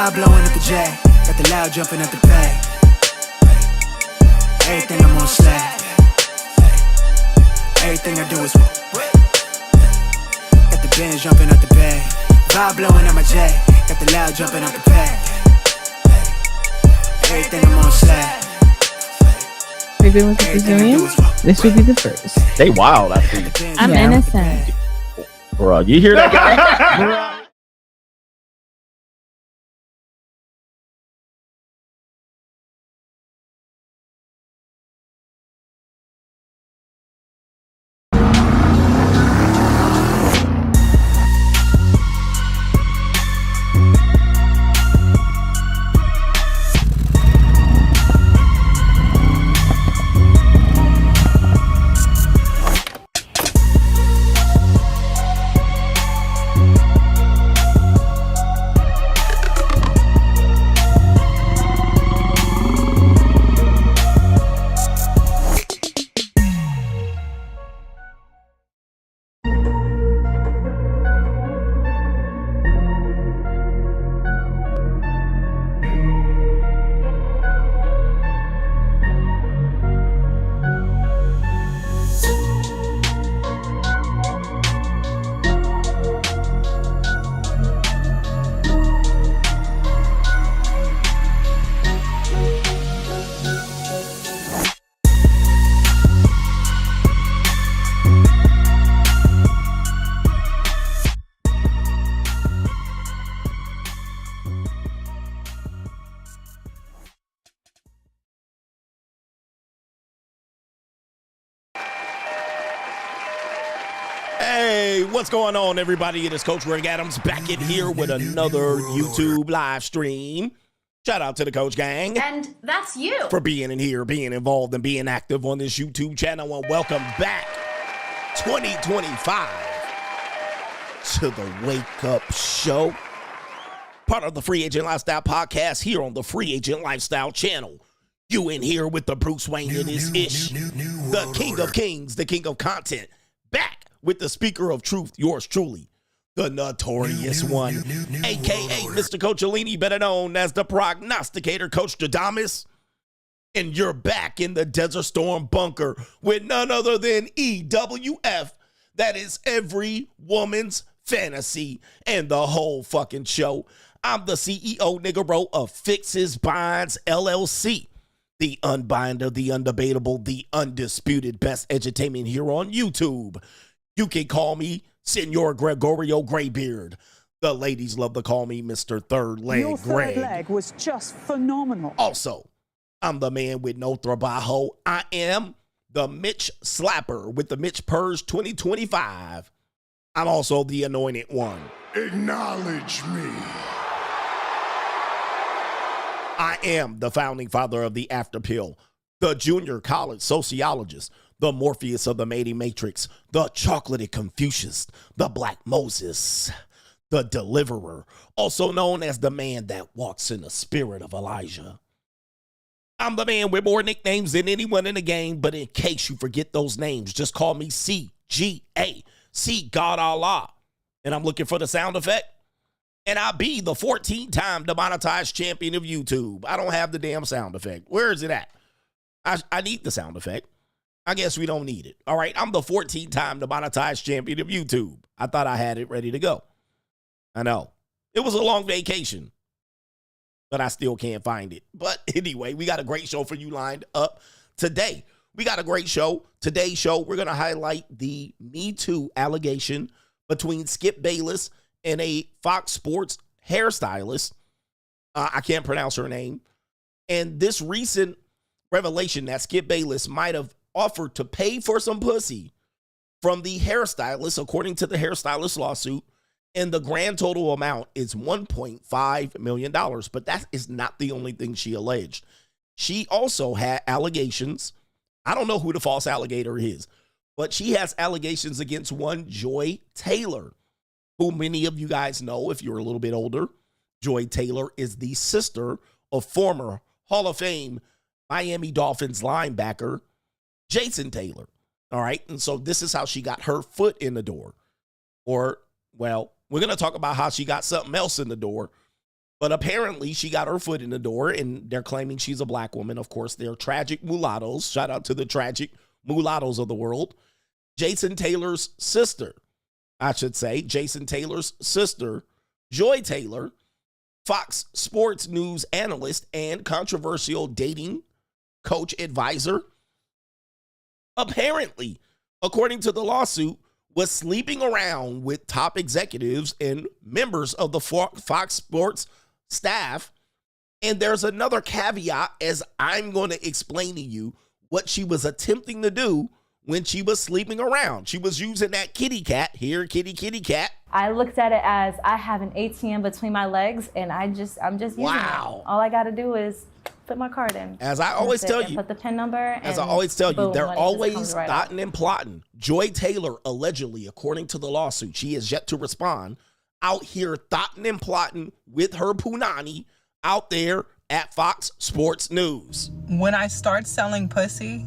Vibe blowing at the J. Got the loud jumping at the bay. Everything I'm on slab. Everything I do is got the Benz jumping at the bay. Vibe blowing at my J. Got the loud jumping at the bay. Everything I'm on slab. We've been with the Brazilians. This would be the first. They wild, I see. I'm innocent. Bro, you hear that guy? Hey, what's going on, everybody? It is Coach Greg Adams back in here with another YouTube live stream. Shout out to the Coach Gang. And that's you. For being in here, being involved, and being active on this YouTube channel. And welcome back 2025 to the Wake Up Show. Part of the Free Agent Lifestyle podcast here on the Free Agent Lifestyle channel. You in here with the Bruce Wayne and his ish. The King of Kings, the King of Content. Back with the speaker of truth, yours truly, the notorious one, a.k.a. Mr. Coach Alini, better known as the prognosticator, Coach Stradamus. And you're back in the Desert Storm bunker with none other than EWF. That is every woman's fantasy and the whole fucking show. I'm the CEO, nigga, bro, of Fixes Binds LLC. The unbinder, the undebatable, the undisputed best edutainment here on YouTube. You can call me Senor Gregorio Graybeard. The ladies love to call me Mr. Third Leg Your Greg. third leg was just phenomenal. Also, I'm the man with no trabajo. I am the Mitch Slapper with the Mitch Purge 2025. I'm also the anointed one. Acknowledge me. I am the founding father of the After Pill, the junior college sociologist, the Morpheus of the Mating Matrix, the chocolatey Confucius, the Black Moses, the Deliverer, also known as the man that walks in the spirit of Elijah. I'm the man with more nicknames than anyone in the game, but in case you forget those names, just call me CGA, see God Allah. And I'm looking for the sound effect. And I'll be the 14-time demonetized champion of YouTube. I don't have the damn sound effect. Where is it at? I need the sound effect. I guess we don't need it. All right, I'm the 14-time demonetized champion of YouTube. I thought I had it ready to go. I know. It was a long vacation, but I still can't find it. But anyway, we got a great show for you lined up today. We got a great show. Today's show, we're going to highlight the Me Too allegation between Skip Bayless and a Fox Sports hairstylist. I can't pronounce her name. And this recent revelation that Skip Bayless might have offered to pay for some pussy from the hairstylist, according to the hairstylist lawsuit, and the grand total amount is $1.5 million. But that is not the only thing she alleged. She also had allegations. I don't know who the false alligator is, but she has allegations against one Joy Taylor, who many of you guys know if you're a little bit older. Joy Taylor is the sister of former Hall of Fame Miami Dolphins linebacker Jason Taylor. All right. And so this is how she got her foot in the door. Or, well, we're going to talk about how she got something else in the door. But apparently she got her foot in the door, and they're claiming she's a black woman. Of course, they're tragic mulattoes. Shout out to the tragic mulattoes of the world. Jason Taylor's sister, Jason Taylor's sister, Joy Taylor, Fox Sports News analyst and controversial dating coach advisor, apparently, according to the lawsuit, was sleeping around with top executives and members of the Fox Sports staff. And there's another caveat, as I'm going to explain to you what she was attempting to do when she was sleeping around. She was using that kitty cat, here, kitty cat. I looked at it as I have an ATM between my legs, and I'm just using it. All I got to do is put my card in. As I always tell you, put the PIN number. As I always tell you, they're always right dotting and plotting. Joy Taylor, allegedly, according to the lawsuit, she has yet to respond, out here thotting and plotting with her punani out there at Fox Sports News. When I start selling pussy,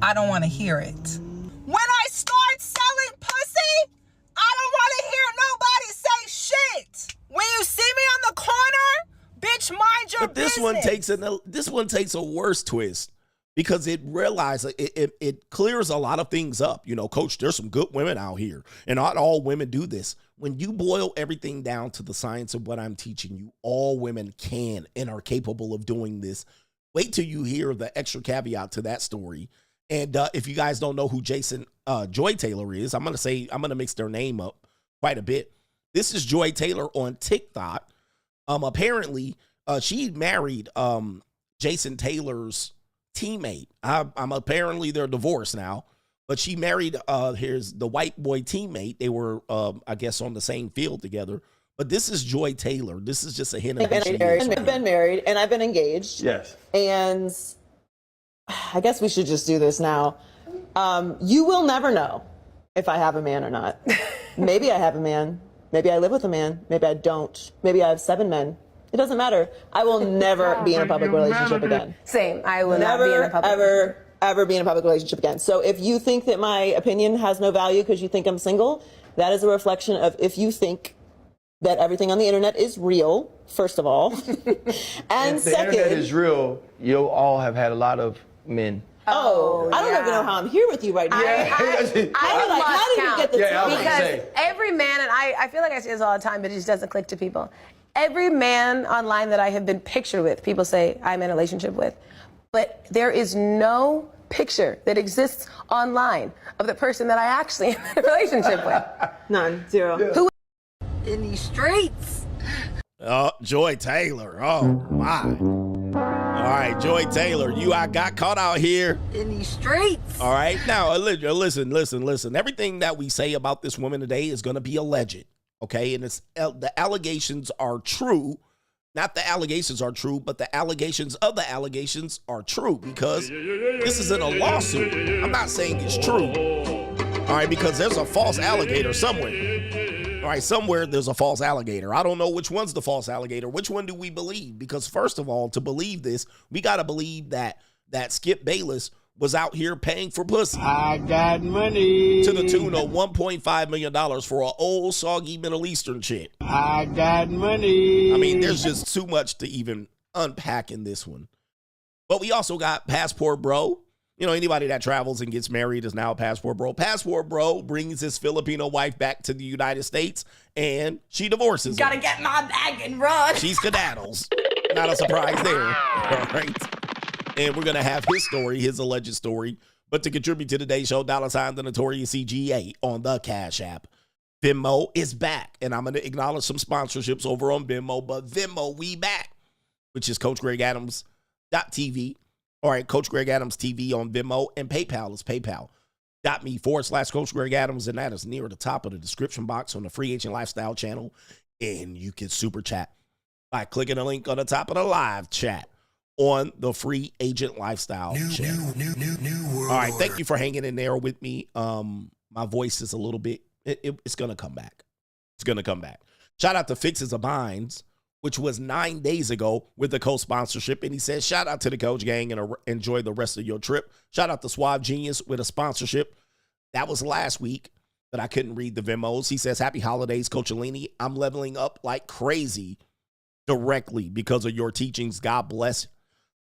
I don't want to hear it. When I start selling pussy, I don't want to hear nobody say shit. When you see me on the corner, bitch, mind your business. This one takes a worse twist, because it realizes it clears a lot of things up. You know, Coach, there's some good women out here, and not all women do this. When you boil everything down to the science of what I'm teaching you, all women can and are capable of doing this. Wait till you hear the extra caveat to that story. And if you guys don't know who Joy Taylor is, I'm going to mix their name up quite a bit. This is Joy Taylor on TikTok. Apparently, she married Jason Taylor's teammate. Apparently they're divorced now, but she married here's the white boy teammate. They were I guess on the same field together. But this is Joy Taylor. This is just a hint of I've been married and I've been engaged. Yes. And I guess we should just do this now. You will never know if I have a man or not. Maybe I have a man. Maybe I live with a man. Maybe I don't. Maybe I have 7 men. It doesn't matter. I will never be in a public relationship again. Same. I will never be in a public ever be in a public relationship again. So if you think that my opinion has no value because you think I'm single, that is a reflection of if you think that everything on the internet is real, first of all. And if the second, internet is real, you'll all have had a lot of men. I don't even know how I'm here with you right now. I how did you get this? Because every man, and I feel like I say this all the time, but it just doesn't click to people. Every man online that I have been pictured with, people say I'm in a relationship with. But there is no picture that exists online of the person that I actually am in a relationship with. None. Zero. Yeah. Who in these streets? Joy Taylor. Oh, my. All right, Joy Taylor, I got caught out here. In these streets. All right. Now, listen. Everything that we say about this woman today is going to be alleged, okay? And the allegations are true. Not the allegations are true, but the allegations of the allegations are true, because this isn't a lawsuit. I'm not saying it's true. All right, because there's a false alligator somewhere. All right, somewhere there's a false alligator. I don't know which one's the false alligator. Which one do we believe? Because first of all, to believe this, we got to believe that Skip Bayless was out here paying for pussy. I got money. To the tune of $1.5 million for an old, soggy Middle Eastern chick. I got money. I mean, there's just too much to even unpack in this one. But we also got Passport Bro. You know, anybody that travels and gets married is now a Passport Bro. Passport Bro brings his Filipino wife back to the United States, and she divorces Gotta him. get my bag and run. She skedaddles. Not a surprise there. All right. And we're going to have his story, his alleged story. But to contribute to today's show, $ the Notorious CGA on the Cash App. Venmo is back. And I'm going to acknowledge some sponsorships over on Venmo. But Venmo, we back, which is CoachGregAdams.tv. All right, Coach Greg Adams TV on Venmo. And PayPal is PayPal.me/Coach Greg Adams. And that is near the top of the description box on the Free Agent Lifestyle channel. And you can super chat by clicking the link on the top of the live chat on the Free Agent Lifestyle channel. All right, thank you for hanging in there with me. My voice is a little bit, it's going to come back. It's going to come back. Shout out to Fixes of Minds, which was 9 days ago with the co-sponsorship. And he says, shout out to the Coach Gang and enjoy the rest of your trip. Shout out to Suave Genius with a sponsorship. That was last week, but I couldn't read the Venmos. He says, happy holidays, Coach Alini. I'm leveling up like crazy directly because of your teachings. God bless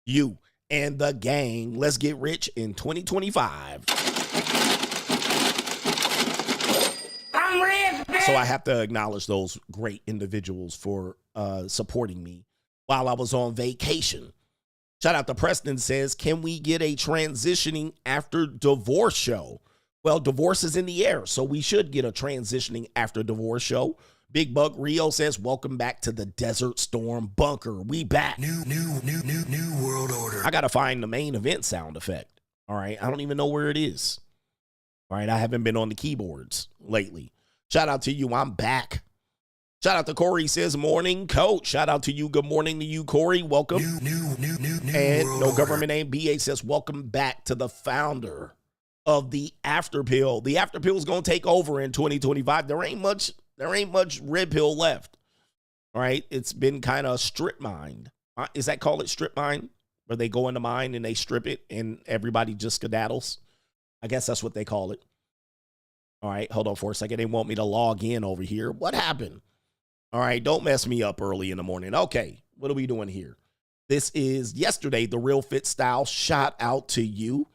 you and the gang. Let's get rich in 2025. I'm rich, bitch. So I have to acknowledge those great individuals for supporting me while I was on vacation. Shout out to Preston, says, can we get a transitioning after divorce show? Well, divorce is in the air, so we should get a transitioning after divorce show. Big Bug Rio says, welcome back to the Desert Storm Bunker. We back. New world order. I got to find the main event sound effect. All right. I don't even know where it is. All right. I haven't been on the keyboards lately. Shout out to you. I'm back. Shout out to Corey, says, morning, coach. Shout out to you. Good morning to you, Corey. Welcome. And no government name. BA says, welcome back to the founder of the After Pill. The After Pill is going to take over in 2025. There ain't much red pill left. All right. It's been kind of strip mined. Is that called it strip mine? Where they go into mine and they strip it and everybody just skedaddles? I guess that's what they call it. All right. Hold on for a second. They want me to log in over here. What happened? All right. Don't mess me up early in the morning. Okay. What are we doing here? This is yesterday, the Real Fit Style. Shout out to you.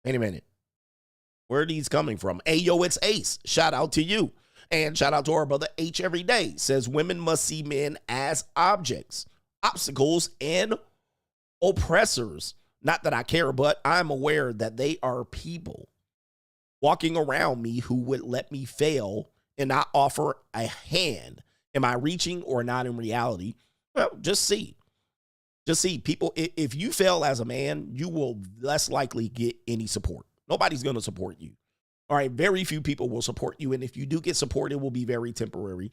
Wait a minute. Where are these coming from? Hey, yo, it's Ace. Shout out to you. And shout out to our brother H every day. Says women must see men as objects, obstacles, and oppressors. Not that I care, but I'm aware that they are people walking around me who would let me fail and not offer a hand. Am I reaching or not in reality? Well, just see. Just see. People, if you fail as a man, you will less likely get any support. Nobody's going to support you. All right, very few people will support you. And if you do get support, it will be very temporary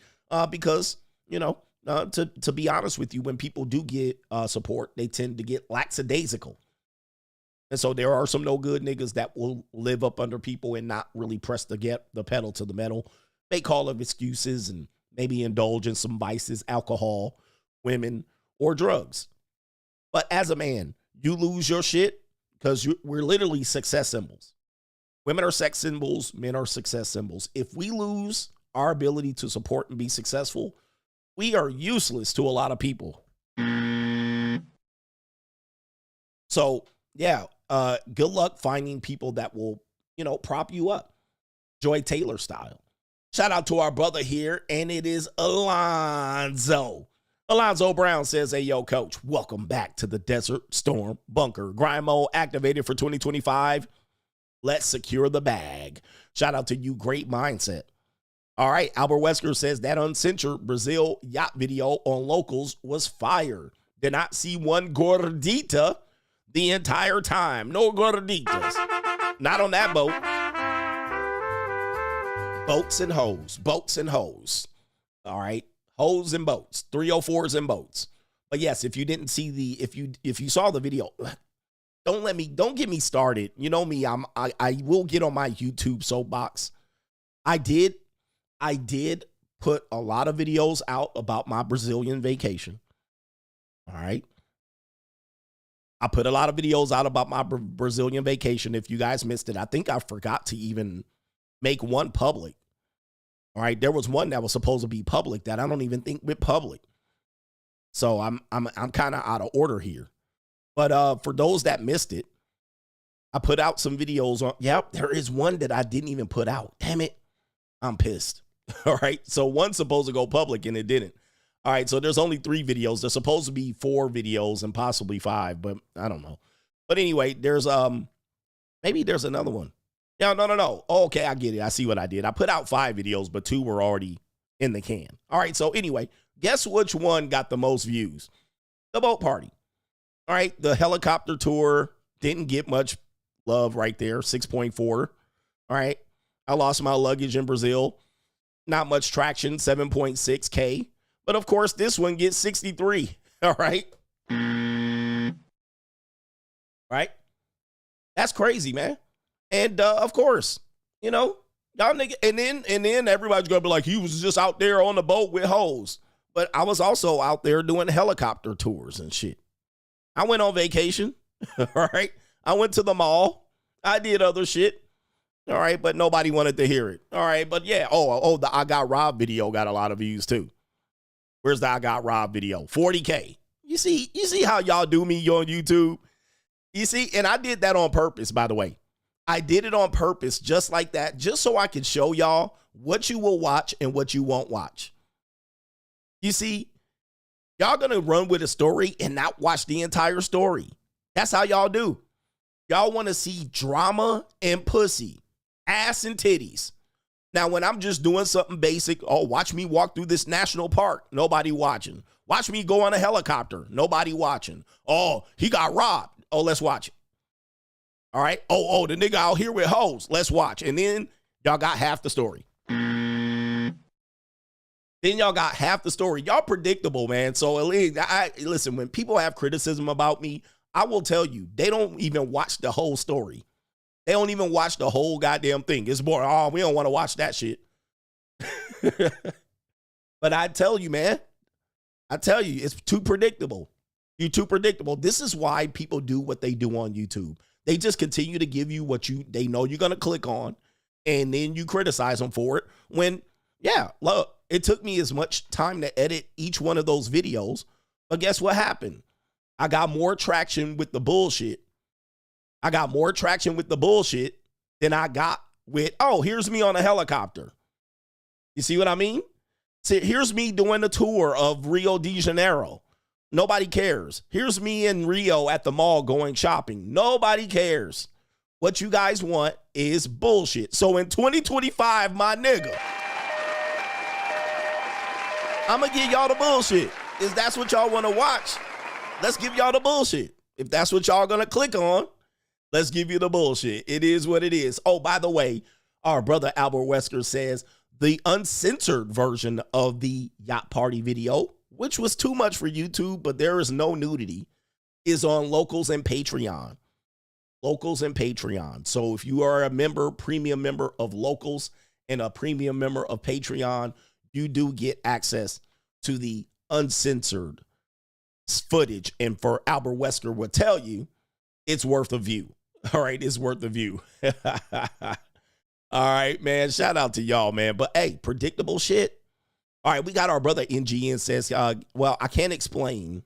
because, you know, to be honest with you, when people do get support, they tend to get lackadaisical. And so there are some no good niggas that will live up under people and not really press the pedal to the metal. They call them excuses and maybe indulge in some vices, alcohol, women, or drugs. But as a man, you lose your shit because we're literally success symbols. Women are sex symbols. Men are success symbols. If we lose our ability to support and be successful, we are useless to a lot of people. So, yeah, good luck finding people that will, you know, prop you up. Joy Taylor style. Shout out to our brother here, and it is Alonzo. Alonzo Brown says, hey, yo, coach, welcome back to the Desert Storm Bunker. Grind mode activated for 2025. Let's secure the bag. Shout out to you. Great mindset. All right. Albert Wesker says that uncensored Brazil yacht video on Locals was fire. Did not see one gordita the entire time. No gorditas. Not on that boat. Boats and hoes. Boats and hoes. All right. Hoes and boats. 304s and boats. But yes, if you didn't see if you saw the video, don't get me started. You know me, I will get on my YouTube soapbox. I did put a lot of videos out about my Brazilian vacation. All right. I put a lot of videos out about my Brazilian vacation. If you guys missed it, I think I forgot to even make one public. All right. There was one that was supposed to be public that I don't even think went public. So I'm kind of out of order here. But for those that missed it, I put out some videos on. Yep, there is one that I didn't even put out. Damn it. I'm pissed. All right. So one's supposed to go public and it didn't. All right. So there's only 3 videos. There's supposed to be 4 videos and possibly 5, but I don't know. But anyway, there's maybe there's another one. Yeah, no. Oh, okay, I get it. I see what I did. I put out 5 videos, but 2 were already in the can. All right. So anyway, guess which one got the most views? The boat party. All right, the helicopter tour didn't get much love right there, 6.4. All right, I lost my luggage in Brazil. Not much traction, 7.6K. But of course, this one gets 63. All right. Right? That's crazy, man. And of course, you know, y'all nigga, and then everybody's gonna be like, he was just out there on the boat with hoes. But I was also out there doing helicopter tours and shit. I went on vacation, all right? I went to the mall. I did other shit, all right? But nobody wanted to hear it, all right? But yeah, the I Got Robbed video got a lot of views too. Where's the I got robbed video? 40K. You see how y'all do me on YouTube? You see, and I did that on purpose, by the way. I did it on purpose just like that, just so I could show y'all what you will watch and what you won't watch. You see, y'all gonna run with a story and not watch the entire story. That's how y'all do. Y'all want to see drama and pussy, ass and titties. Now, when I'm just doing something basic, oh, watch me walk through this national park. Nobody watching. Watch me go on a helicopter. Nobody watching. Oh, he got robbed. Oh, let's watch it. All right. Oh, the nigga out here with hoes. Let's watch. And then y'all got half the story. Then y'all got half the story. Y'all predictable, man. So listen, when people have criticism about me, I will tell you, they don't even watch the whole story. They don't even watch the whole goddamn thing. It's more, oh, we don't want to watch that shit. But I tell you, man, it's too predictable. You're too predictable. This is why people do what they do on YouTube. They just continue to give you what they know you're going to click on, and then you criticize them for it. When, yeah, look, it took me as much time to edit each one of those videos, but guess what happened? I got more traction with the bullshit. I got more traction with the bullshit than I got with, oh, here's me on a helicopter. You see what I mean? See, here's me doing a tour of Rio de Janeiro. Nobody cares. Here's me in Rio at the mall going shopping. Nobody cares. What you guys want is bullshit. So in 2025, my nigga, I'm going to give y'all the bullshit. If that's what y'all want to watch, let's give y'all the bullshit. If that's what y'all going to click on, let's give you the bullshit. It is what it is. Oh, by the way, our brother Albert Wesker says the uncensored version of the yacht party video, which was too much for YouTube, but there is no nudity, is on Locals and Patreon. Locals and Patreon. So if you are a member, premium member of Locals and a premium member of Patreon, you do get access to the uncensored footage. And for Albert Wesker will tell you, it's worth a view. All right, it's worth a view. All right, man. Shout out to y'all, man. But hey, predictable shit. All right, we got our brother NGN says, well, I can't explain.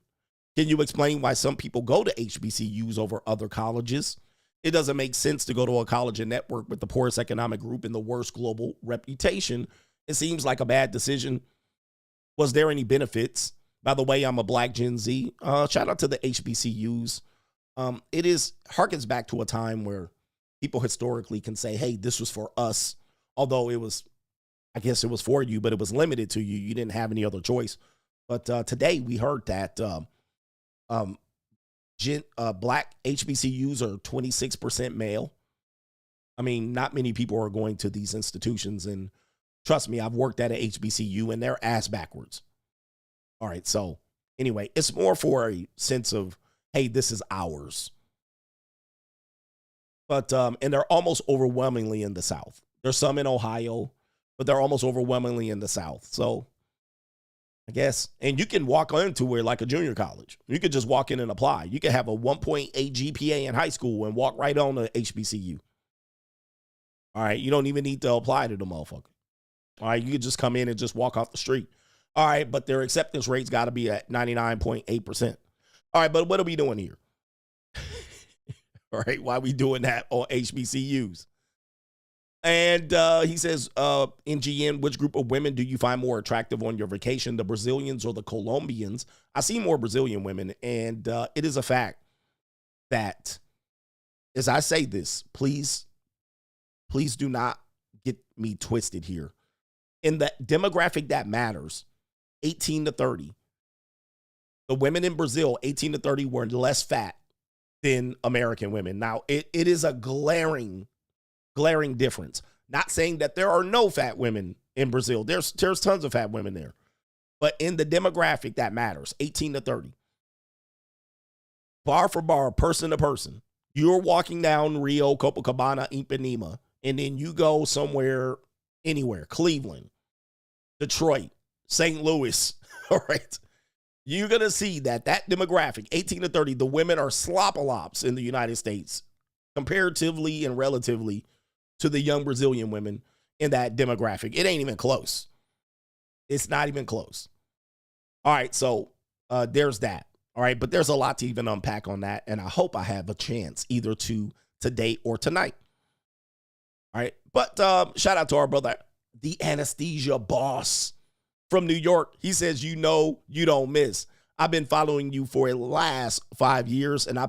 Can you explain why some people go to HBCUs over other colleges? It doesn't make sense to go to a college and network with the poorest economic group and the worst global reputation. It seems like a bad decision. Was there any benefits? By the way, I'm a Black Gen Z. Shout out to the HBCUs. It harkens back to a time where people historically can say, hey, this was for us. Although I guess it was for you, but it was limited to you. You didn't have any other choice. But today we heard that Black HBCUs are 26% male. I mean, not many people are going to these institutions. And trust me, I've worked at an HBCU and they're ass backwards. All right. So anyway, it's more for a sense of, hey, this is ours. But, and they're almost overwhelmingly in the South. There's some in Ohio, but they're almost overwhelmingly in the South. So I guess, and you can walk into it like a junior college. You could just walk in and apply. You could have a 1.8 GPA in high school and walk right on to HBCU. All right. You don't even need to apply to the motherfucker. All right. You could just come in and just walk off the street. All right. But their acceptance rate's got to be at 99.8%. All right. But what are we doing here? All right. Why are we doing that on HBCUs? And he says, NGN, which group of women do you find more attractive on your vacation, the Brazilians or the Colombians? I see more Brazilian women, and it is a fact that, as I say this, please do not get me twisted here. In the demographic that matters, 18 to 30, the women in Brazil, 18 to 30, were less fat than American women. Now, it is a glaring difference. Not saying that there are no fat women in Brazil. There's tons of fat women there. But in the demographic that matters, 18 to 30, bar for bar, person to person, you're walking down Rio, Copacabana, Ipanema, and then you go somewhere, anywhere, Cleveland, Detroit, St. Louis, all right? You're going to see that demographic, 18 to 30, the women are slop-a-lops in the United States, comparatively and relatively to the young Brazilian women in that demographic. It ain't even close. It's not even close. All right, so there's that. All right, but there's a lot to even unpack on that, and I hope I have a chance either today or tonight. All right, but shout out to our brother, the anesthesia boss from New York. He says, you know, you don't miss. I've been following you for the last 5 years, and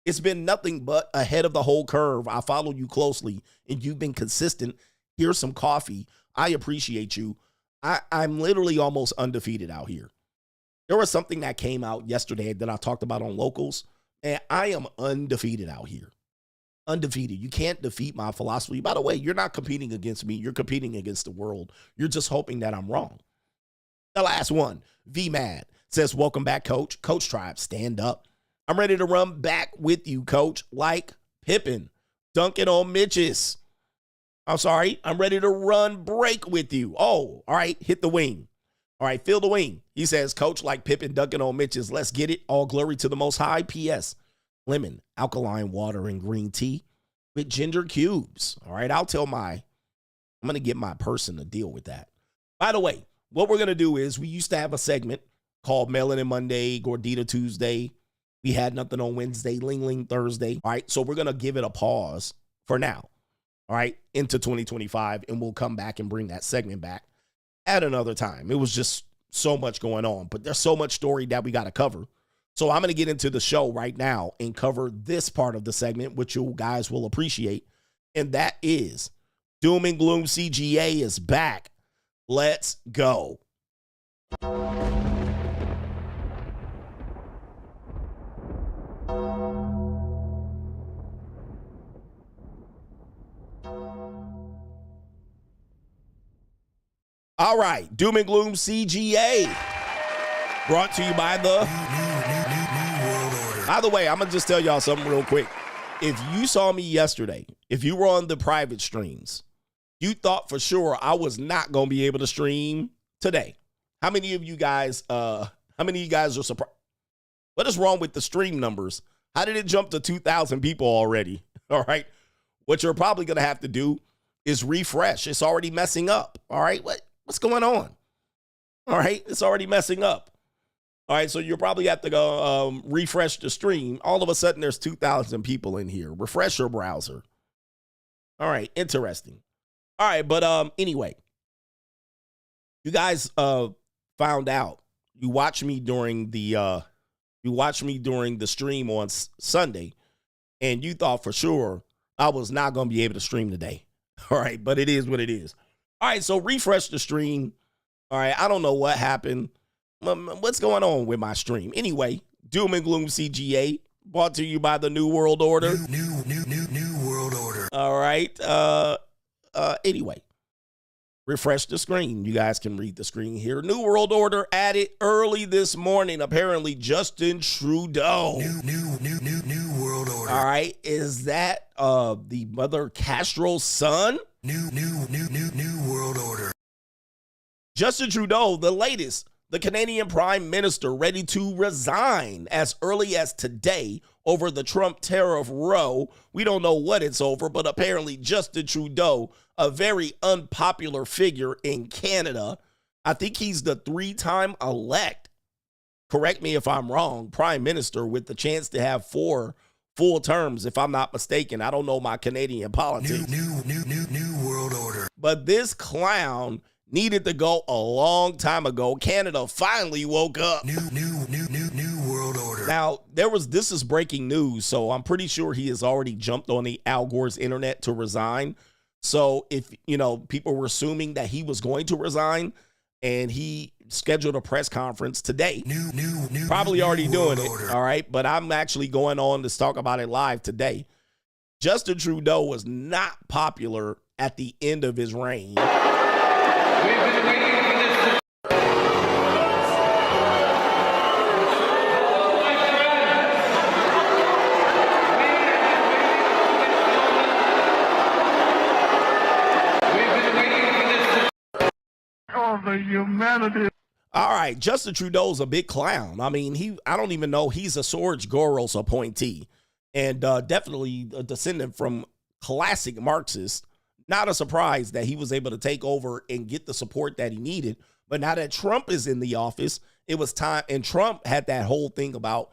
it's been nothing but ahead of the whole curve. I follow you closely, and you've been consistent. Here's some coffee. I appreciate you. I'm literally almost undefeated out here. There was something that came out yesterday that I talked about on Locals, and I am undefeated out here. Undefeated. You can't defeat my philosophy. By the way, you're not competing against me. You're competing against the world. You're just hoping that I'm wrong. The last one, V-Mad, says, welcome back, Coach. Coach Tribe, stand up. I'm ready to run back with you, Coach, like Pippen, dunking on Mitches. I'm sorry. I'm ready to run break with you. Oh, all right. Hit the wing. All right. Feel the wing. He says, Coach, like Pippen, dunking on Mitches. Let's get it. All glory to the Most High. P.S. Lemon, alkaline water, and green tea with ginger cubes. All right. I'm going to get my person to deal with that. By the way, what we're going to do is we used to have a segment called Melanin Monday, Gordita Tuesday. We had nothing on Wednesday, Ling Ling Thursday. All right. So we're going to give it a pause for now. All right, into 2025, and we'll come back and bring that segment back at another time. It was just so much going on, but there's so much story that we got to cover. So I'm going to get into the show right now and cover this part of the segment, which you guys will appreciate, and that is Doom and Gloom CGA is back. Let's go. All right, Doom and Gloom CGA, brought to you by the By the way, I'm going to just tell y'all something real quick. If you saw me yesterday, if you were on the private streams, you thought for sure I was not going to be able to stream today. How many of you guys are surprised? What is wrong with the stream numbers? How did it jump to 2,000 people already? All right. What you're probably going to have to do is refresh. It's already messing up. All right. What's going on? All right. It's already messing up. All right. So you'll probably have to go refresh the stream. All of a sudden, there's 2,000 people in here. Refresh your browser. All right. Interesting. All right. But anyway, you guys found out. You watched me during the stream on Sunday, and you thought for sure I was not going to be able to stream today. All right, but it is what it is. All right, so refresh the stream. All right, I don't know what happened. What's going on with my stream? Anyway, Doom and Gloom CGA, brought to you by the New World Order. New World Order. All right. Anyway, refresh the screen. You guys can read the screen here. New World Order added early this morning. Apparently, Justin Trudeau. New World Order. All right, is that the Mother Castro's son? New World Order. Justin Trudeau, the latest, the Canadian Prime Minister, ready to resign as early as today over the Trump tariff row. We don't know what it's over, but apparently Justin Trudeau, a very unpopular figure in Canada. I think he's the 3-time elect, correct me if I'm wrong, Prime Minister with the chance to have 4 full terms, if I'm not mistaken. I don't know my Canadian politics. New World Order. But this clown needed to go a long time ago. Canada finally woke up. New World Order. Now, this is breaking news, so I'm pretty sure he has already jumped on the Al Gore's internet to resign. So if, people were assuming that he was going to resign, and he scheduled a press conference today. Probably already doing it, all right? But I'm actually going on to talk about it live today. Justin Trudeau was not popular at the end of his reign. We've been waiting for this. The humanity. All right, Justin Trudeau's a big clown. I mean, I don't even know. He's a George Soros appointee, and definitely a descendant from classic Marxists. Not a surprise that he was able to take over and get the support that he needed. But now that Trump is in the office it was time. And Trump had that whole thing about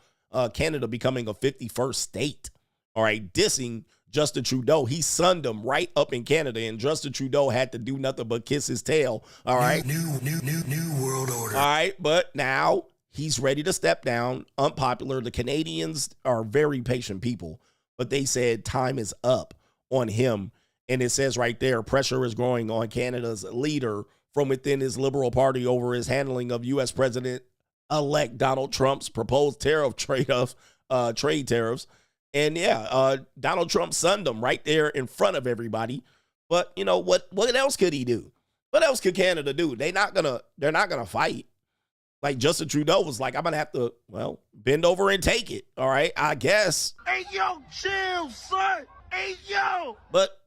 Canada becoming a 51st state. All right, dissing Justin Trudeau. He sunned him right up in Canada, and Justin Trudeau had to do nothing but kiss his tail. All right. New world order. All right, but now he's ready to step down. Unpopular. The Canadians are very patient people, but they said time is up on him. And it says right there, pressure is growing on Canada's leader from within his Liberal Party over his handling of U.S. President-elect Donald Trump's proposed trade tariffs. And yeah, Donald Trump sunned him right there in front of everybody. But you know what else could he do? What else could Canada do? they're not gonna fight. Like Justin Trudeau was like, I'm gonna have to, bend over and take it. All right, I guess. Hey, yo, chill, son. Hey, yo. But,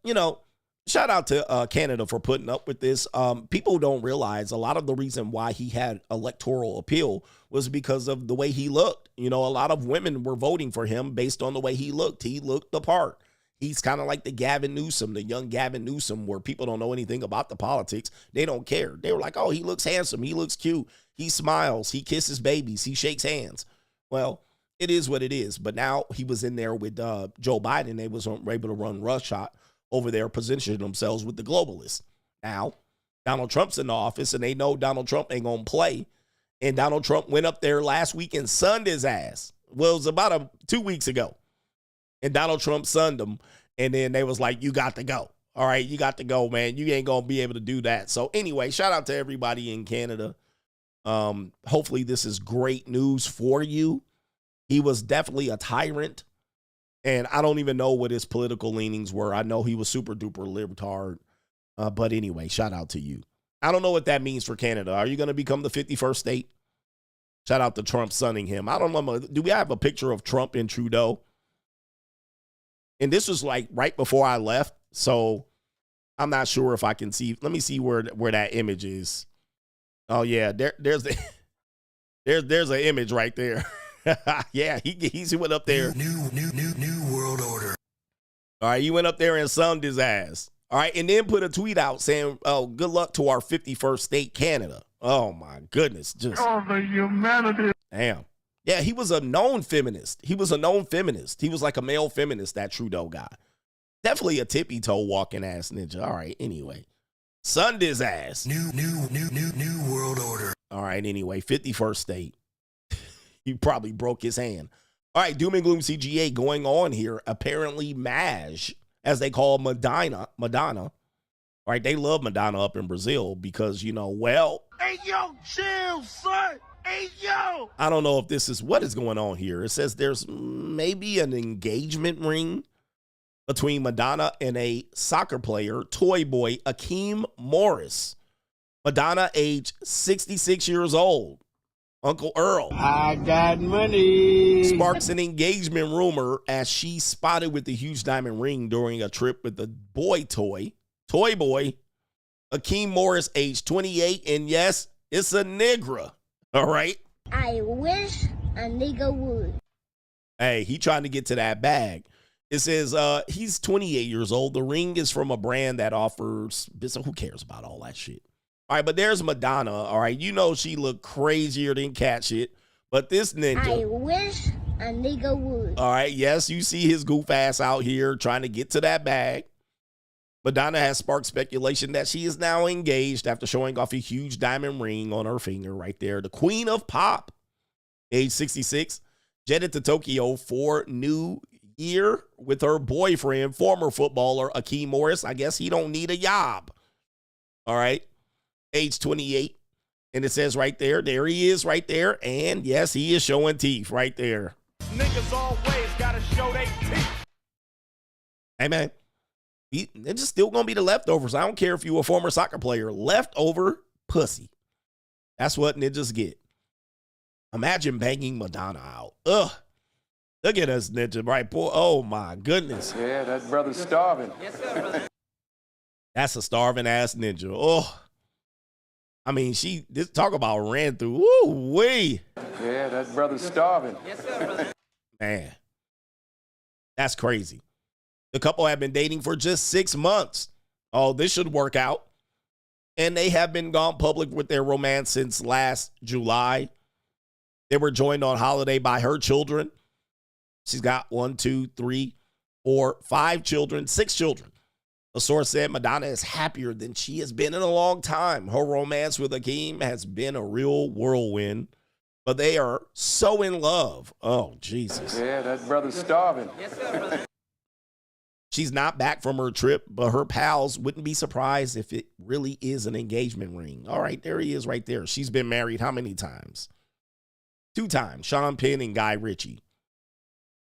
shout out to Canada for putting up with this. People don't realize a lot of the reason why he had electoral appeal was because of the way he looked. A lot of women were voting for him based on the way he looked. He looked the part. He's kind of like the young Gavin Newsom, where people don't know anything about the politics. They don't care. They were like, oh, he looks handsome. He looks cute. He smiles. He kisses babies. He shakes hands. Well, it is what it is. But now he was in there with Joe Biden. They was able to run roughshod over there, positioning themselves with the globalists. Now, Donald Trump's in the office, and they know Donald Trump ain't going to play. And Donald Trump went up there last week and sunned his ass. Well, it was about 2 weeks ago. And Donald Trump sunned him. And then they was like, you got to go. All right, you got to go, man. You ain't going to be able to do that. So anyway, shout out to everybody in Canada. Hopefully this is great news for you. He was definitely a tyrant. And I don't even know what his political leanings were. I know he was super duper libtard. But anyway, shout out to you. I don't know what that means for Canada. Are you going to become the 51st state? Shout out to Trump sunning him. I don't know. Do we have a picture of Trump and Trudeau? And this was like right before I left. So I'm not sure if I can see. Let me see where that image is. Oh, yeah. There's an image right there. Yeah, he went up there. New world order. All right, he went up there and sunned his ass. All right, and then put a tweet out saying, oh, good luck to our 51st state, Canada. Oh, my goodness. Just the humanity. Damn. Yeah, he was a known feminist. He was like a male feminist, that Trudeau guy. Definitely a tippy-toe walking ass ninja. All right, anyway. Sunned his ass. New world order. All right, anyway, 51st state. He probably broke his hand. All right, Doom and Gloom CGA going on here. Apparently, MAJ, as they call Madonna. All right, they love Madonna up in Brazil because, Hey, yo, chill, son. Hey, yo. I don't know if this is what is going on here. It says there's maybe an engagement ring between Madonna and a soccer player, Toyboy, Akeem Morris. Madonna, age 66 years old. Uncle Earl. I got money. Sparks an engagement rumor as she spotted with the huge diamond ring during a trip with the Toyboy. Akeem Morris, age 28. And yes, it's a nigga. All right. I wish a nigga would. Hey, he trying to get to that bag. It says he's 28 years old. The ring is from a brand that offers business. Who cares about all that shit? All right, but there's Madonna. All right, she looked crazier than cat shit. But this ninja. I wish a nigga would. All right, yes, you see his goof ass out here trying to get to that bag. Madonna has sparked speculation that she is now engaged after showing off a huge diamond ring on her finger right there. The Queen of Pop, age 66, jetted to Tokyo for New Year with her boyfriend, former footballer Akeem Morris. I guess he don't need a job. All right. Age 28. And it says right there he is right there. And yes, he is showing teeth right there. Niggas always gotta show they teeth. Hey, man. It's just still going to be the leftovers. I don't care if you're a former soccer player. Leftover pussy. That's what ninjas get. Imagine banging Madonna out. Ugh. Look at us, ninja, right, boy? Oh, my goodness. Yeah, that brother's starving. Yes, sir, brother. That's a starving-ass ninja. Oh. I mean, talk about ran through. Woo-wee. Yeah, that brother's starving. Yes, sir, brother. Man. That's crazy. The couple have been dating for just 6 months. Oh, this should work out. And they have been gone public with their romance since last July. They were joined on holiday by her children. She's got 1, 2, 3, 4, 5 children, 6 children. A source said Madonna is happier than she has been in a long time. Her romance with Hakeem has been a real whirlwind, but they are so in love. Oh, Jesus. Yeah, that brother's starving. Yes, sir, brother. She's not back from her trip, but her pals wouldn't be surprised if it really is an engagement ring. All right, there he is right there. She's been married how many times? 2 times, Sean Penn and Guy Ritchie.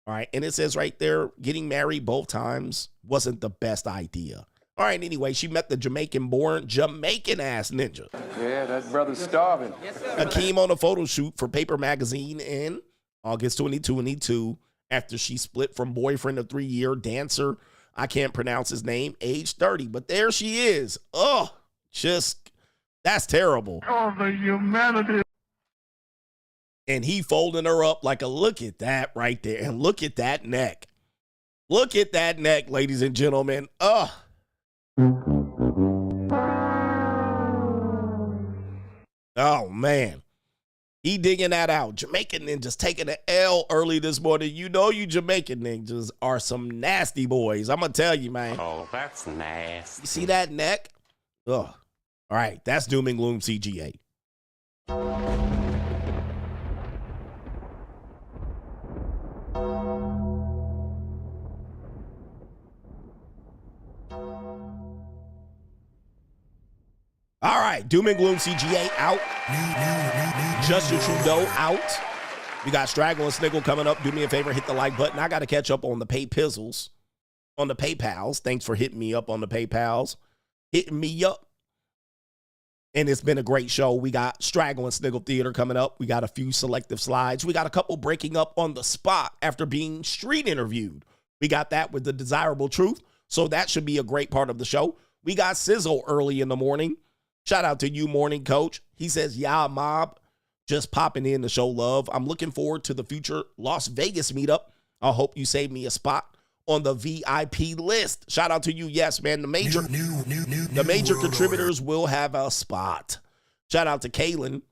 All right, and it says right there, getting married both times wasn't the best idea. All right, anyway, she met the Jamaican-born, Jamaican-ass ninja. Yeah, that brother's starving. Yes, sir, Hakeem on a photo shoot for Paper Magazine in August 2022 after she split from boyfriend of 3-year dancer, I can't pronounce his name, age 30. But there she is. Oh, just, that's terrible. Oh, the humanity. And he folding her up like a, look at that right there. And look at that neck. Look at that neck, ladies and gentlemen. Oh, man. He digging that out. Jamaican ninjas taking an L early this morning. You know you Jamaican ninjas are some nasty boys. I'm going to tell you, man. Oh, that's nasty. You see that neck? Ugh. All right, that's Doom and Gloom CGA. All right, Doom and Gloom CGA out. Justin Trudeau out. We got Straggle and Sniggle coming up. Do me a favor, hit the like button. I got to catch up on the pay pizzles, on the PayPals. Thanks for hitting me up on the PayPals. Hitting me up. And it's been a great show. We got Straggle and Sniggle Theater coming up. We got a few selective slides. We got a couple breaking up on the spot after being street interviewed. We got that with the Desirable Truth. So that should be a great part of the show. We got Sizzle early in the morning. Shout out to you, Morning Coach. He says, yeah, mob, just popping in to show love. I'm looking forward to the future Las Vegas meetup. I hope you save me a spot on the VIP list. Shout out to you. Yes, man. The major contributors will have a spot. Shout out to Kalen.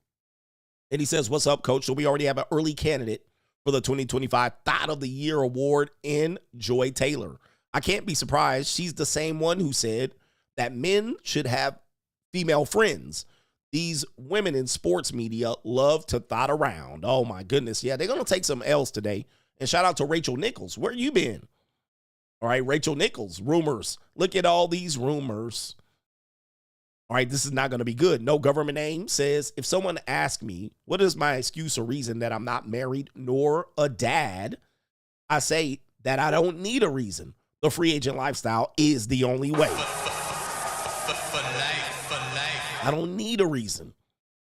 And he says, what's up, Coach? So we already have an early candidate for the 2025 Thought of the Year award in Joy Taylor. I can't be surprised. She's the same one who said that men should have female friends. These women in sports media love to thought around. Oh, my goodness. Yeah, they're going to take some L's today. And shout out to Rachel Nichols. Where you been? All right, Rachel Nichols, rumors. Look at all these rumors. All right, this is not going to be good. No government name says, if someone asks me, what is my excuse or reason that I'm not married nor a dad, I say that I don't need a reason. The free agent lifestyle is the only way. I don't need a reason.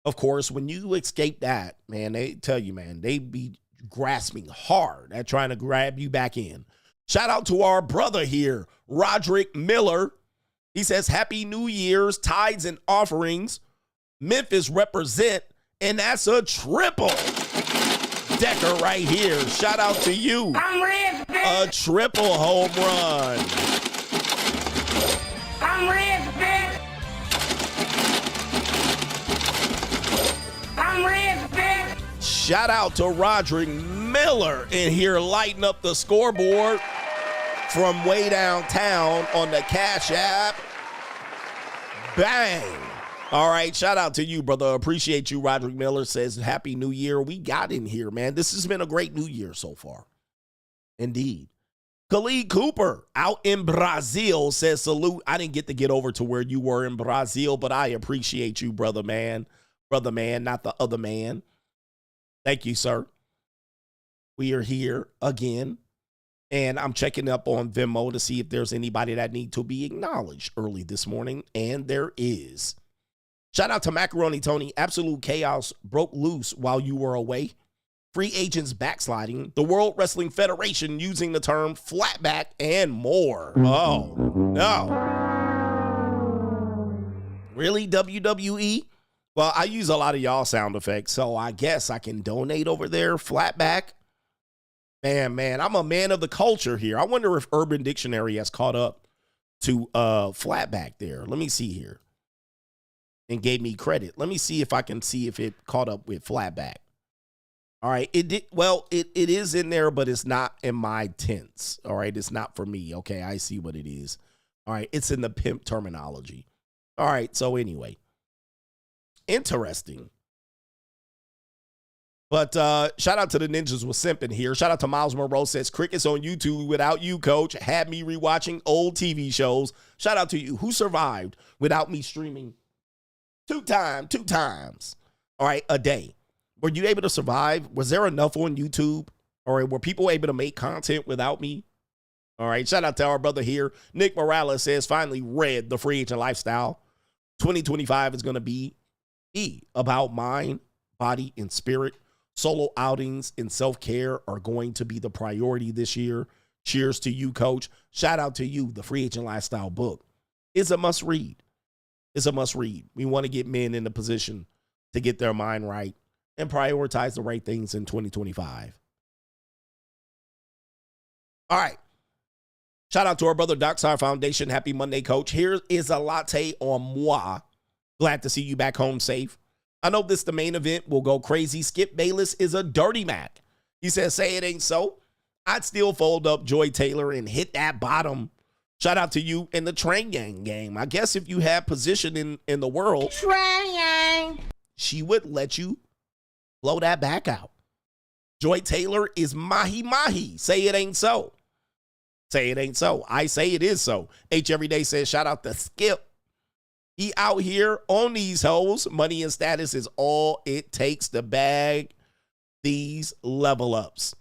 Of course, when you escape that, man, they tell you, man, they be grasping hard at trying to grab you back in. Shout out to our brother here, Roderick Miller. He says, Happy New Year's, tithes and offerings. Memphis represent, and that's a triple decker right here. Shout out to you. I'm rich, bitch. A triple home run. I'm rich, bitch. I'm rich, bitch. Shout out to Roderick Miller in here lighting up the scoreboard from way downtown on the Cash App. Bang. All right, shout out to you, brother. Appreciate you. Roderick Miller says, Happy New Year. We got in here, man. This has been a great New Year so far. Indeed. Khalid Cooper out in Brazil says, salute. I didn't get to get over to where you were in Brazil, but I appreciate you, brother man. Brother man, not the other man. Thank you, sir. We are here again. And I'm checking up on Venmo to see if there's anybody that need to be acknowledged early this morning. And there is. Shout out to Macaroni Tony. Absolute chaos broke loose while you were away. Free agents backsliding. The World Wrestling Federation using the term flatback and more. Oh, no. Really, WWE? Well, I use a lot of y'all sound effects, so I guess I can donate over there. Flatback. Man, I'm a man of the culture here. I wonder if Urban Dictionary has caught up to flatback there. Let me see here. And gave me credit. Let me see if I can see if it caught up with flatback. All right. It is in there, but it's not in my tense. All right. It's not for me. Okay. I see what it is. All right. It's in the pimp terminology. All right. So anyway, interesting. But shout out to the ninjas with simping here. Shout out to Miles Monroe says, crickets on YouTube without you, coach. Had me rewatching old TV shows. Shout out to you. Who survived without me streaming two times, all right, a day? Were you able to survive? Was there enough on YouTube? All right, were people able to make content without me? All right, shout out to our brother here. Nick Morales says, finally read The Free Agent Lifestyle. 2025 is going to be about mind, body, and spirit. Solo outings and self-care are going to be the priority this year. Cheers to you, coach. Shout out to you. The Free Agent Lifestyle book is a must read. It's a must read. We want to get men in the position to get their mind right and prioritize the right things in 2025. All right. Shout out to our brother Dockside Foundation. Happy Monday, coach. Here is a latte on moi. Glad to see you back home safe. I know the main event will go crazy. Skip Bayless is a dirty Mac. He says, say it ain't so. I'd still fold up Joy Taylor and hit that bottom. Shout out to you in the Trae Gang game. I guess if you had position in the world, Trae, she would let you blow that back out. Joy Taylor is mahi. Say it ain't so. Say it ain't so. I say it is so. H Everyday says, shout out to Skip. He out here on these hoes. Money and status is all it takes to bag these level ups.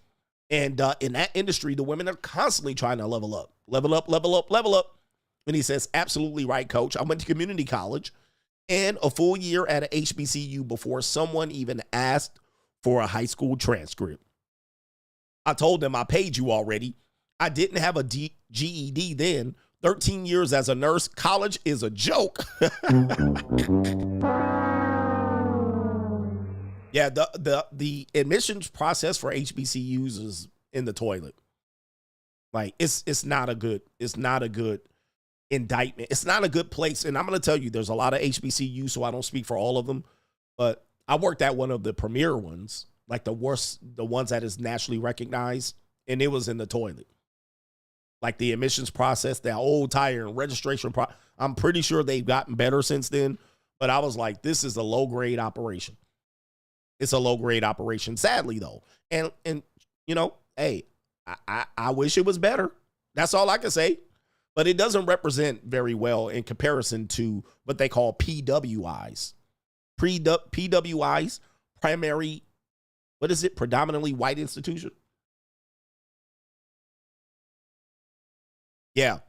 And in that industry, the women are constantly trying to level up. Level up, level up, level up. And he says, absolutely right, coach. I went to community college and a full year at a HBCU before someone even asked for a high school transcript. I told them I paid you already. I didn't have a GED then. 13 years as a nurse. College is a joke. Yeah, the admissions process for HBCUs is in the toilet. Like it's not a good indictment. It's not a good place. And I'm going to tell you, there's a lot of HBCUs, so I don't speak for all of them. But I worked at one of the premier ones, like the ones that is nationally recognized, and it was in the toilet. Like the admissions process, that old tire and registration I'm pretty sure they've gotten better since then. But I was like, this is a low-grade operation. It's a low-grade operation, sadly, though. And you know, hey, I wish it was better. That's all I can say. But it doesn't represent very well in comparison to what they call PWIs. PWIs, primary, what is it? Predominantly white institution. Yeah.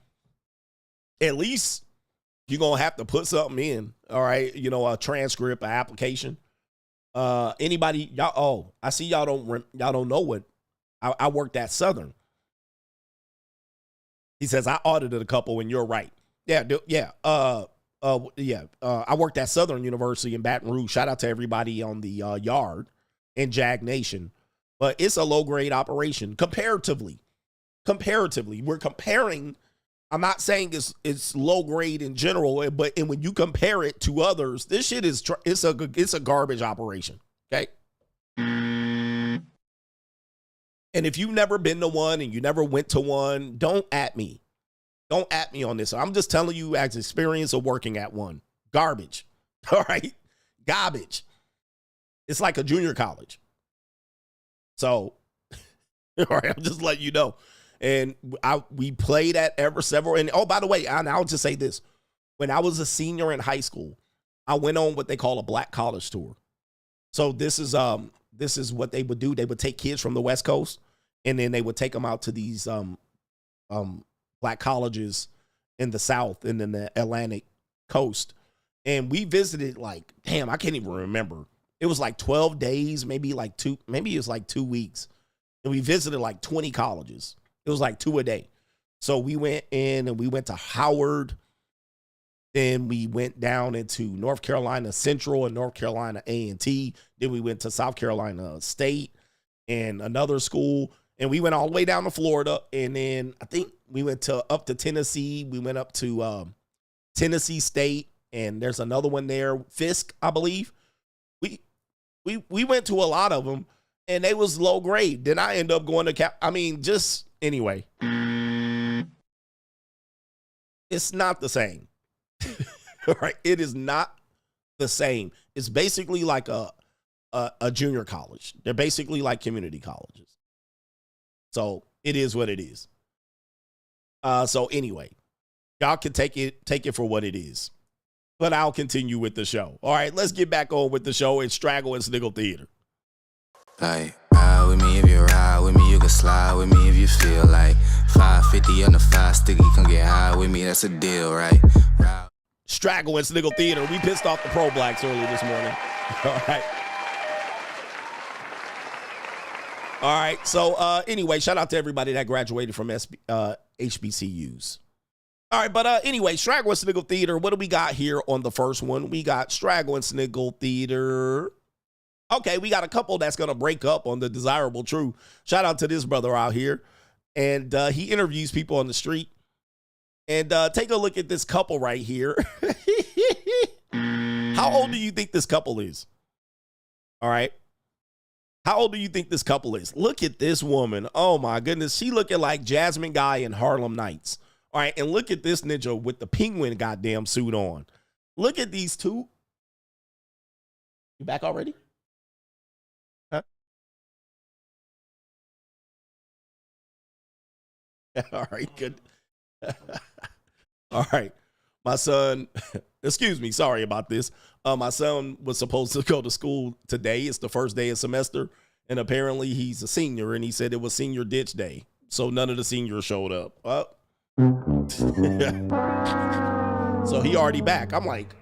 At least you're going to have to put something in. All right. You know, a transcript, an application. Anybody, y'all, I see y'all don't know what I worked at Southern. He says, I audited a couple and you're right. Yeah. I worked at Southern University in Baton Rouge. Shout out to everybody on the yard in Jag Nation. But it's a low grade operation comparatively. We're comparing. I'm not saying it's low grade in general, but when you compare it to others, this shit is it's a garbage operation. Okay. And if you've never been to one and you never went to one, don't at me. Don't at me on this. I'm just telling you as experience of working at one. Garbage. All right. Garbage. It's like a junior college. So, all right, I'm just letting you know. And we played at several. And oh, by the way, I'll just say this. When I was a senior in high school, I went on what they call a black college tour. So this is what they would do. They would take kids from the West Coast, and then they would take them out to these black colleges in the South and in the Atlantic coast. And we visited I can't even remember. It was like 12 days, maybe it was like 2 weeks. And we visited like 20 colleges. It was like 2 a day. So we went in and we went to Howard. Then we went down into North Carolina Central and North Carolina A&T. Then we went to South Carolina State and another school. And we went all the way down to Florida. And then I think we went up to Tennessee. We went up to Tennessee State. And there's another one there, Fisk, I believe. We went to a lot of them. and they was low grade. Then I end up going to I mean, just anyway. It's not the same. Right? It is not the same. It's basically like a junior college. They're basically like community colleges. So it is what it is. So anyway, y'all can take it for what it is. But I'll continue with the show. All right, let's get back on with the show. It's Straggle and Sniggle Theater. Like, ride with me if you ride with me, you can slide with me if you feel like 550 on the 5 sticky, come get high with me, that's a deal, right? Ride. Straggle and Sniggle Theater. We pissed off the pro blacks early this morning. All right. All right. So anyway, shout out to everybody that graduated from HBCUs. All right, but anyway, Straggle and Sniggle Theater. What do we got here on the first one? We got Straggle and Sniggle Theater. Okay, we got a couple that's going to break up on the Desirable True. Shout out to this brother out here. And he interviews people on the street. And take a look at this couple right here. How old do you think this couple is? All right. How old do you think this couple is? Look at this woman. Oh, my goodness. She looking like Jasmine Guy in Harlem Nights. All right, and look at this ninja with the penguin goddamn suit on. Look at these two. You back already? Huh? All right, good. All right. My son, excuse me, sorry about this. My son was supposed to go to school today. It's the first day of semester, and apparently he's a senior, and he said it was senior ditch day, so none of the seniors showed up. So he already back. I'm like,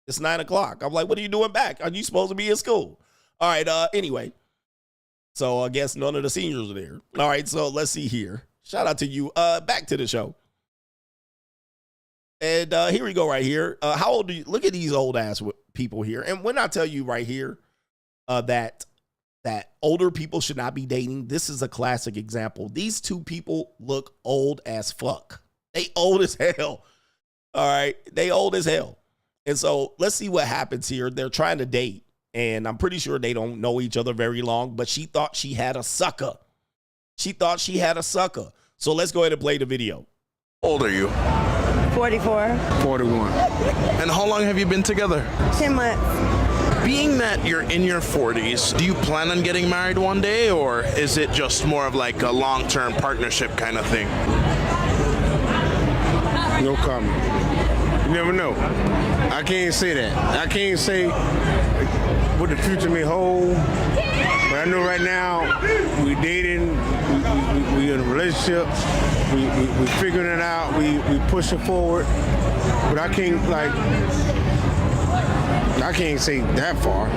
it's 9 o'clock. I'm like, what are you doing back? Are you supposed to be in school? All right. Anyway, so I guess none of the seniors are there. All right. So let's see here. Shout out to you. Back to the show. And here we go right here. How old do you look at these old ass people here? And when I tell you right here that older people should not be dating, this is a classic example. These two people look old as fuck. They old as hell. All right. They old as hell. And so let's see what happens here. They're trying to date, and I'm pretty sure they don't know each other very long, but she thought she had a sucker. She thought she had a sucker. So let's go ahead and play the video. How old are you? 44. 41. And how long have you been together? 10 months. Being that you're in your 40s, do you plan on getting married one day, or is it just more of like a long-term partnership kind of thing? No comment. You never know. I can't say that. I can't say what the future may hold. But I know right now we dating, we in a relationship, we figuring it out, we pushing forward. But I can't say that far.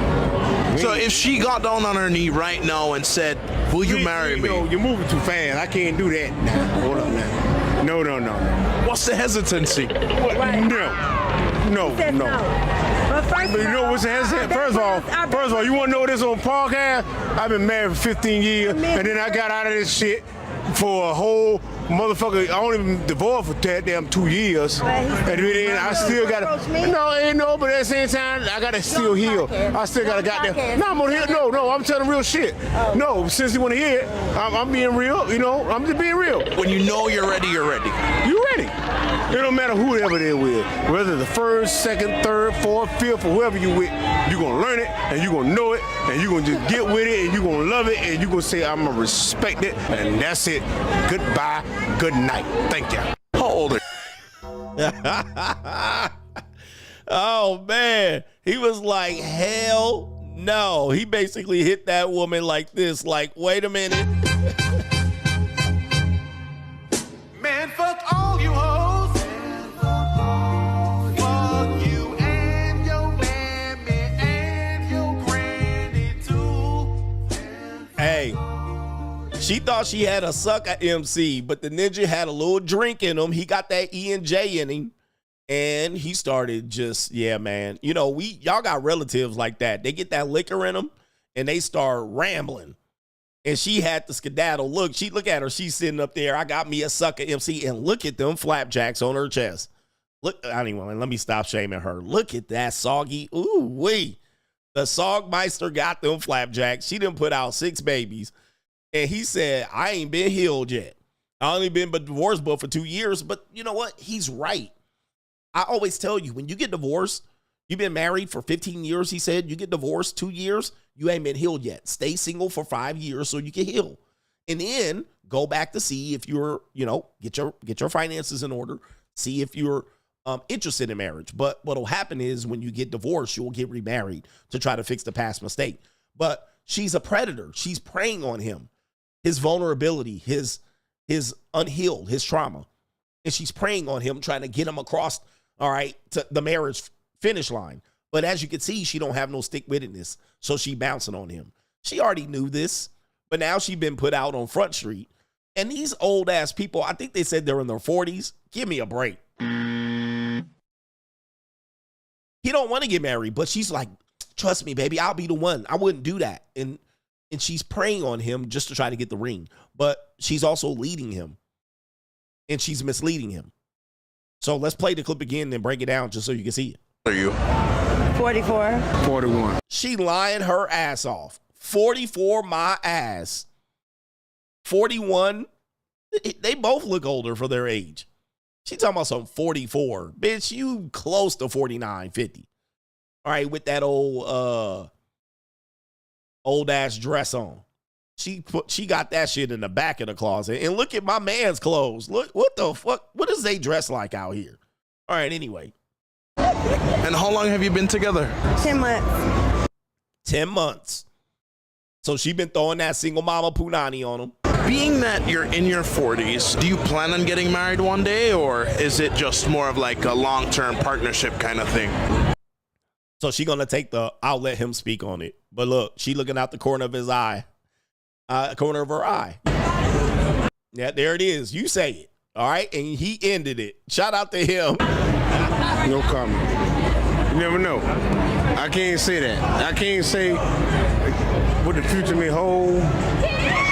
So if she got down on her knee right now and said, will you marry me? You're moving too fast. I can't do that now. Hold up now. No. What's the hesitancy? No. But you know what's the hesitancy? First of all, you want to know this on podcast? I've been married for 15 years, and then I got out of this shit for a whole motherfucker. I only been divorced for damn 2 years, and then I still got to. But at the same time, I got to still heal. I still got to goddamn. No, I'm gonna hear. No, I'm telling real shit. No, since you want to hear it, I'm being real. You know, I'm just being real. When you know you're ready, you're ready. You ready? It don't matter whoever they're with, whether the first, second, third, fourth, fifth, or whoever you with, you're gonna learn it, and you're gonna know it, and you're gonna just get with it, and you're gonna love it, and you're gonna say, I'm gonna respect it, and that's it. Goodbye, good night. Thank you. How old are you? Oh, man. He was like, hell no. He basically hit that woman like this, like, wait a minute. Man, fuck all you hoes. Hey, she thought she had a sucker MC, but the ninja had a little drink in him. He got that E&J in him, and he started just, yeah, man. You know, y'all got relatives like that. They get that liquor in them, and they start rambling. And she had the skedaddle. Look at her. She's sitting up there. I got me a sucker MC, and look at them flapjacks on her chest. Look, anyway, let me stop shaming her. Look at that soggy. Ooh, wee. The Songmeister got them flapjacks. She done put out 6 babies. And he said, I ain't been healed yet. I only been divorced but for 2 years. But you know what? He's right. I always tell you, when you get divorced, you've been married for 15 years, he said. You get divorced 2 years, you ain't been healed yet. Stay single for 5 years so you can heal. And then go back to see if you're, get your finances in order. See if you're interested in marriage. But what'll happen is when you get divorced, you'll get remarried to try to fix the past mistake. But she's a predator. She's preying on him, his vulnerability, his unhealed, his trauma. And she's preying on him, trying to get him across, all right, to the marriage finish line. But as you can see, she don't have no stick-wittedness. So she bouncing on him. She already knew this, but now she been put out on Front Street. And these old ass people, I think they said they're in their 40s. Give me a break. He don't want to get married, but she's like, trust me, baby, I'll be the one. I wouldn't do that. And she's preying on him just to try to get the ring. But she's also leading him. And she's misleading him. So let's play the clip again and break it down just so you can see it. Are you? 44. 41. She lying her ass off. 44 my ass. 41. They both look older for their age. She talking about some 44. Bitch, you close to 49, 50. All right, with that old ass dress on. She got that shit in the back of the closet. And look at my man's clothes. Look, what the fuck? What does they dress like out here? All right, anyway. And how long have you been together? 10 months. 10 months. So she been throwing that single mama punani on him. Being that you're in your 40s, do you plan on getting married one day, or is it just more of like a long-term partnership kind of thing? So she gonna take I'll let him speak on it. But look, she looking out the corner of his eye. Corner of her eye. Yeah, there it is. You say it. All right. And he ended it. Shout out to him. No comment. You never know. I can't say that. I can't say what the future may hold.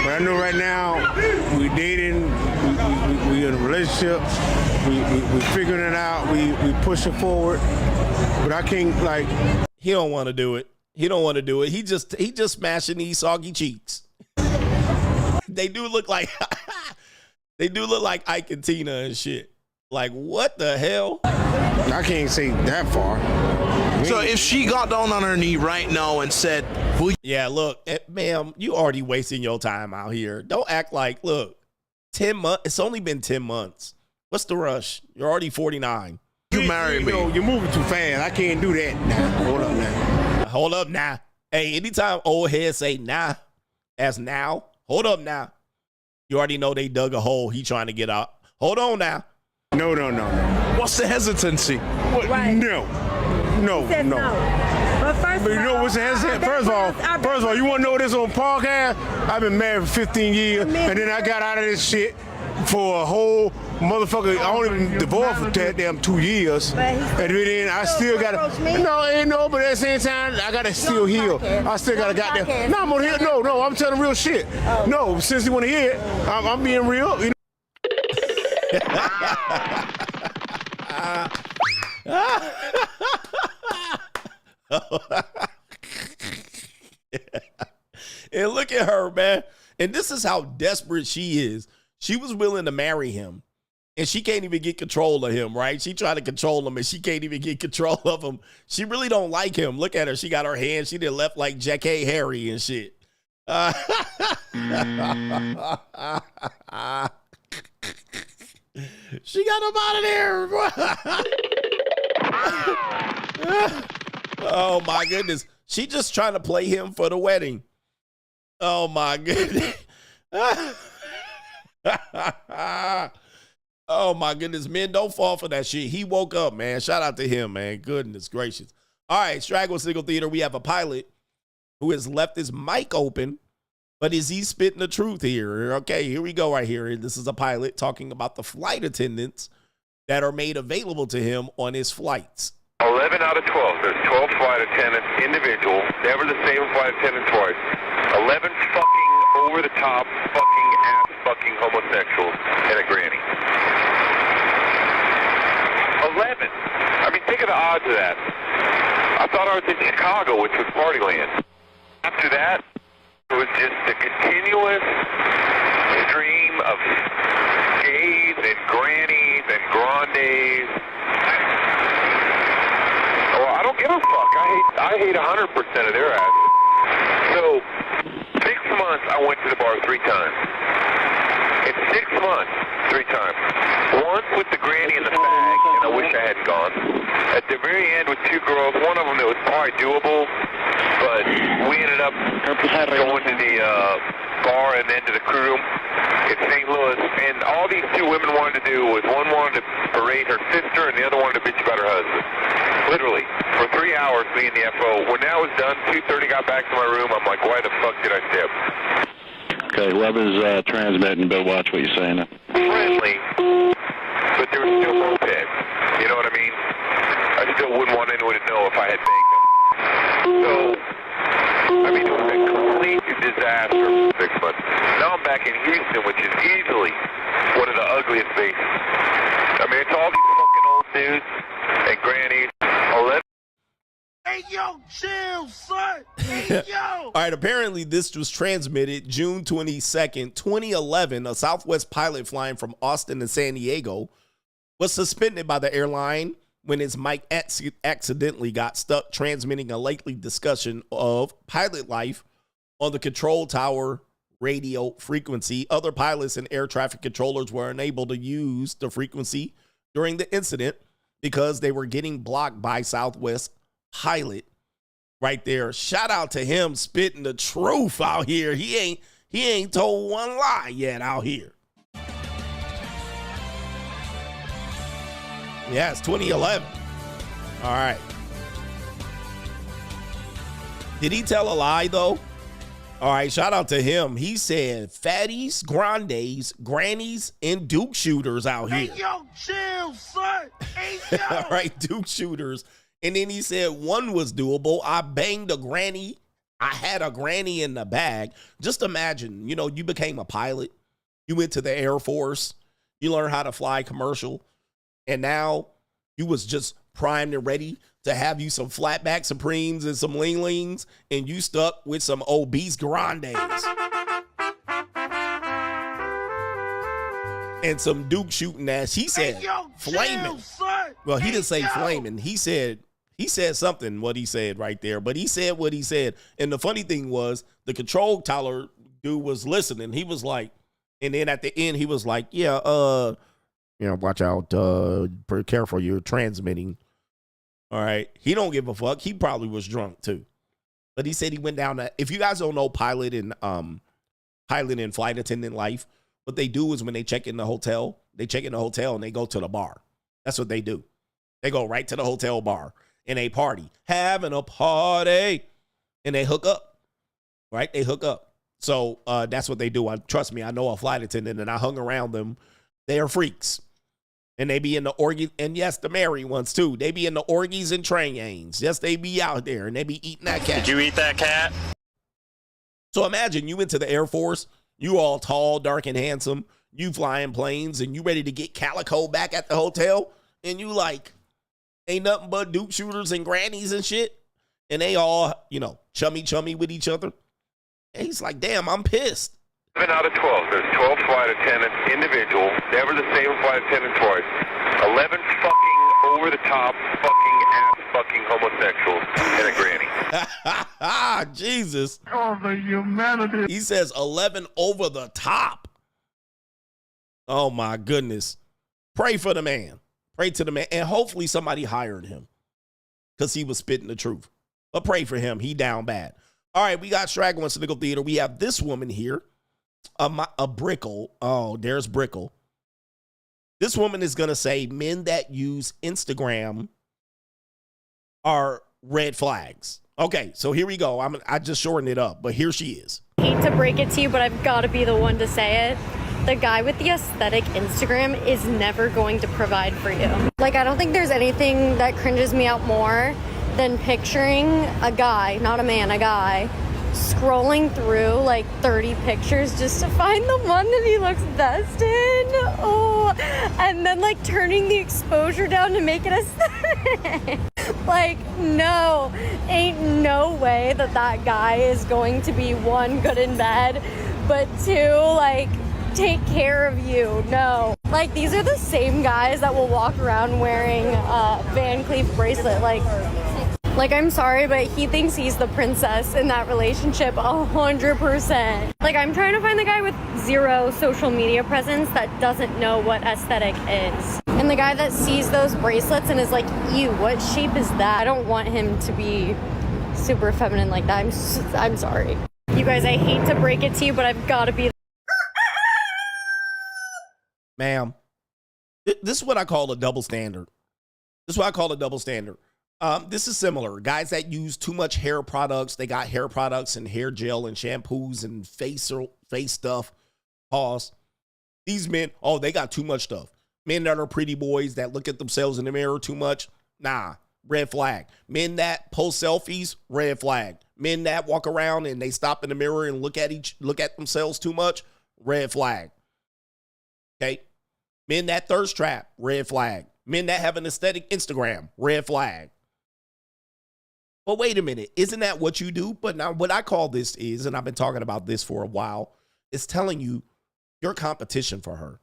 But I know right now we dating, we in a relationship, we figuring it out, we pushing forward. But I can't he don't want to do it. He don't want to do it. He just smashing these soggy cheeks. They do look like Ike and Tina and shit. Like, what the hell? I can't say that far. So if she got down on her knee right now and said, yeah, look, ma'am, you already wasting your time out here. Don't act like, look, 10 months. It's only been 10 months. What's the rush? You're already 49. You marry me. You're moving too fast. I can't do that now. Hold up now. Hold up now. Hey, anytime old heads say nah, as now, hold up now. You already know they dug a hole. He trying to get out. Hold on now. No. What's the hesitancy? What? Right. No. But first You know what's the hesitancy? First of all, you want to know this on podcast? I've been married for 15 years, and then I got out of this shit for a whole motherfucker. I only been divorced for damn 2 years, and then I still got to. But at the same time, I got to still heal. I still got to goddamn. No, I'm gonna hear. No, I'm telling real shit. No, since you want to hear it, I'm being real. You know? And look at her, man. And this is how desperate she is. She was willing to marry him, and she can't even get control of him, right? She tried to control him, and she can't even get control of him. She really don't like him. Look at her. She got her hand. She did left like J.K. Harry and shit. She got him out of there. Oh, my goodness. She just trying to play him for the wedding. Oh, my goodness. Oh, my goodness. Men, don't fall for that shit. He woke up, man. Shout out to him, man. Goodness gracious. All right, Straggle Sniggle Theater. We have a pilot who has left his mic open, but is he spitting the truth here? Okay, here we go right here. This is a pilot talking about the flight attendants that are made available to him on his flights. 11 out of 12. There's 12 flight attendants, individual, never the same flight attendant twice. 11 fucking over-the-top, fucking ass, fucking homosexuals and a granny. 11. I mean, think of the odds of that. I thought I was in Chicago, which was Partyland. After that, it was just a continuous stream of gays and grannies and grandes. Well, I don't give a fuck. I hate 100% of their asses. So, 6 months I went to the bar 3 times. In 6 months, 3 times. Once with the granny and the fag, and I wish I hadn't gone. At the very end with 2 girls, one of them that was probably doable, but we ended up going to the bar and then to the crew room in St. Louis, and all these 2 women wanted to do was one wanted to berate her sister and the other wanted to bitch about her husband. Literally, for 3 hours, me and the FO. When that was done, 2:30 got back to my room, I'm like, why the fuck did I stay up? Okay, love is transmitting, but watch what you're saying. Friendly, but there was still more pets. You know what I mean? I still wouldn't want anyone to know if I had banged them. So, I mean, it was a complete disaster for 6 months. Now I'm back in Houston, which is easily one of the ugliest bases. I mean, it's all these fucking old dudes and grannies. Hey, yo, chill, son. Hey, yo. All right, apparently this was transmitted June 22nd, 2011. A Southwest pilot flying from Austin to San Diego was suspended by the airline when his mic accidentally got stuck transmitting a lengthy discussion of pilot life on the control tower radio frequency. Other pilots and air traffic controllers were unable to use the frequency during the incident because they were getting blocked by Southwest pilot right there. Shout out to him spitting the truth out here. He ain't told one lie yet out here. Yeah, it's 2011. All right. Did he tell a lie though? All right, shout out to him. He said fatties, grandes, grannies, and Duke shooters out here. Hey, yo, chill, son. Hey, yo. All right, Duke shooters. And then he said one was doable. I banged a granny. I had a granny in the bag. Just imagine, you know, you became a pilot. You went to the Air Force. You learned how to fly commercial. And now you was just primed and ready to have you some flatback Supremes and some Ling Lings. And you stuck with some obese grandes. And some Duke shooting ass. He said, hey, yo, flaming. Chill, well, he hey, didn't say yo. flaming. He said something, what he said right there. But he said what he said. And the funny thing was, the control tower dude was listening. He was like, and then at the end, he was like, yeah, watch out. Be careful. You're transmitting. All right. He don't give a fuck. He probably was drunk too. But he said he went down to, if you guys don't know pilot and flight attendant life, what they do is when they check in the hotel and they go to the bar. That's what they do. They go right to the hotel bar and they party, having a party, and they hook up, right? They hook up. So that's what they do. Trust me, I know a flight attendant and I hung around them. They are freaks. And they be in the orgies, and yes, the married ones too. They be in the orgies and trains. Yes, they be out there and they be eating that cat. Did you eat that cat? So imagine you went to the Air Force, you all tall, dark, and handsome, you flying planes, and you ready to get calico back at the hotel, and you like, ain't nothing but Duke shooters and grannies and shit, and they all, chummy with each other. And he's like, damn, I'm pissed. 7 out of 12. There's 12 flight attendants, individual, never the same flight attendant twice. 11 fucking over-the-top fucking ass fucking homosexuals and a granny. Jesus. Oh, the humanity. He says 11 over the top. Oh, my goodness. Pray for the man. Pray to the man. And hopefully somebody hired him because he was spitting the truth. But pray for him. He down bad. All right, we got Straggle and Sniggle Theater. We have this woman here, a Brickle. Oh, there's Brickle. This woman is going to say men that use Instagram are red flags. Okay, so here we go. I just shortened it up, but here she is. I hate to break it to you, but I've got to be the one to say it. The guy with the aesthetic Instagram is never going to provide for you. Like, I don't think there's anything that cringes me out more than picturing a guy, not a man, a guy, scrolling through like 30 pictures just to find the one that he looks best in. Oh, and then like turning the exposure down to make it aesthetic. Like, no, ain't no way that that guy is going to be, one, good in bed, but two, like, take care of you. No. Like, these are the same guys that will walk around wearing a Van Cleef bracelet. Like, I'm sorry, but he thinks he's the princess in that relationship 100%. Like, I'm trying to find the guy with zero social media presence that doesn't know what aesthetic is. And the guy that sees those bracelets and is like, ew, what shape is that? I don't want him to be super feminine like that. I'm sorry. You guys, I hate to break it to you, but I've got to be. Ma'am, this is what I call a double standard. This is similar. Guys that use too much hair products, they got hair products and hair gel and shampoos and face stuff. Pause. These men, oh, they got too much stuff. Men that are pretty boys that look at themselves in the mirror too much, nah, red flag. Men that post selfies, red flag. Men that walk around and they stop in the mirror and look at themselves too much, red flag. Okay? Men that thirst trap, red flag. Men that have an aesthetic Instagram, red flag. But wait a minute, isn't that what you do? But now what I call this is, and I've been talking about this for a while, is telling you you're competition for her.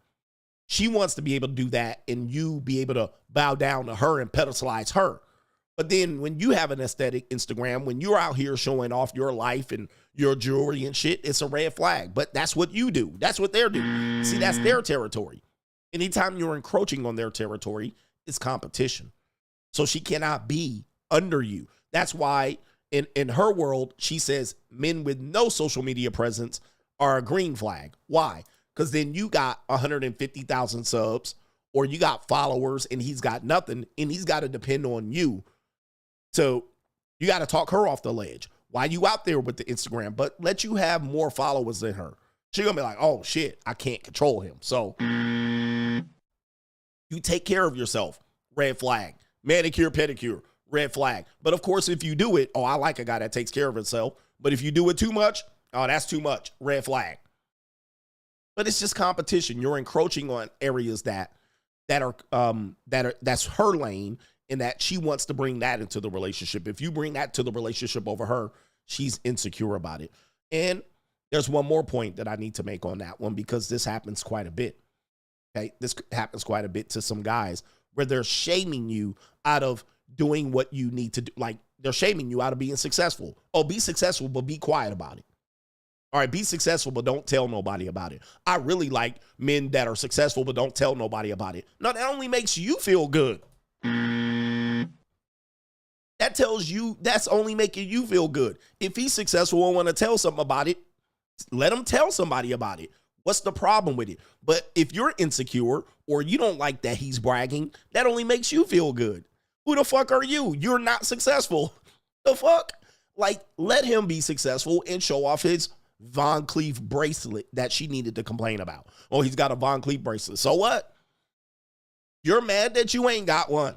She wants to be able to do that and you be able to bow down to her and pedestalize her. But then when you have an aesthetic Instagram, when you're out here showing off your life and your jewelry and shit, it's a red flag. But that's what you do. That's what they're doing. See, that's their territory. Anytime you're encroaching on their territory, it's competition. So she cannot be under you. That's why in her world, she says men with no social media presence are a green flag. Why? Because then you got 150,000 subs or you got followers and he's got nothing and he's got to depend on you. So you got to talk her off the ledge. Why you out there with the Instagram? But let you have more followers than her. She's going to be like, oh, shit, I can't control him. So you take care of yourself. Red flag. Manicure, pedicure. Red flag. But, of course, if you do it, oh, I like a guy that takes care of himself. But if you do it too much, oh, that's too much. Red flag. But it's just competition. You're encroaching on areas that's her lane and that she wants to bring that into the relationship. If you bring that to the relationship over her, she's insecure about it. And there's one more point that I need to make on that one because this happens quite a bit. Okay, this happens quite a bit to some guys where they're shaming you out of doing what you need to do. Like they're shaming you out of being successful. Oh, be successful, but be quiet about it. All right, be successful, but don't tell nobody about it. I really like men that are successful, but don't tell nobody about it. No, that only makes you feel good. That tells you that's only making you feel good. If he's successful and want to tell something about it, let him tell somebody about it. What's the problem with it? But if you're insecure or you don't like that he's bragging, that only makes you feel good. Who the fuck are you? You're not successful. The fuck? Like, let him be successful and show off his Von Cleef bracelet that she needed to complain about. Oh, he's got a Von Cleef bracelet. So what? You're mad that you ain't got one.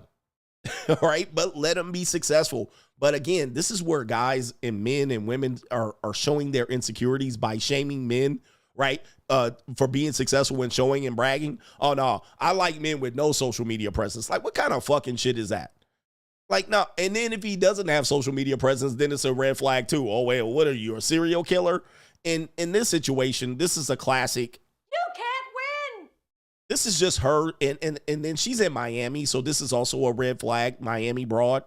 All right, but let him be successful. But again, this is where guys and men and women are showing their insecurities by shaming men, right? For being successful and showing and bragging. Oh no, I like men with no social media presence. Like, what kind of fucking shit is that? Like, no. And then if he doesn't have social media presence, then it's a red flag too. Oh, wait, what are you, a serial killer? And in this situation, this is a classic. You can't win. This is just her. And then she's in Miami. So this is also a red flag, Miami broad.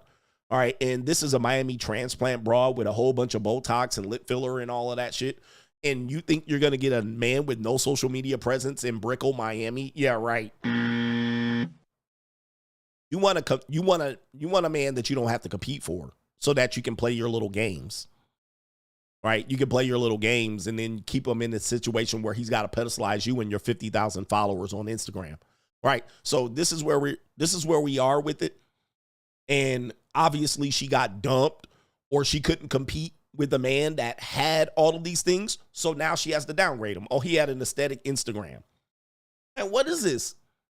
All right. And this is a Miami transplant broad with a whole bunch of Botox and lip filler and all of that shit. And you think you're going to get a man with no social media presence in Brickell, Miami? Yeah, right. You want a man that you don't have to compete for so that you can play your little games. Right? You can play your little games and then keep him in a situation where he's got to pedestalize you and your 50,000 followers on Instagram. Right? So this is where we are with it. And obviously she got dumped or she couldn't compete with a man that had all of these things. So now she has to downgrade him. Oh, he had an aesthetic Instagram. And what is this?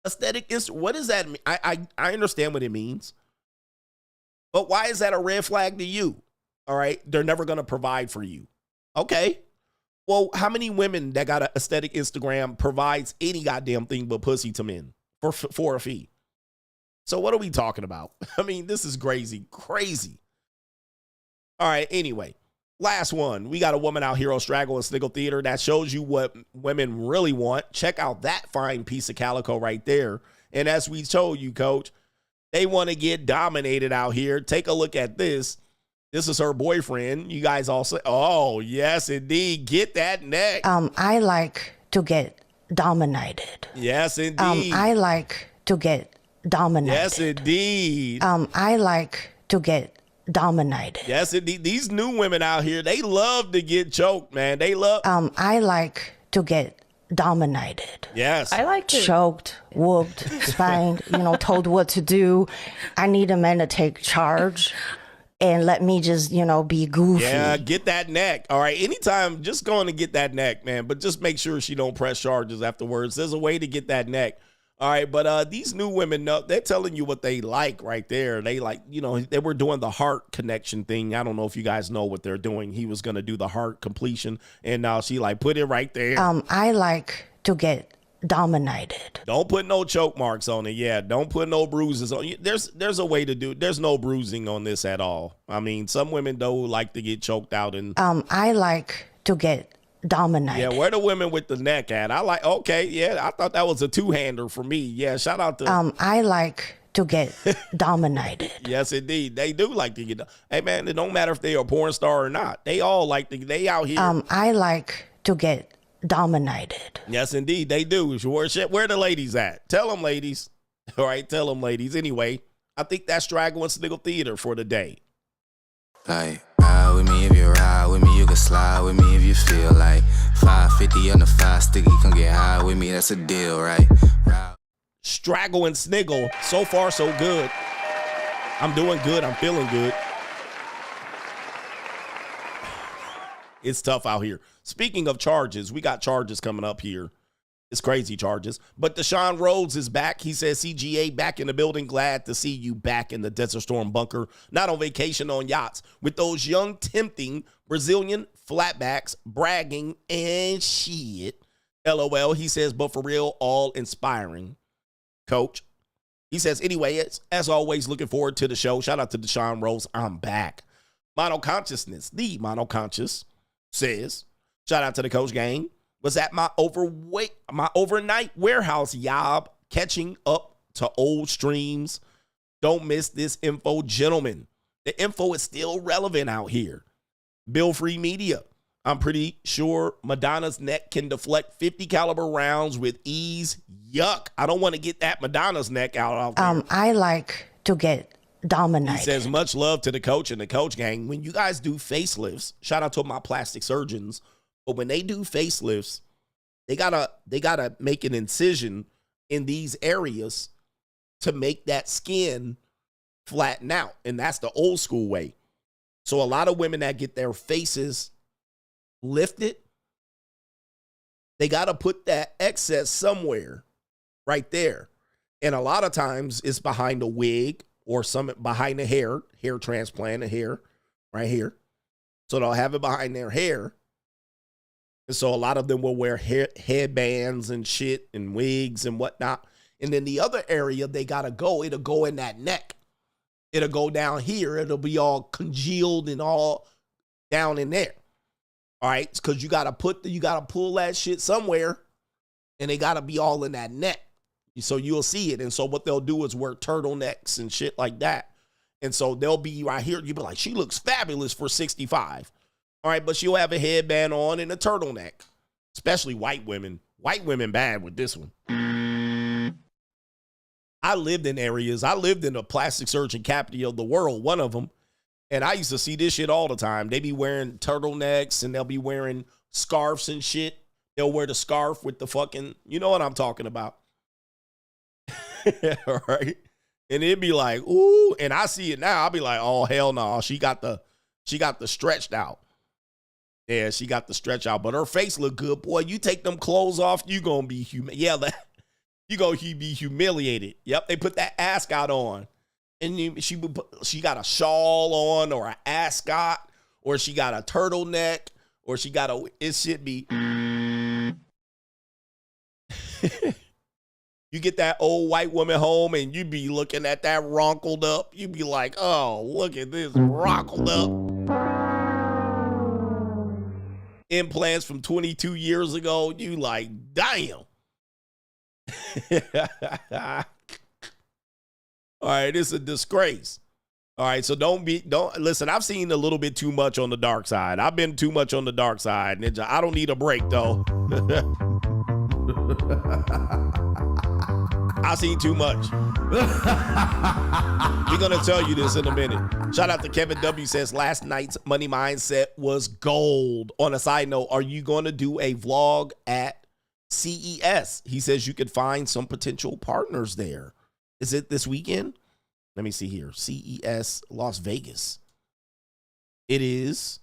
Aesthetic Instagram? What does that mean? I understand what it means. But why is that a red flag to you? All right, they're never going to provide for you. Okay. Well, how many women that got an aesthetic Instagram provides any goddamn thing but pussy to men for a fee? So what are we talking about? I mean, this is crazy. All right, anyway. Last one. We got a woman out here on Straggle and Sniggle Theater that shows you what women really want. Check out that fine piece of calico right there. And as we told you, Coach, they want to get dominated out here. Take a look at this. This is her boyfriend. You guys all say, oh, yes, indeed. Get that neck. I like to get dominated. Yes, indeed. I like to get dominated. Yes, indeed. I like to get dominated. Yes, indeed. These new women out here, they love to get choked, man. They love. I like to get dominated. Yes. I like to. Choked, whooped, spanked, told what to do. I need a man to take charge and let me just, be goofy. Yeah, get that neck. All right. Anytime, just going to get that neck, man. But just make sure she don't press charges afterwards. There's a way to get that neck. All right, but these new women, they're telling you what they like right there. They like, they were doing the heart connection thing. I don't know if you guys know what they're doing. He was going to do the heart completion, and now she put it right there. I like to get dominated. Don't put no choke marks on it. Yeah, don't put no bruises on it. There's a way to do it. There's no bruising on this at all. I mean, some women don't like to get choked out. And I like to get dominated. Yeah, where the women with the neck at? Okay, yeah, I thought that was a two-hander for me. Yeah, shout out to I like to get dominated. Yes, indeed. They do like to get. Hey, man, it don't matter if they are a porn star or not. They all like to. They out here. I like to get dominated. Yes, indeed, they do. Where the ladies at? Tell them, ladies. All right, tell them, ladies. Anyway, I think that's Straggle and Sniggle Theater for the day. Like, ride with me if you ride with me, you can slide with me if you feel like 550 on the 5 sticky, come get high with me, that's a deal, right? Straggle and Sniggle, so far so good. I'm doing good, I'm feeling good. It's tough out here. Speaking of charges, we got charges coming up here. It's crazy charges. But Deshaun Rhodes is back. He says, CGA back in the building. Glad to see you back in the Desert Storm bunker. Not on vacation on yachts. With those young, tempting Brazilian flatbacks bragging and shit. LOL. He says, but for real, all inspiring. Coach. He says, anyway, as always, looking forward to the show. Shout out to Deshaun Rhodes. I'm back. Monoconsciousness. The monoconscious says, shout out to the coach gang. Was at my overnight warehouse job, catching up to old streams. Don't miss this info, gentlemen. The info is still relevant out here. Bill Free Media. I'm pretty sure Madonna's neck can deflect 50 caliber rounds with ease. Yuck. I don't want to get that Madonna's neck out there. I like to get dominated. He says, much love to the coach and the coach gang. When you guys do facelifts, shout out to my plastic surgeons. But when they do facelifts, they gotta make an incision in these areas to make that skin flatten out. And that's the old school way. So a lot of women that get their faces lifted, they gotta put that excess somewhere right there. And a lot of times it's behind a wig or some behind a hair transplant, a hair right here. So they'll have it behind their hair. And so a lot of them will wear headbands and shit and wigs and whatnot. And then the other area they got to go, it'll go in that neck. It'll go down here. It'll be all congealed and all down in there. All right. Because you got to pull that shit somewhere. And they got to be all in that neck. So you'll see it. And so what they'll do is wear turtlenecks and shit like that. And so they'll be right here. You'll be like, she looks fabulous for 65. All right, but she'll have a headband on and a turtleneck, especially white women. White women bad with this one. I lived in areas. I lived in the plastic surgeon capital of the world, one of them, and I used to see this shit all the time. They be wearing turtlenecks and they'll be wearing scarves and shit. They'll wear the scarf with the fucking, you know what I'm talking about. All right, and it'd be like, ooh, and I see it now. I'll be like, oh hell no, she got the stretched out. Yeah, she got the stretch out, but her face look good. Boy, you take them clothes off, you gonna be you gonna be humiliated. Yep, they put that ascot on, and she got a shawl on, or an ascot, or she got a turtleneck, or she got it should be. You get that old white woman home and you be looking at that ronkled up. You be like, oh, look at this ronkled up. Implants from 22 years ago. You like, damn. All right, it's a disgrace. All right, so don't listen. I've seen a little bit too much on the dark side. I've been too much on the dark side, Ninja. I don't need a break though. I've seen too much. We're gonna tell you this in a minute. Shout out to Kevin W. Says last night's money mindset was gold. On a side note, are you gonna do a vlog at CES? He says you could find some potential partners there. Is it this weekend? Let me see here. CES Las Vegas. It is.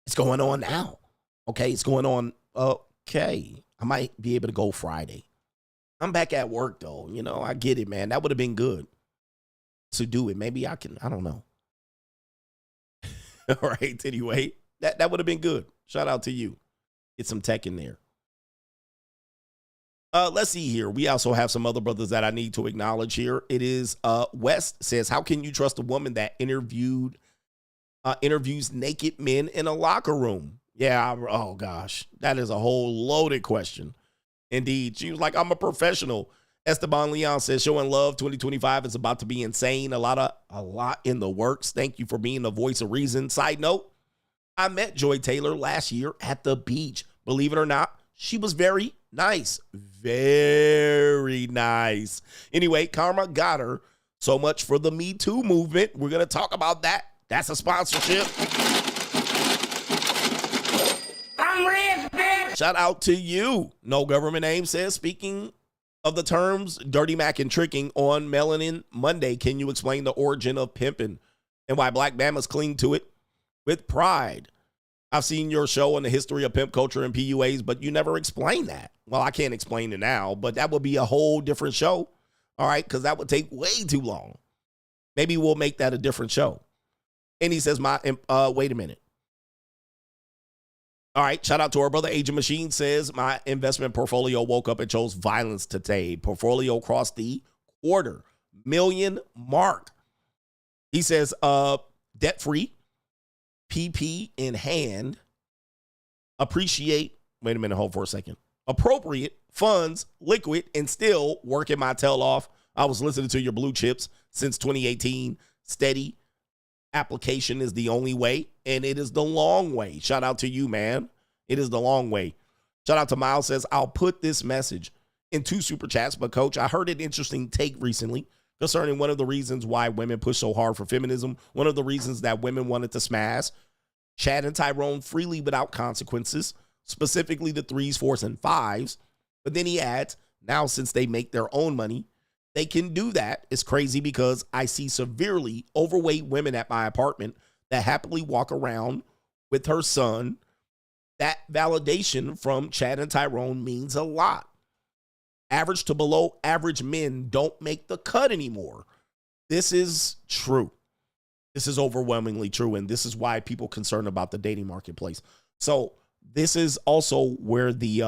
It's going on now. Okay, it's going on. Okay. I might be able to go Friday. I'm back at work, though. You know, I get it, man. That would have been good to do it. Maybe I can. I don't know. All right. Anyway, that would have been good. Shout out to you. Get some tech in there. Let's see here. We also have some other brothers that I need to acknowledge here. It is West says, how can you trust a woman that interviews naked men in a locker room? Yeah. Oh, gosh. That is a whole loaded question. Indeed. She was like, I'm a professional. Esteban Leon says, showing love 2025 is about to be insane. A lot in the works. Thank you for being the voice of reason. Side note, I met Joy Taylor last year at the beach. Believe it or not, she was very nice. Very nice. Anyway, Karma got her. So much for the Me Too movement. We're going to talk about that. That's a sponsorship. I'm rich, bitch. Shout out to you. No government name says, speaking of the terms Dirty Mac and tricking on Melanin Monday, can you explain the origin of pimping and why Black Bama's cling to it with pride? I've seen your show on the history of pimp culture and PUAs, but you never explain that. Well, I can't explain it now, but that would be a whole different show. All right, because that would take way too long. Maybe we'll make that a different show. And he says, wait a minute. All right, shout out to our brother Agent Machine says, my investment portfolio woke up and chose violence today. Portfolio crossed the $250,000 mark. He says, debt-free, PP in hand, appreciate, wait a minute, hold for a second. Appropriate funds, liquid, and still working my tail off. I was listening to your blue chips since 2018. Steady application is the only way, and it is the long way. Shout out to you, man. It is the long way. Shout out to Miles says, I'll put this message in 2 super chats, but coach, I heard an interesting take recently concerning one of the reasons why women push so hard for feminism. One of the reasons that women wanted to smash Chad and Tyrone freely without consequences, specifically the 3s, 4s, and 5s. But then he adds, now since they make their own money, they can do that. It's crazy because I see severely overweight women at my apartment that happily walk around with her son. That validation from Chad and Tyrone means a lot. Average to below average men don't make the cut anymore. This is true. This is overwhelmingly true, and this is why people are concerned about the dating marketplace. So this is also where the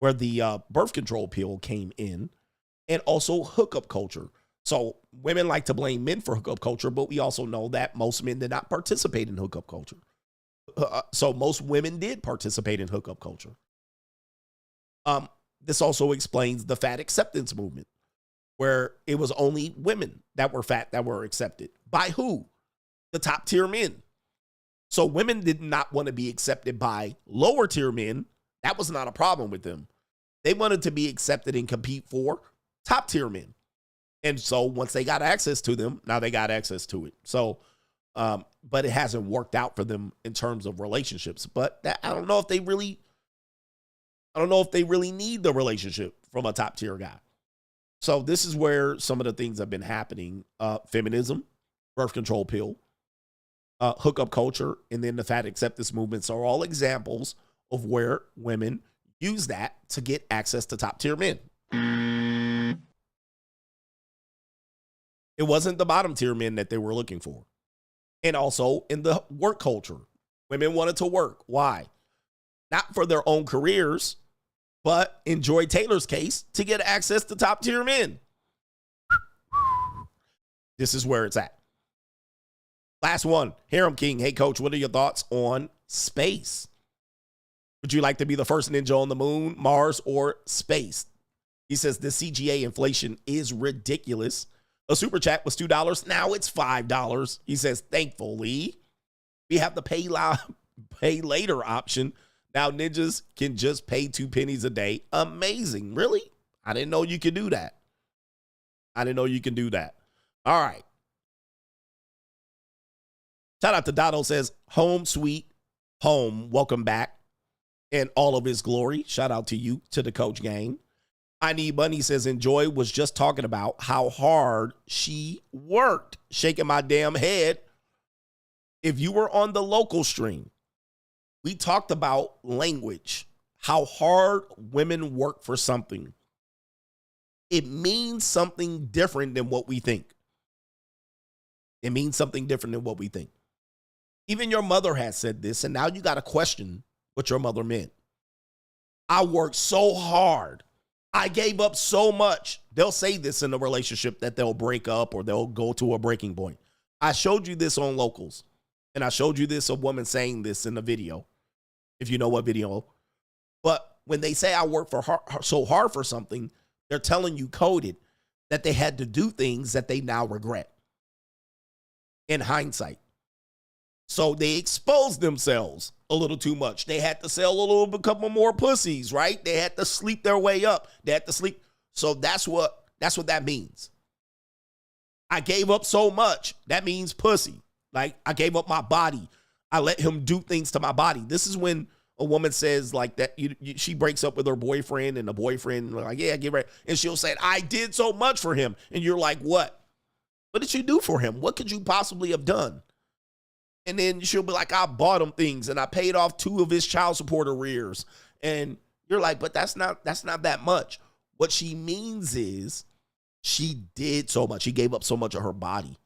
birth control pill came in, and also hookup culture. So women like to blame men for hookup culture, but we also know that most men did not participate in hookup culture. So most women did participate in hookup culture. This also explains the fat acceptance movement, where it was only women that were fat that were accepted. By who? The top tier men. So women did not want to be accepted by lower tier men. That was not a problem with them. They wanted to be accepted and compete for top tier men. And so once they got access to them, now they got access to it. So, but it hasn't worked out for them in terms of relationships. But I don't know if they really need the relationship from a top tier guy. So this is where some of the things have been happening. Feminism, birth control pill, hookup culture, and then the fat acceptance movements are all examples of where women use that to get access to top tier men. It wasn't the bottom tier men that they were looking for. And also in the work culture, women wanted to work. Why? Not for their own careers, But in Joy Taylor's case, to get access to top tier men. This is where it's at. Last one, Harem King. Hey, coach, what are your thoughts on space? Would you like to be the first ninja on the moon, Mars, or space? He says the CGA inflation is ridiculous. A super chat was $2. Now it's $5. He says, thankfully, we have the pay later option. Now ninjas can just pay 2 pennies a day. Amazing. Really? I didn't know you could do that. I didn't know you can do that. All right. Shout out to Dotto, says, home sweet home. Welcome back in all of his glory. Shout out to you, to the coach gang. I Need Money says, Enjoy was just talking about how hard she worked. Shaking my damn head. If you were on the local stream, we talked about language, how hard women work for something. It means something different than what we think. It means something different than what we think. Even your mother has said this, and now you got to question what your mother meant. I worked so hard. I gave up so much. They'll say this in a relationship that they'll break up or they'll go to a breaking point. I showed you this on Locals, and I showed you this, a woman saying this in the video, if you know what video. But when they say I work so hard for something, they're telling you coded that they had to do things that they now regret in hindsight. So they exposed themselves a little too much. They had to sell a couple more pussies, right? They had to sleep their way up. They had to sleep. So that's what that means. I gave up so much. That means pussy. Like, I gave up my body. I let him do things to my body. This is when a woman says like that, she breaks up with her boyfriend, and the boyfriend like, yeah, get ready. And she'll say, I did so much for him. And you're like, what? What did you do for him? What could you possibly have done? And then she'll be like, I bought him things and I paid off 2 of his child support arrears. And you're like, but that's not that much. What she means is she did so much. She gave up so much of her body.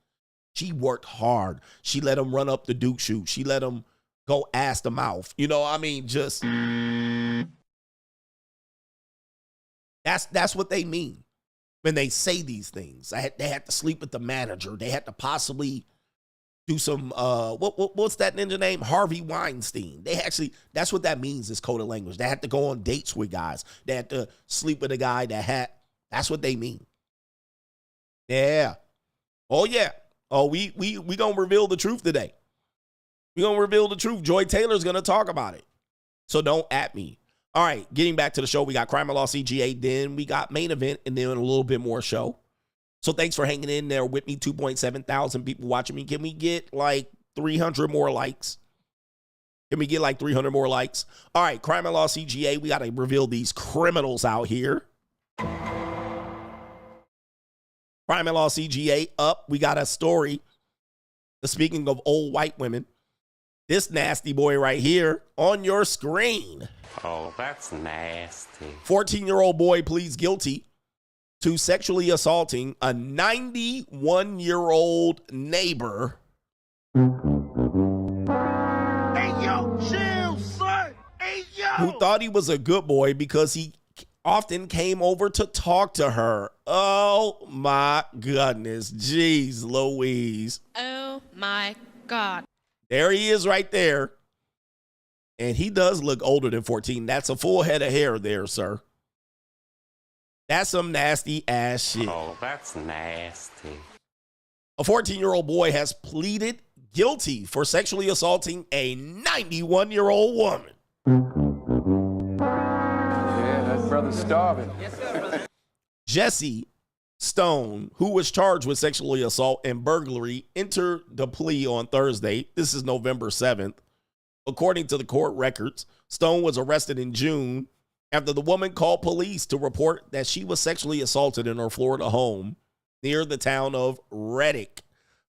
She worked hard. She let him run up the Duke shoot. She let him go ass to mouth. You know, I mean, just that's what they mean when they say these things. They had to sleep with the manager. They had to possibly do some what's that ninja name? Harvey Weinstein. That's what that means, is coded language. They had to go on dates with guys. They had to sleep with a guy that's what they mean. Yeah. Oh yeah. Oh, we gonna reveal the truth today. We gonna reveal the truth. Joy Taylor's gonna talk about it. So don't at me. All right, getting back to the show, we got Crime and Law CGA, then we got main event, and then a little bit more show. So thanks for hanging in there with me. 2.7 thousand people watching me. Can we get like 300 more likes? Can we get like 300 more likes? All right, Crime and Law CGA, we got to reveal these criminals out here. Crime and Law CGA up. We got a story. Speaking of old white women, this nasty boy right here on your screen. Oh, that's nasty. 14-year-old boy pleads guilty to sexually assaulting a 91-year-old neighbor. Hey, yo, chill, son. Hey, yo. Who thought he was a good boy because he often came over to talk to her. Oh, my goodness. Jeez Louise. Oh, my God. There he is right there. And he does look older than 14. That's a full head of hair there, sir. That's some nasty ass shit. Oh, that's nasty. A 14-year-old boy has pleaded guilty for sexually assaulting a 91-year-old woman. Yeah, that brother's starving. Yes, sir, brother. Jesse Stone, who was charged with sexually assault and burglary, entered the plea on Thursday. This is November 7th. According to the court records, Stone was arrested in June after the woman called police to report that she was sexually assaulted in her Florida home near the town of Reddick.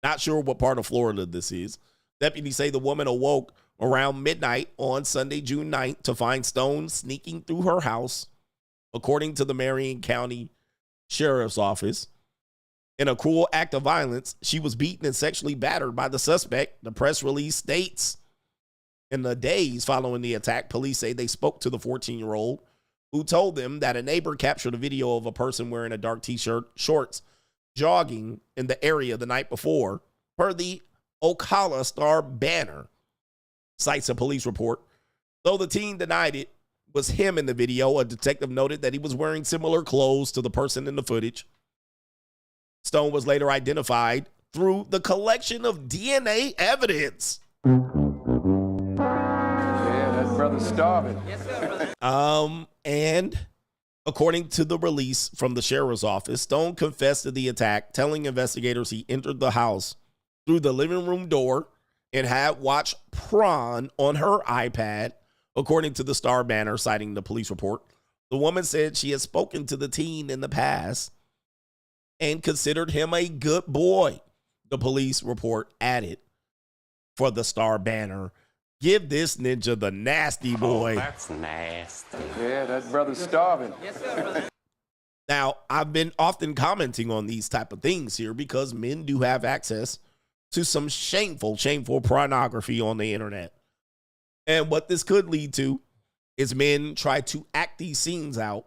Not sure what part of Florida this is. Deputies say the woman awoke around midnight on Sunday, June 9th, to find Stone sneaking through her house, according to the Marion County Sheriff's Office. In a cruel act of violence, she was beaten and sexually battered by the suspect, the press release states. In the days following the attack, police say they spoke to the 14-year-old who told them that a neighbor captured a video of a person wearing a dark t-shirt, shorts, jogging in the area the night before, per the Ocala Star banner, cites a police report. Though the teen denied it was him in the video, a detective noted that he was wearing similar clothes to the person in the footage. Stone was later identified through the collection of DNA evidence. Yeah, that brother's starving. Yes, sir. And according to the release from the sheriff's office, Stone confessed to the attack, telling investigators he entered the house through the living room door and had watched Prawn on her iPad, according to the Star banner, citing the police report. The woman said she had spoken to the teen in the past and considered him a good boy. The police report added for the Star banner, give this ninja the nasty boy. Oh, that's nasty. Yeah, that brother's starving. Yes, sir. Now, I've been often commenting on these type of things here because men do have access to some shameful pornography on the internet. And what this could lead to is men try to act these scenes out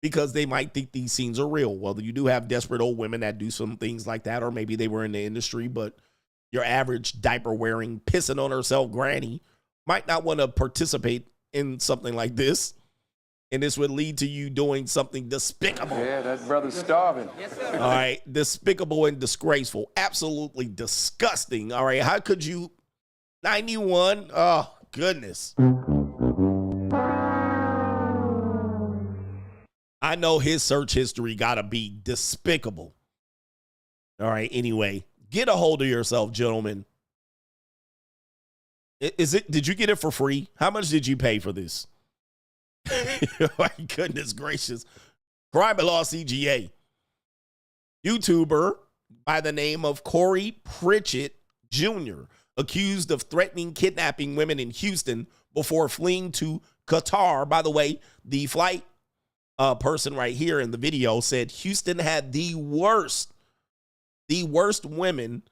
because they might think these scenes are real. Well, you do have desperate old women that do some things like that, or maybe they were in the industry, but your average diaper-wearing, pissing on herself granny might not want to participate in something like this. And this would lead to you doing something despicable. Yeah, that brother's starving. Yes, sir. All right, despicable and disgraceful. Absolutely disgusting. All right, how could you... 91? Oh, goodness. I know his search history got to be despicable. All right, anyway, get a hold of yourself, gentlemen. Did you get it for free? How much did you pay for this? My goodness gracious. Crime and Law CGA. YouTuber by the name of Corey Pritchett Jr., accused of threatening kidnapping women in Houston before fleeing to Qatar. By the way, the flight person right here in the video said Houston had the worst women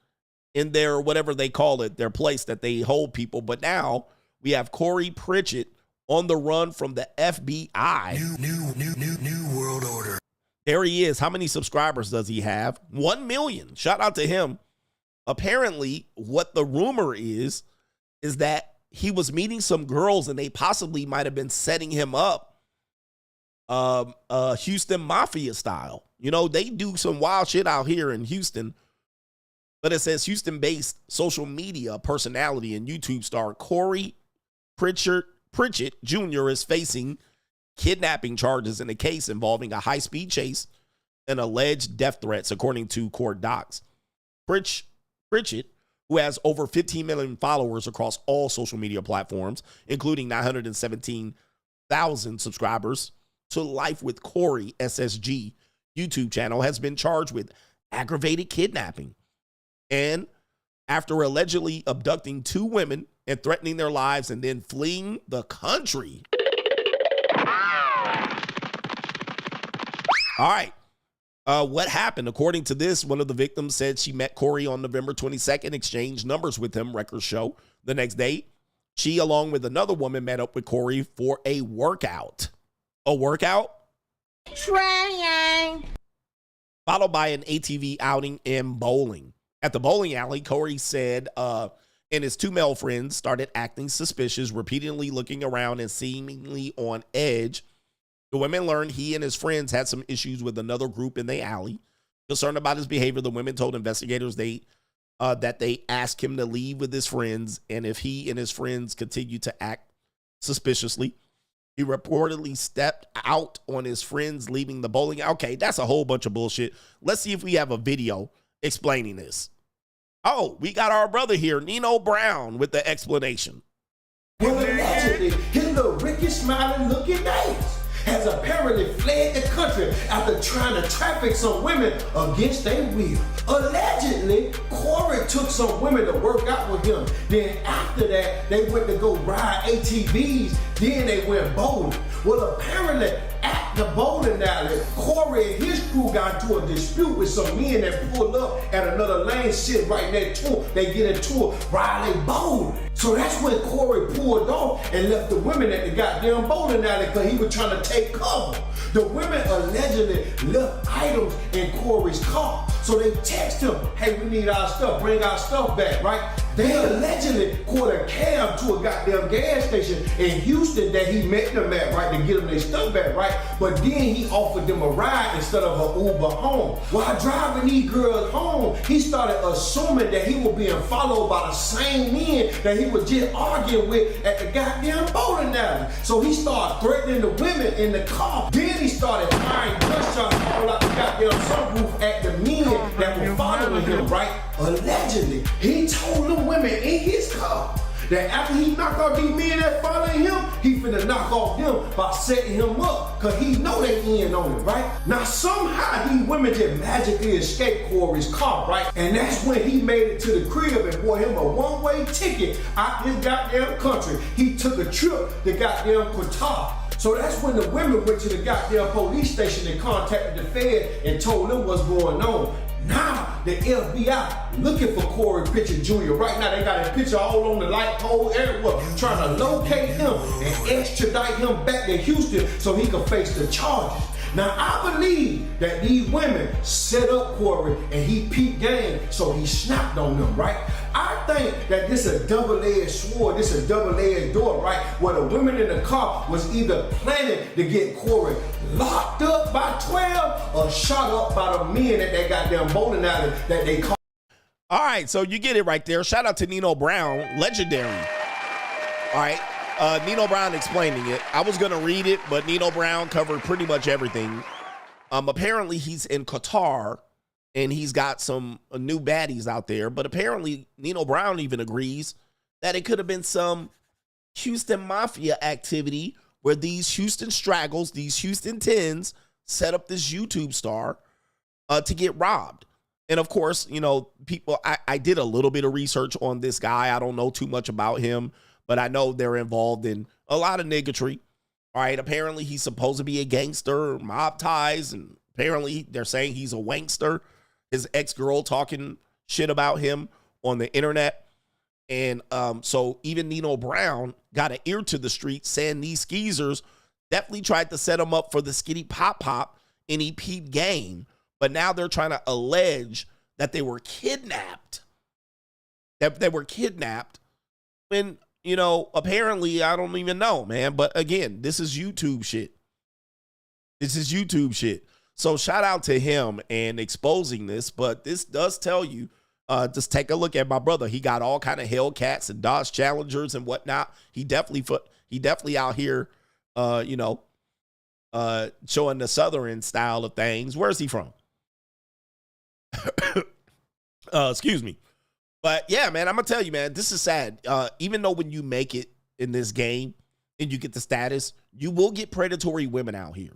in their, whatever they call it, their place that they hold people. But now we have Corey Pritchett on the run from the FBI. New world order. There he is. How many subscribers does he have? 1 million. Shout out to him. Apparently, what the rumor is that he was meeting some girls and they possibly might have been setting him up Houston Mafia style. You know, they do some wild shit out here in Houston. But it says Houston-based social media personality and YouTube star Corey Pritchett Jr. is facing kidnapping charges in a case involving a high-speed chase and alleged death threats, according to court docs. Pritchett, who has over 15 million followers across all social media platforms, including 917,000 subscribers to Life with Corey SSG YouTube channel, has been charged with aggravated kidnapping. And after allegedly abducting 2 women and threatening their lives and then fleeing the country. All right. What happened? According to this, one of the victims said she met Corey on November 22nd, exchanged numbers with him, records show. The next day, she, along with another woman, met up with Corey for a workout. A workout? Trying. Followed by an ATV outing and bowling. At the bowling alley, Corey said and his 2 male friends started acting suspicious, repeatedly looking around and seemingly on edge. The women learned he and his friends had some issues with another group in the alley. Concerned about his behavior, the women told investigators that they asked him to leave with his friends, and if he and his friends continued to act suspiciously, he reportedly stepped out on his friends leaving the bowling. Okay, that's a whole bunch of bullshit. Let's see if we have a video explaining this. Oh, we got our brother here, Nino Brown, with the explanation. Well, allegedly, his little Ricky smiling looking ass has apparently fled the country after trying to traffic some women against their will. Allegedly, Corey took some women to work out with him. Then after that, they went to go ride ATVs. Then they went bowling. Well, apparently, at the bowling alley, Corey and his crew got into a dispute with some men that pulled up at another lane sitting right next to him. They get into it while they bowling. So that's when Corey pulled off and left the women at the goddamn bowling alley because he was trying to take cover. The women allegedly left items in Corey's car. So they text him, hey, we need our stuff, bring our stuff back, right? They allegedly caught a cab to a goddamn gas station in Houston that he met them at, right, to get them their stuff back, right? But then he offered them a ride instead of an Uber home. While driving these girls home, he started assuming that he was being followed by the same men that he was just arguing with at the goddamn bowling alley. So he started threatening the women in the car. Then he started firing gunshots all out the goddamn sunroof at the men that were following him, right? Allegedly, he told them women in his car that after he knocked off these men that following him, he finna knock off them by setting him up, cause he know they in on it, right? Now somehow these women just magically escaped Corey's car, right? And that's when he made it to the crib and bought him a one-way ticket out this goddamn country. He took a trip to goddamn Qatar. So that's when the women went to the goddamn police station and contacted the Fed and told them what's going on. Now, the FBI looking for Corey Pitcher Jr. Right now, they got his picture all on the light pole everywhere, trying to locate him and extradite him back to Houston so he can face the charges. Now, I believe that these women set up Corey and he peeped game, so he snapped on them, right? I think that this is a double-edged sword, this is a double-edged door, right? Where the women in the car was either planning to get Corey locked up by 12 or shot up by the men at that goddamn bowling alley that they call. All right, so you get it right there. Shout out to Nino Brown, legendary. All right. Nino Brown explaining it. I was going to read it, but Nino Brown covered pretty much everything. Apparently, he's in Qatar, and he's got some new baddies out there. But apparently, Nino Brown even agrees that it could have been some Houston Mafia activity where these Houston Straggles, these Houston 10s, set up this YouTube star to get robbed. And, of course, you know, people, I did a little bit of research on this guy. I don't know too much about him, but I know they're involved in a lot of niggatry. All right, apparently he's supposed to be a gangster, mob ties, and apparently they're saying he's a wankster. His ex-girl talking shit about him on the internet. And so even Nino Brown got an ear to the street saying these skeezers definitely tried to set him up for the skitty pop and he peeped game. But now they're trying to allege that they were kidnapped. That they were kidnapped when, you know, apparently, I don't even know, man. But again, this is YouTube shit. This is YouTube shit. So shout out to him and exposing this. But this does tell you, just take a look at my brother. He got all kind of Hellcats and Dodge Challengers and whatnot. He definitely out here, you know, showing the Southern style of things. Where's he from? Excuse me. But yeah, man, I'm gonna tell you, man, this is sad. Even though when you make it in this game and you get the status, you will get predatory women out here.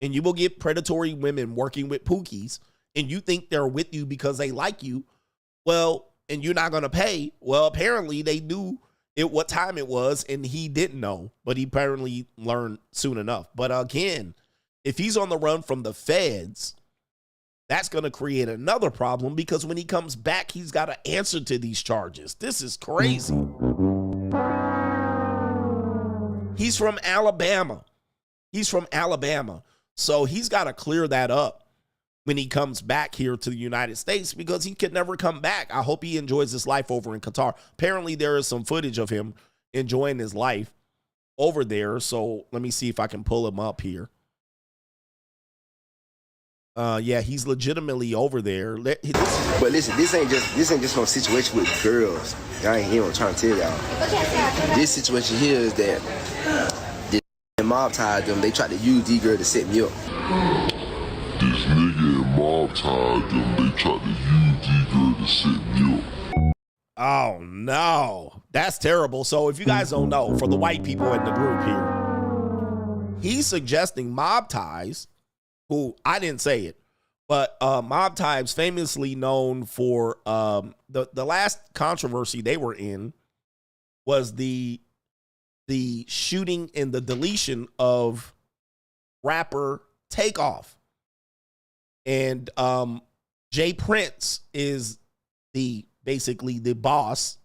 And you will get predatory women working with pookies, and you think they're with you because they like you. Well, and you're not gonna pay. Well, apparently they knew what time it was, and he didn't know, but he apparently learned soon enough. But again, if he's on the run from the feds, that's going to create another problem because when he comes back, he's got to answer to these charges. This is crazy. He's from Alabama. He's from Alabama. So he's got to clear that up when he comes back here to the United States because he could never come back. I hope he enjoys his life over in Qatar. Apparently, there is some footage of him enjoying his life over there. So let me see if I can pull him up here. Yeah, he's legitimately over there. But listen, this ain't just no situation with girls. I ain't even trying to tell y'all. This situation here is that the mob tied them. They tried to use these girls to set me up. This nigga and mob tied them. They tried to use these girls to set me up. Oh no, that's terrible. So if you guys don't know, for the white people in the group here, he's suggesting mob ties. Who I didn't say it, but mob ties famously known for the last controversy they were in was the shooting and the deletion of rapper Takeoff. And Jay Prince is basically the boss,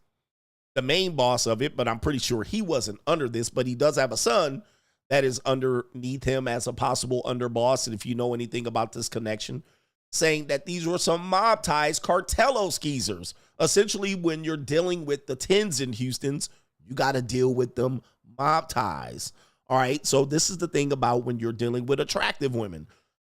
the main boss of it, but I'm pretty sure he wasn't under this, but he does have a son that is underneath him as a possible underboss. And if you know anything about this connection, saying that these were some mob ties, cartello skeezers. Essentially, when you're dealing with the tens in Houston's, you got to deal with them mob ties. All right. So this is the thing about when you're dealing with attractive women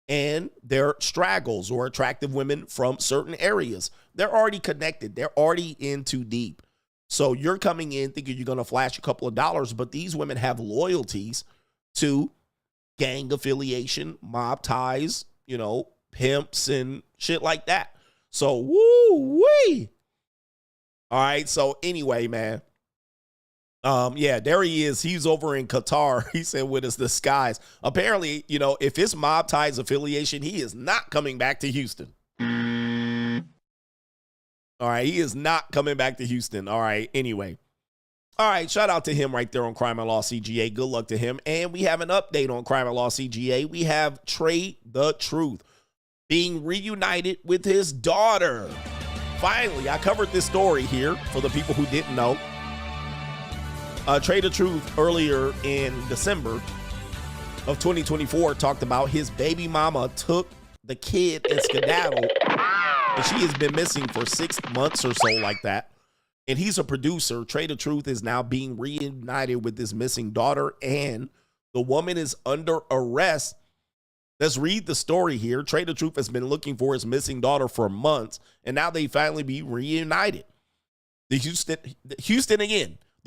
and they're straggles or attractive women from certain areas. They're already connected. They're already in too deep. So you're coming in thinking you're going to flash a couple of dollars, but these women have loyalties to gang affiliation, mob ties, you know, pimps and shit like that. So, woo-wee. All right. So anyway, man. Yeah, there he is. He's over in Qatar. He said with his disguise. Apparently, you know, if it's mob ties affiliation, he is not coming back to Houston. All right. He is not coming back to Houston. All right. Anyway. All right. Shout out to him right there on Crime and Law CGA. Good luck to him. And we have an update on Crime and Law CGA. We have Trae the Truth being reunited with his daughter. Finally, I covered this story here for the people who didn't know. Trae the Truth earlier in December of 2024 talked about his baby mama took the kid and skedaddled, and she has been missing for 6 months or so like that. And he's a producer. Trae the Truth is now being reunited with his missing daughter, and the woman is under arrest. Let's read the story here. Trae the Truth has been looking for his missing daughter for months, and now they finally be reunited. The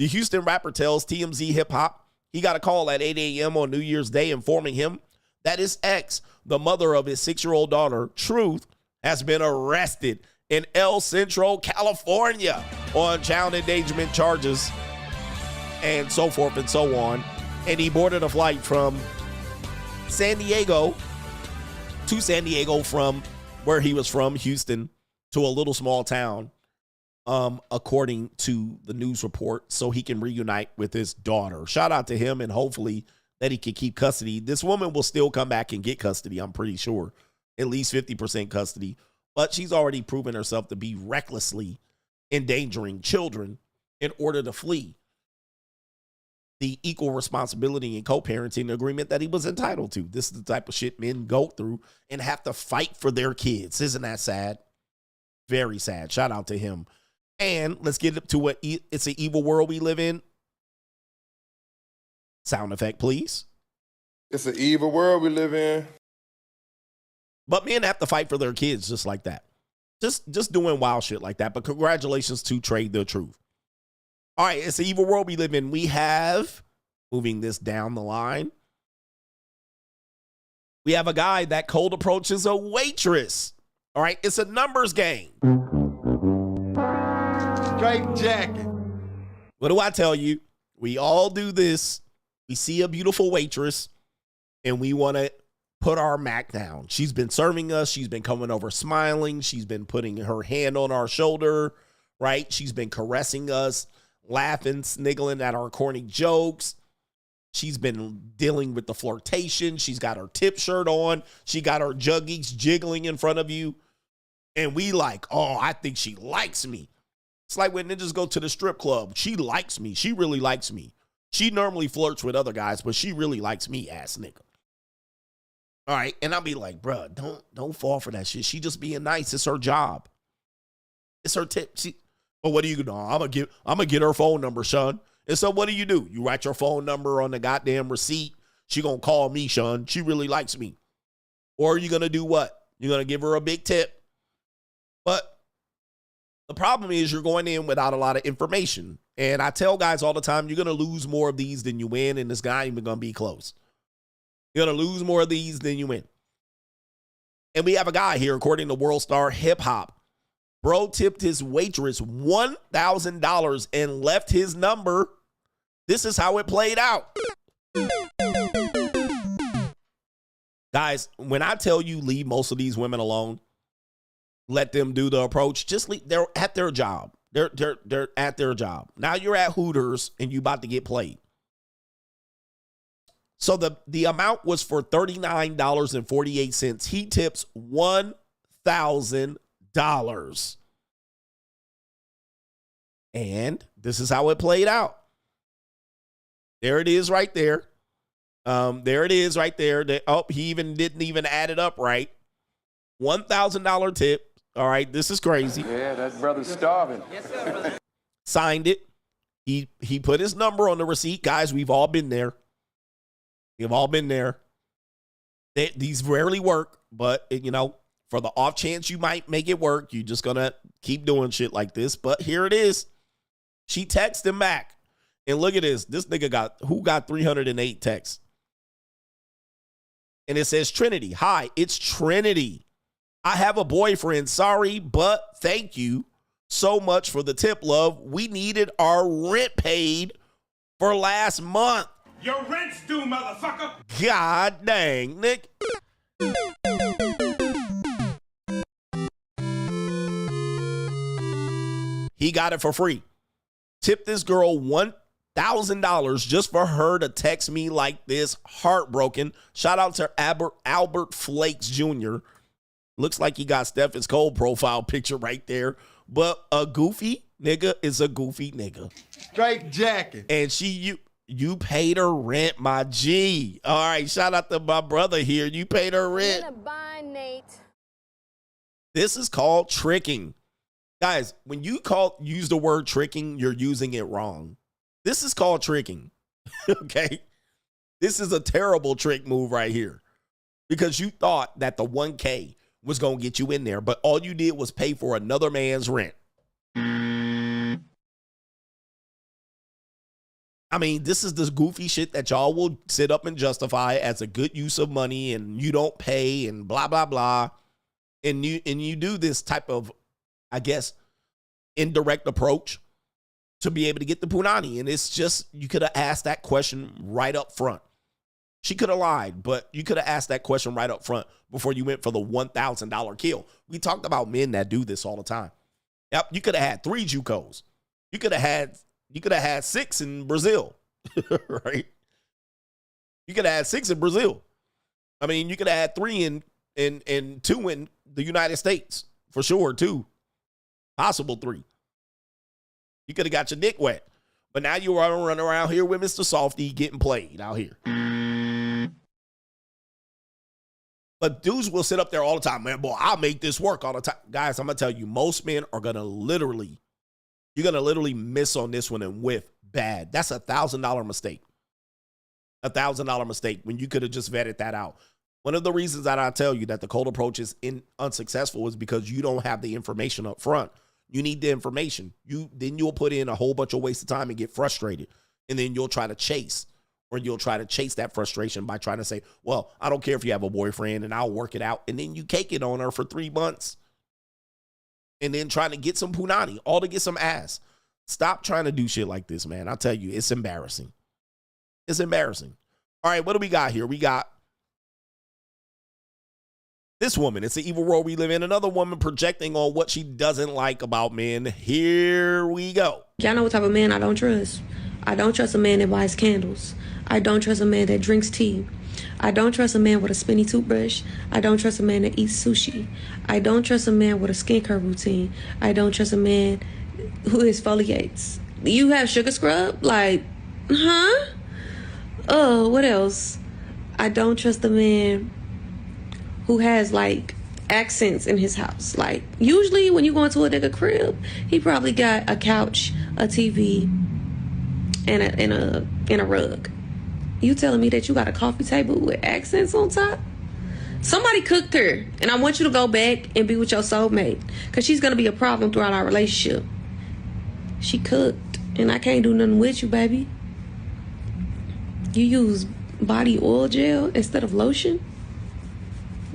Houston rapper tells TMZ Hip Hop he got a call at 8 a.m. on New Year's Day informing him that his ex, the mother of his 6-year-old daughter, Truth, has been arrested in El Centro, California on child endangerment charges and so forth and so on. And he boarded a flight from San Diego to San Diego from where he was from, Houston, to a little small town, according to the news report, so he can reunite with his daughter. Shout out to him, and hopefully that he can keep custody. This woman will still come back and get custody, I'm pretty sure. At least 50% custody. But she's already proven herself to be recklessly endangering children in order to flee the equal responsibility and co-parenting agreement that he was entitled to. This is the type of shit men go through and have to fight for their kids. Isn't that sad? Very sad. Shout out to him. And let's get up to what it's an evil world we live in. Sound effect, please. It's an evil world we live in. But men have to fight for their kids just like that. Just doing wild shit like that. But congratulations to Trae the Truth. All right, it's the evil world we live in. We have, moving this down the line, we have a guy that cold approaches a waitress. All right, it's a numbers game. Straight jacket. What do I tell you? We all do this. We see a beautiful waitress and we want to put our Mac down. She's been serving us. She's been coming over smiling. She's been putting her hand on our shoulder, right? She's been caressing us, laughing, sniggling at our corny jokes. She's been dealing with the flirtation. She's got her tip shirt on. She got her juggies jiggling in front of you. And we like, oh, I think she likes me. It's like when ninjas go to the strip club. She likes me. She really likes me. She normally flirts with other guys, but she really likes me, ass nigga. All right. And I'll be like, bruh, don't fall for that shit. She just being nice. It's her job. It's her tip. But what do you do? I'm gonna get her phone number, son. And so what do? You write your phone number on the goddamn receipt. She gonna call me, son. She really likes me. Or are you gonna do what? You're gonna give her a big tip. But the problem is you're going in without a lot of information. And I tell guys all the time, you're gonna lose more of these than you win, and it's not even gonna be close. You're gonna lose more of these than you win. And we have a guy here, according to World Star Hip Hop. Bro tipped his waitress $1,000 and left his number. This is how it played out. Guys, when I tell you leave most of these women alone, let them do the approach, just leave. They're at their job. They're at their job. Now you're at Hooters and you about to get played. So the amount was for $39.48. He tips $1,000. And this is how it played out. There it is right there. There it is right there. He even didn't even add it up right. $1,000 tip. All right, this is crazy. Yeah, that brother's starving. Yes, sir, brother. Signed it. He put his number on the receipt. Guys, we've all been there. We've all been there. These rarely work, but, you know, for the off chance you might make it work, you're just going to keep doing shit like this. But here it is. She texted him back. And look at this. This nigga got 308 texts. And it says, Trinity. Hi, it's Trinity. I have a boyfriend. Sorry, but thank you so much for the tip, love. We needed our rent paid for last month. Your rent's due, motherfucker. God dang, Nick. He got it for free. Tip this girl $1,000 just for her to text me like this. Heartbroken. Shout out to Albert Flakes Jr. Looks like he got Stephen's Cole profile picture right there. But a goofy nigga is a goofy nigga. Straight jacket. And you paid her rent, my G. All right, shout out to my brother here. You paid her rent. This is called tricking. Guys, when you use the word tricking, you're using it wrong. This is called tricking. Okay? This is a terrible trick move right here. Because you thought that the 1K was going to get you in there, but all you did was pay for another man's rent. I mean, this is this goofy shit that y'all will sit up and justify as a good use of money, and you don't pay and blah, blah, blah. And you do this type of, I guess, indirect approach to be able to get the punani. And it's just, you could have asked that question right up front. She could have lied, but you could have asked that question right up front before you went for the $1,000 kill. We talked about men that do this all the time. Yep, you could have had 3 JUCOs. You could have had 6 in Brazil, right? You could have had 6 in Brazil. I mean, you could have had 3 and 2 in the United States, for sure, 2. Possible 3. You could have got your dick wet. But now you are running around here with Mr. Softy getting played out here. But dudes will sit up there all the time, man, boy, I'll make this work all the time. Guys, I'm going to tell you, most men are going to literally miss on this one and whiff bad. That's $1,000 mistake. $1,000 mistake when you could have just vetted that out. One of the reasons that I tell you that the cold approach is unsuccessful is because you don't have the information up front. You need the information. Then you'll put in a whole bunch of waste of time and get frustrated. And then you'll try to chase that frustration by trying to say, well, I don't care if you have a boyfriend and I'll work it out. And then you cake it on her for 3 months. And then trying to get some punani, all to get some ass. Stop trying to do shit like this, man. I'll tell you, it's embarrassing. It's embarrassing. All right, what do we got here? We got this woman. It's the evil world we live in. Another woman projecting on what she doesn't like about men. Here we go. Y'all know what type of man I don't trust. I don't trust a man that buys candles. I don't trust a man that drinks tea. I don't trust a man with a spinny toothbrush. I don't trust a man that eats sushi. I don't trust a man with a skincare routine. I don't trust a man who exfoliates. You have sugar scrub? Like, huh? Oh, what else? I don't trust a man who has like accents in his house. Like, usually when you go into a nigga crib, he probably got a couch, a TV, and a rug. You telling me that you got a coffee table with accents on top? Somebody cooked her, and I want you to go back and be with your soulmate, because she's going to be a problem throughout our relationship. She cooked, and I can't do nothing with you, baby. You use body oil gel instead of lotion?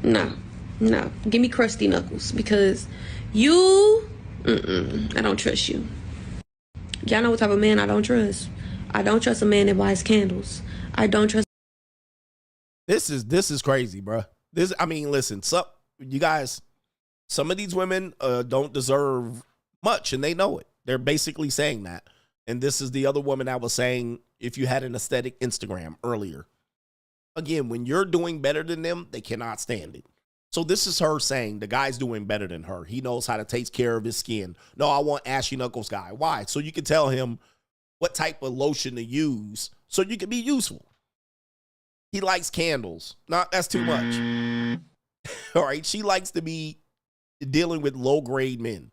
No. Give me crusty knuckles, because I don't trust you. Y'all know what type of man I don't trust. I don't trust a man that buys candles. I don't trust. This is crazy, bro. Listen, you guys, some of these women don't deserve much, and they know it. They're basically saying that. And this is the other woman that was saying, if you had an aesthetic Instagram earlier, Again, when you're doing better than them, they cannot stand it. So this is her saying the guy's doing better than her. He knows how to take care of his skin. No, I want Ashy Knuckles guy. Why? So you can tell him what type of lotion to use so you can be useful. He likes candles. No, that's too much. All right. She likes to be dealing with low-grade men.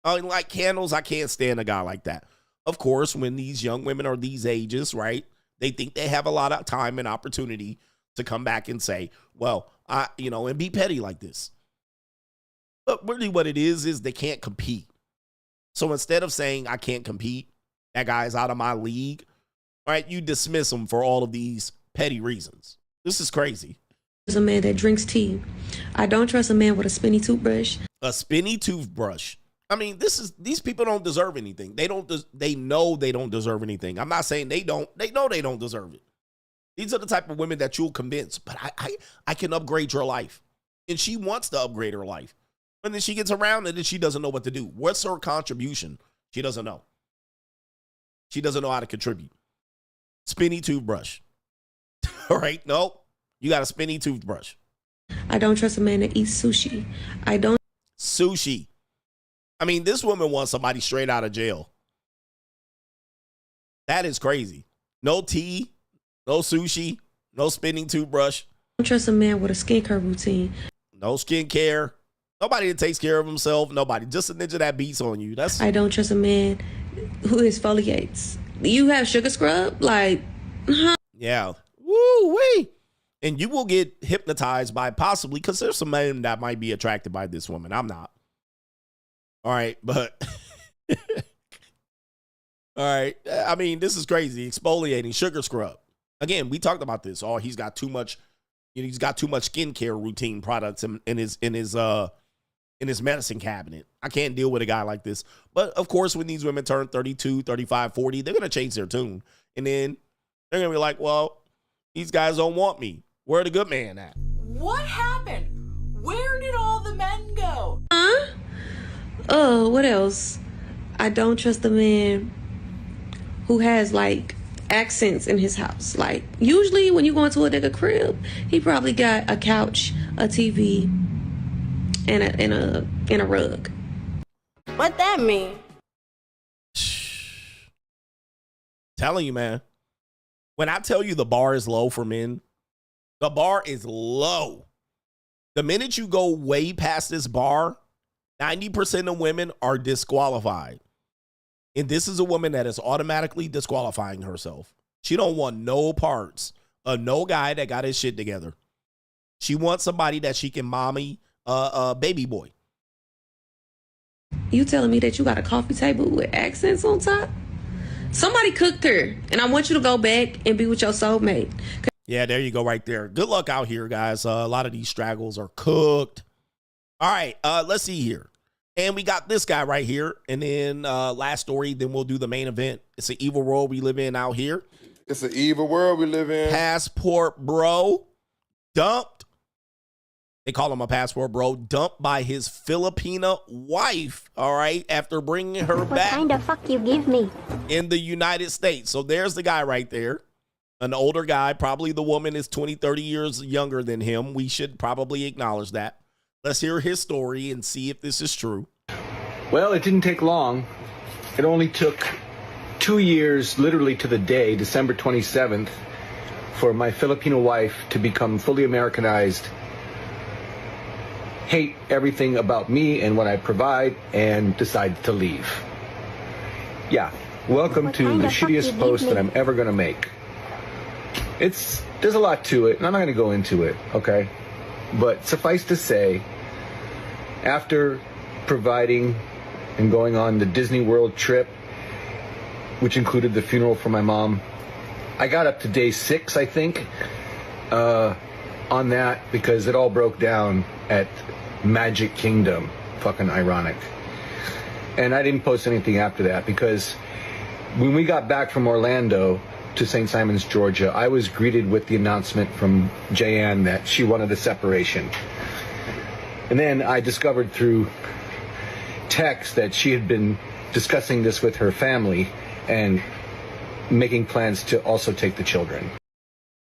I mean, like candles, I can't stand a guy like that. Of course, when these young women are these ages, right, they think they have a lot of time and opportunity to come back and say, well, and be petty like this. But really what it is they can't compete. So instead of saying I can't compete, that guy's out of my league, right, you dismiss him for all of these petty reasons. This is crazy. There's a man that drinks tea. I don't trust a man with a spinny toothbrush. A spinny toothbrush. I mean, these people don't deserve anything. They know they don't deserve anything. I'm not saying they don't. They know they don't deserve it. These are the type of women that you'll convince, but I can upgrade your life. And she wants to upgrade her life. And then she gets around and then she doesn't know what to do. What's her contribution? She doesn't know. She doesn't know how to contribute. Spinny toothbrush. All right, no, you got a spinny toothbrush. I don't trust a man that eats sushi. Sushi. I mean, this woman wants somebody straight out of jail. That is crazy. No tea, no sushi, no spinning toothbrush. I don't trust a man with a skincare routine. No skincare. Nobody that takes care of himself. Nobody. Just a ninja that beats on you. I don't trust a man who exfoliates. You have sugar scrub? Like, huh? Yeah. Woo-wee. And you will get hypnotized by possibly, because there's some men that might be attracted by this woman. I'm not. All right, but all right. I mean, this is crazy. Exfoliating, sugar scrub. Again, we talked about this. Oh, he's got too much. He's got too much skincare routine products in his medicine cabinet. I can't deal with a guy like this. But of course, when these women turn 32, 35, 40, they're gonna change their tune, and then they're gonna be like, well, these guys don't want me. Where the good man at? What happened? Where did all the men go? Huh? Oh, what else? I don't trust the man who has like accents in his house. Like usually when you go into a nigga crib, he probably got a couch, a TV, and a rug. What that mean? Telling you, man. When I tell you the bar is low for men, the bar is low. The minute you go way past this bar, 90% of women are disqualified. And this is a woman that is automatically disqualifying herself. She don't want no parts of no guy that got his shit together. She wants somebody that she can mommy baby boy. You telling me that you got a coffee table with accents on top? Somebody cooked her, and I want you to go back and be with your soulmate. Yeah, there you go right there. Good luck out here, guys. A lot of these straggles are cooked. All right, let's see here. And we got this guy right here. And then last story, then we'll do the main event. It's an evil world we live in out here. It's an evil world we live in. Passport bro dumped. They call him a passport bro. Dumped by his Filipina wife, all right, after bringing her back. What kind of fuck you give me? In the United States. So there's the guy right there. An older guy. Probably the woman is 20, 30 years younger than him. We should probably acknowledge that. Let's hear his story and see if this is true. Well, it didn't take long. It only took 2 years, literally to the day, December 27th, for my Filipino wife to become fully Americanized, hate everything about me and what I provide, and decide to leave. Yeah, welcome to the shittiest post that I'm ever going to make. There's a lot to it, and I'm not going to go into it, okay? But suffice to say, after providing and going on the Disney World trip, which included the funeral for my mom, I got up to day 6, I think, on that because it all broke down at Magic Kingdom. Fucking ironic. And I didn't post anything after that because when we got back from Orlando to St. Simons, Georgia, I was greeted with the announcement from Jayanne that she wanted a separation. And then I discovered through text that she had been discussing this with her family and making plans to also take the children.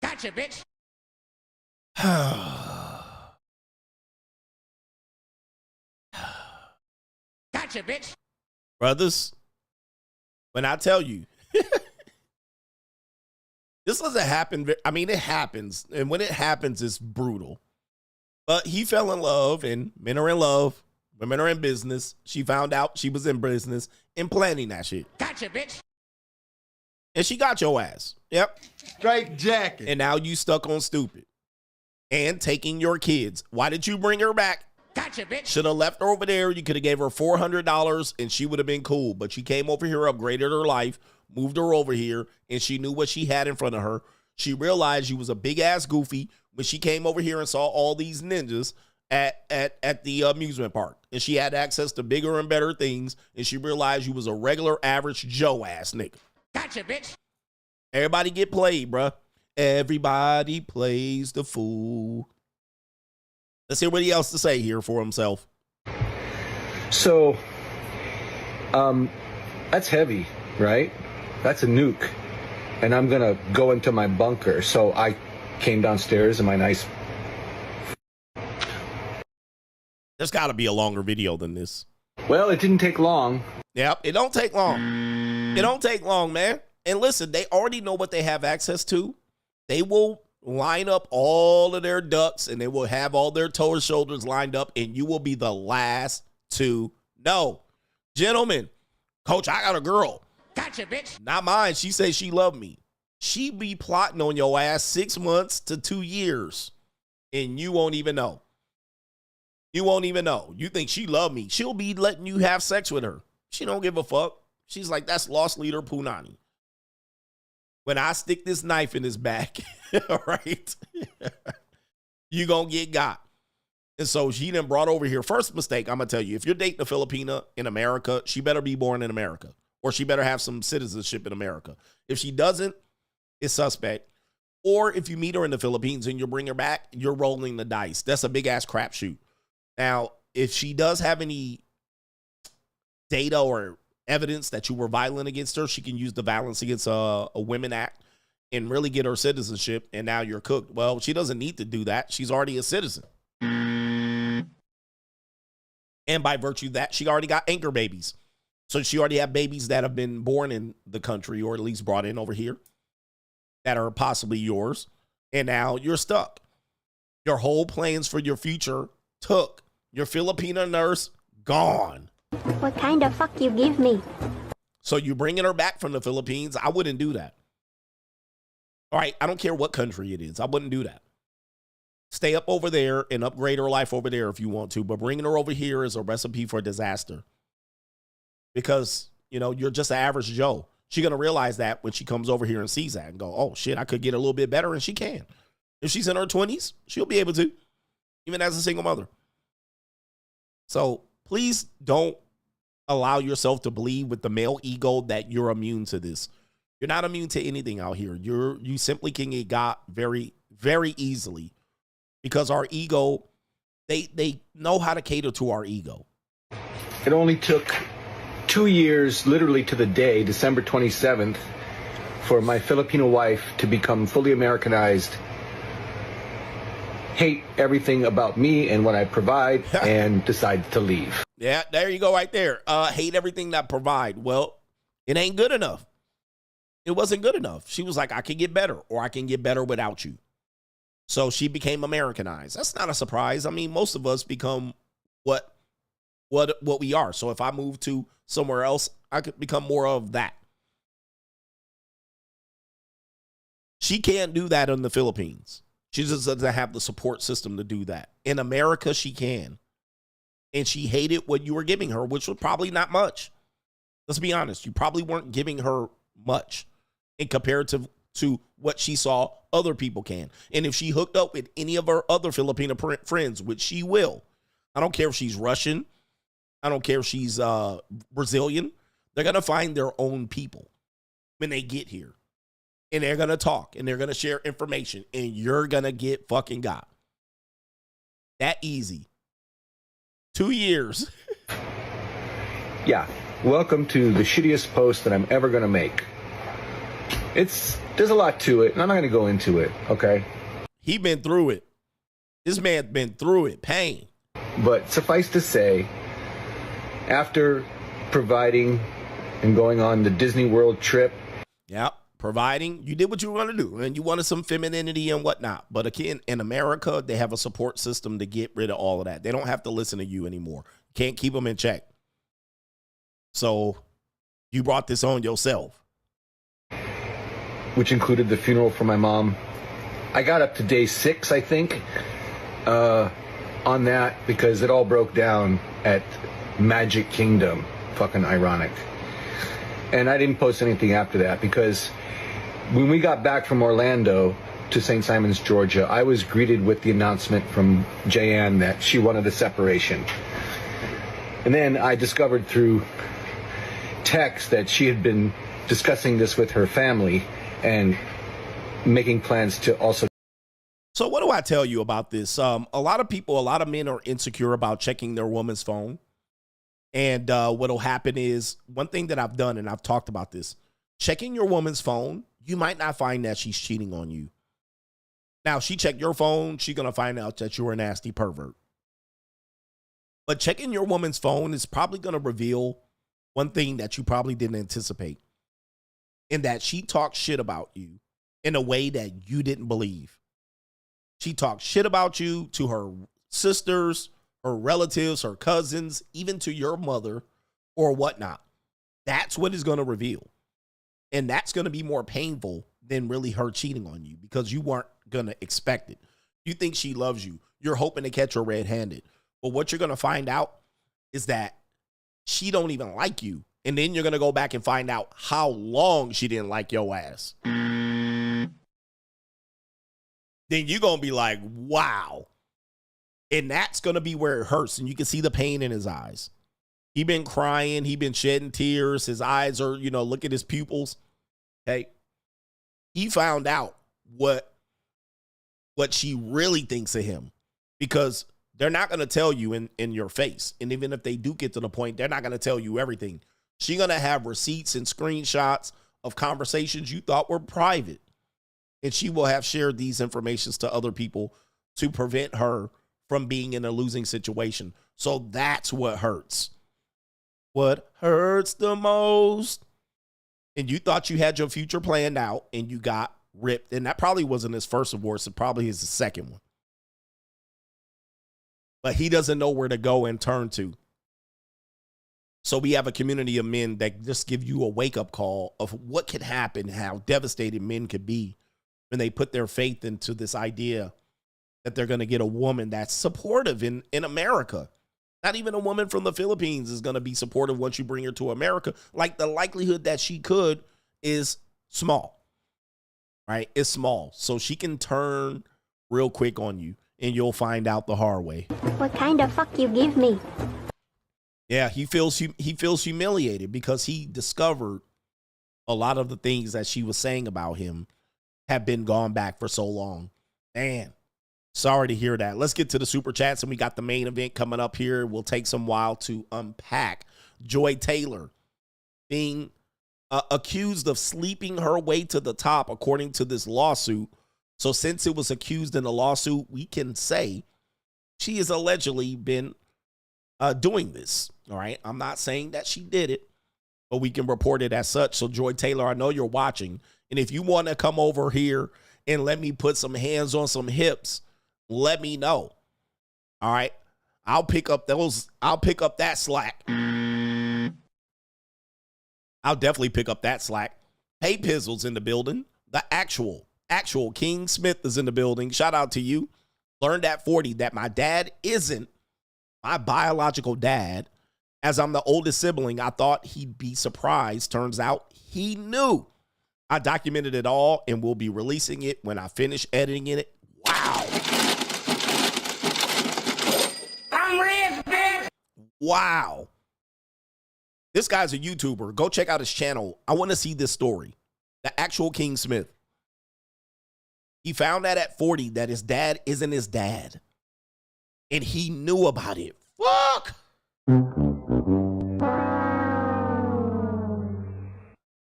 Gotcha, bitch. Gotcha, bitch. Brothers, when I tell you, this doesn't happen. I mean, it happens. And when it happens, it's brutal. But he fell in love, and men are in love. Women are in business. She found out she was in business and planning that shit. Gotcha, bitch. And she got your ass. Yep. Straight jacket. And now you stuck on stupid. And taking your kids. Why did you bring her back? Gotcha, bitch. Should have left her over there. You could have gave her $400 and she would have been cool. But she came over here, upgraded her life, moved her over here, and she knew what she had in front of her. She realized you was a big-ass goofy when she came over here and saw all these ninjas at the amusement park. And she had access to bigger and better things, and she realized you was a regular, average Joe-ass nigga. Gotcha, bitch. Everybody get played, bruh. Everybody plays the fool. Let's hear what he else to say here for himself. So, that's heavy, right? That's a nuke. And I'm going to go into my bunker. So I came downstairs in my nice... There's got to be a longer video than this. Well, it didn't take long. Yep, it don't take long. It don't take long, man. And listen, they already know what they have access to. They will line up all of their ducks and they will have all their toes, shoulders lined up, and you will be the last to know. Gentlemen, coach, I got a girl. Gotcha, bitch. Not mine. She says she loved me. She be plotting on your ass 6 months to 2 years, and you won't even know. You won't even know. You think she loved me. She'll be letting you have sex with her. She don't give a fuck. She's like, that's lost leader Punani. When I stick this knife in his back, all right, you gonna get got. And so she done brought over here. First mistake, I'm gonna tell you, if you're dating a Filipina in America, she better be born in America, or she better have some citizenship in America. If she doesn't, it's suspect. Or if you meet her in the Philippines and you bring her back, you're rolling the dice. That's a big ass crapshoot. Now, if she does have any data or evidence that you were violent against her, she can use the Violence Against a Women Act and really get her citizenship, and now you're cooked. Well, she doesn't need to do that. She's already a citizen. And by virtue of that, she already got anchor babies. So she already have babies that have been born in the country, or at least brought in over here, that are possibly yours. And now you're stuck. Your whole plans for your future took. Your Filipina nurse, gone. What kind of fuck you give me? So you bringing her back from the Philippines? I wouldn't do that. All right, I don't care what country it is. I wouldn't do that. Stay up over there and upgrade her life over there if you want to, but bringing her over here is a recipe for disaster. Because, you know, you're just an average Joe. She's going to realize that when she comes over here and sees that and go, oh, shit, I could get a little bit better, and she can. If she's in her 20s, she'll be able to, even as a single mother. So please don't allow yourself to believe with the male ego that you're immune to this. You're not immune to anything out here. You simply can get got very, very easily because our ego, they know how to cater to our ego. It only took 2 years, literally to the day, December 27th, for my Filipino wife to become fully Americanized, hate everything about me and what I provide, and decide to leave. Yeah, there you go right there. Hate everything that I provide. Well, it ain't good enough. It wasn't good enough. She was like, I can get better, or I can get better without you. So she became Americanized. That's not a surprise. I mean, most of us become what we are. So if I move to somewhere else, I could become more of that. She can't do that in the Philippines. She just doesn't have the support system to do that. In America, she can. And she hated what you were giving her, which was probably not much. Let's be honest. You probably weren't giving her much in comparative to what she saw other people can. And if she hooked up with any of her other Filipino friends, which she will, I don't care if she's Russian, I don't care if she's Brazilian, they're going to find their own people when they get here. And they're going to talk, and they're going to share information, and you're going to get fucking got. That easy. 2 years. Yeah. Welcome to the shittiest post that I'm ever going to make. There's a lot to it, and I'm not going to go into it, okay? He been through it. This man's been through it, pain. But suffice to say, after providing and going on the Disney World trip. Yep, providing. You did what you were going to do, and you wanted some femininity and whatnot. But again, in America, they have a support system to get rid of all of that. They don't have to listen to you anymore. Can't keep them in check. So you brought this on yourself. Which included the funeral for my mom. I got up to day 6, I think, on that because it all broke down at Magic Kingdom. Fucking ironic. And I didn't post anything after that because when we got back from Orlando to St. Simons, Georgia, I was greeted with the announcement from Jayanne that she wanted a separation. And then I discovered through text that she had been discussing this with her family and making plans to also. So what do I tell you about this? A lot of men are insecure about checking their woman's phone. And what'll happen is, one thing that I've done, and I've talked about this, checking your woman's phone, you might not find that she's cheating on you. Now, if she checked your phone, she's going to find out that you're a nasty pervert. But checking your woman's phone is probably going to reveal one thing that you probably didn't anticipate, in that she talked shit about you in a way that you didn't believe. She talked shit about you to her sisters, her relatives, her cousins, even to your mother or whatnot. That's what is going to reveal. And that's going to be more painful than really her cheating on you, because you weren't going to expect it. You think she loves you. You're hoping to catch her red-handed. But what you're going to find out is that she don't even like you. And then you're going to go back and find out how long she didn't like your ass. Then you're going to be like, wow. And that's going to be where it hurts. And you can see the pain in his eyes. He been crying. He been shedding tears. His eyes are, look at his pupils. Okay. He found out what she really thinks of him, because they're not going to tell you in your face. And even if they do get to the point, they're not going to tell you everything. She's going to have receipts and screenshots of conversations you thought were private. And she will have shared these informations to other people to prevent her from being in a losing situation. So that's what hurts. What hurts the most? And you thought you had your future planned out and you got ripped. And that probably wasn't his first divorce. It probably is the second one. But he doesn't know where to go and turn to. So we have a community of men that just give you a wake-up call of what could happen, how devastated men could be when they put their faith into this idea that they're going to get a woman that's supportive in America. Not even a woman from the Philippines is going to be supportive once you bring her to America. Like, the likelihood that she could is small, right? It's small. So she can turn real quick on you, and you'll find out the hard way. What kind of fuck you give me? Yeah, he feels humiliated because he discovered a lot of the things that she was saying about him have been gone back for so long. Man, sorry to hear that. Let's get to the super chats, and we got the main event coming up here. We'll take some while to unpack Joy Taylor being accused of sleeping her way to the top, according to this lawsuit. So since it was accused in the lawsuit, we can say she has allegedly been doing this. All right. I'm not saying that she did it, but we can report it as such. So Joy Taylor, I know you're watching. And if you want to come over here and let me put some hands on some hips, let me know. All right. I'll pick up that slack. I'll definitely pick up that slack. Hey, Pizzle's in the building. The actual King Smith is in the building. Shout out to you. Learned at 40 that my dad isn't my biological dad. As I'm the oldest sibling, I thought he'd be surprised. Turns out he knew. I documented it all and will be releasing it when I finish editing it. Wow. I'm rich, bitch. Wow. This guy's a YouTuber. Go check out his channel. I want to see this story. The actual King Smith. He found out at 40 that his dad isn't his dad. And he knew about it. Fuck.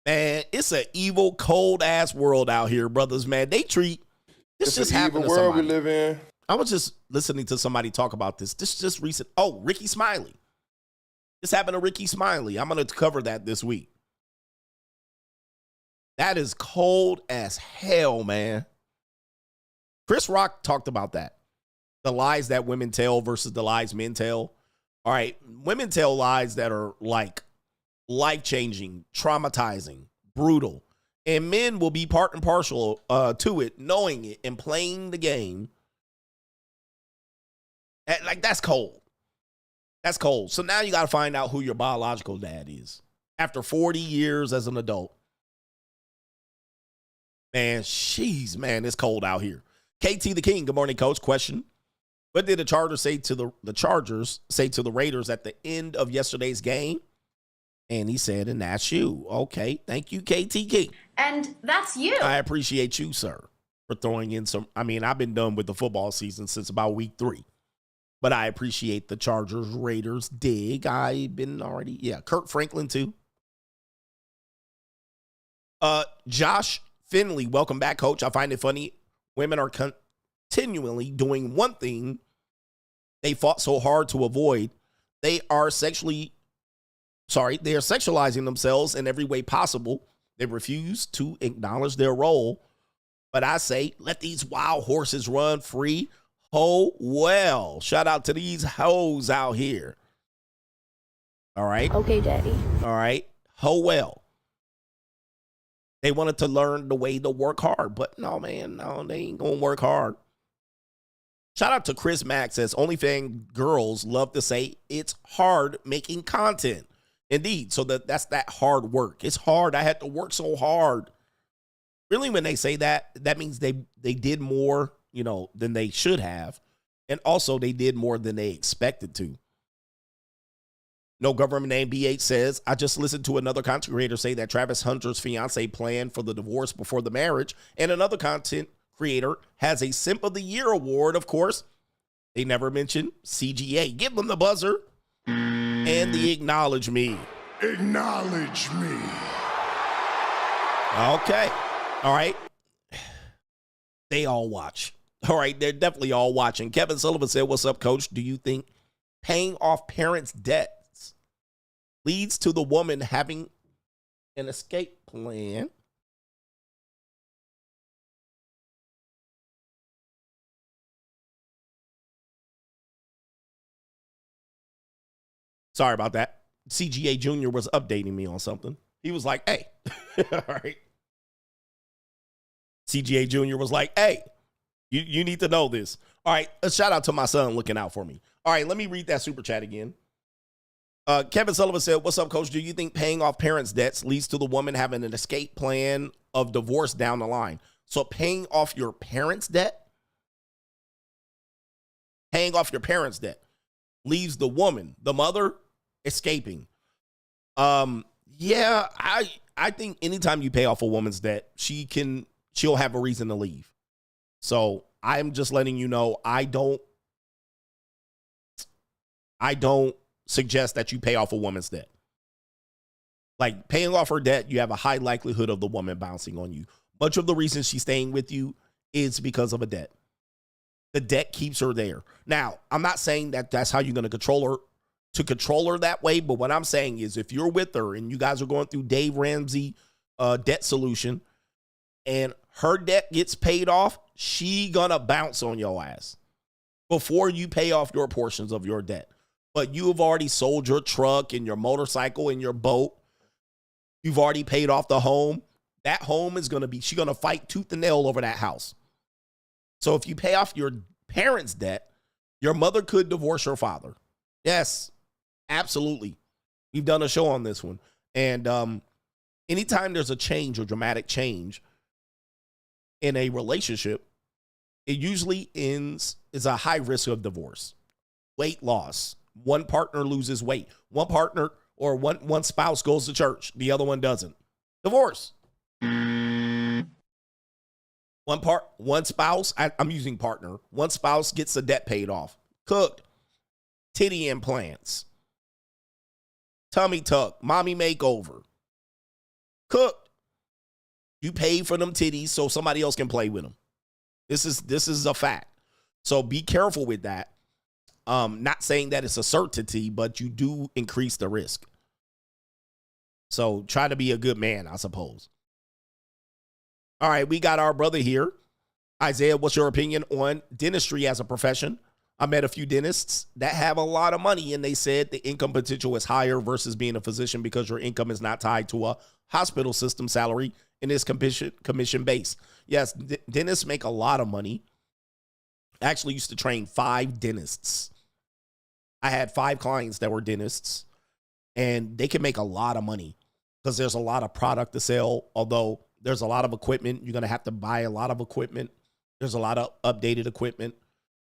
Man, it's an evil, cold ass world out here, brothers. Man, they treat this just happened to somebody. It's an evil world we live in. I was just listening to somebody talk about this. This is just recent. Oh, Ricky Smiley. This happened to Ricky Smiley. I'm going to cover that this week. That is cold as hell, man. Chris Rock talked about that. The lies that women tell versus the lies men tell. All right, women tell lies that are like life-changing, traumatizing, brutal. And men will be part and parcel to it, knowing it and playing the game. Like, that's cold. That's cold. So now you got to find out who your biological dad is. After 40 years as an adult. Man, man, it's cold out here. KT the King, good morning, coach. Question. What did the Chargers say to the Raiders at the end of yesterday's game? And he said, and that's you. Okay, thank you, KT King. And that's you. I appreciate you, sir, for throwing in some. I mean, I've been done with the football season since about week 3. But I appreciate the Chargers Raiders dig. I've been already, Kurt Franklin too. Josh Finley, welcome back, coach. I find it funny. Women are continually doing one thing they fought so hard to avoid. They are sexualizing themselves in every way possible. They refuse to acknowledge their role. But I say, let these wild horses run free. Ho well. Shout out to these hoes out here. All right. Okay, daddy. All right. Ho well. They wanted to learn the way to work hard, but no, man, no, they ain't gonna work hard. Shout out to Chris Mack says, OnlyFans girls love to say it's hard making content. Indeed, so that's that hard work. It's hard. I had to work so hard. Really, when they say that, that means they did more, than they should have. And also they did more than they expected to. No Government Name BH says, I just listened to another content creator say that Travis Hunter's fiance planned for the divorce before the marriage. And another content creator has a Simp of the Year award, of course. They never mentioned CGA. Give them the buzzer and the acknowledge me. Acknowledge me. Okay. All right. They all watch. All right. They're definitely all watching. Kevin Sullivan said, what's up, coach? Do you think paying off parents' debts leads to the woman having an escape plan? Sorry about that. CGA Jr. was updating me on something. He was like, hey. All right. CGA Jr. was like, hey, you need to know this. All right. A shout out to my son looking out for me. All right. Let me read that super chat again. Kevin Sullivan said, what's up, coach? Do you think paying off parents' debts leads to the woman having an escape plan of divorce down the line? So paying off your parents' debt? Paying off your parents' debt leaves the woman, the mother, escaping. Yeah, I think anytime you pay off a woman's debt, she'll have a reason to leave. So I'm just letting you know, I don't suggest that you pay off a woman's debt. Like paying off her debt, you have a high likelihood of the woman bouncing on you. Much of the reason she's staying with you is because of a debt. The debt keeps her there. Now, I'm not saying that that's how you're going to control her that way. But what I'm saying is if you're with her and you guys are going through Dave Ramsey debt solution and her debt gets paid off, she going to bounce on your ass before you pay off your portions of your debt. But you have already sold your truck and your motorcycle and your boat. You've already paid off the home. That home is going to be, she's going to fight tooth and nail over that house. So if you pay off your parents' debt, your mother could divorce your father. Yes, absolutely. We've done a show on this one. And anytime there's a change or dramatic change in a relationship, it usually is a high risk of divorce. Weight loss. One partner loses weight. One partner or one spouse goes to church. The other one doesn't. Divorce. One spouse, I'm using partner. One spouse gets the debt paid off. Cooked. Titty implants. Tummy tuck. Mommy makeover. Cooked. You pay for them titties so somebody else can play with them. This is a fact. So be careful with that. Not saying that it's a certainty, but you do increase the risk. So try to be a good man, I suppose. All right, we got our brother here. Isaiah, what's your opinion on dentistry as a profession? I met a few dentists that have a lot of money, and they said the income potential is higher versus being a physician because your income is not tied to a hospital system salary and is commission-based. Yes, dentists make a lot of money. I actually used to train 5 dentists. I had 5 clients that were dentists, and they can make a lot of money because there's a lot of product to sell, although there's a lot of equipment. You're going to have to buy a lot of equipment. There's a lot of updated equipment.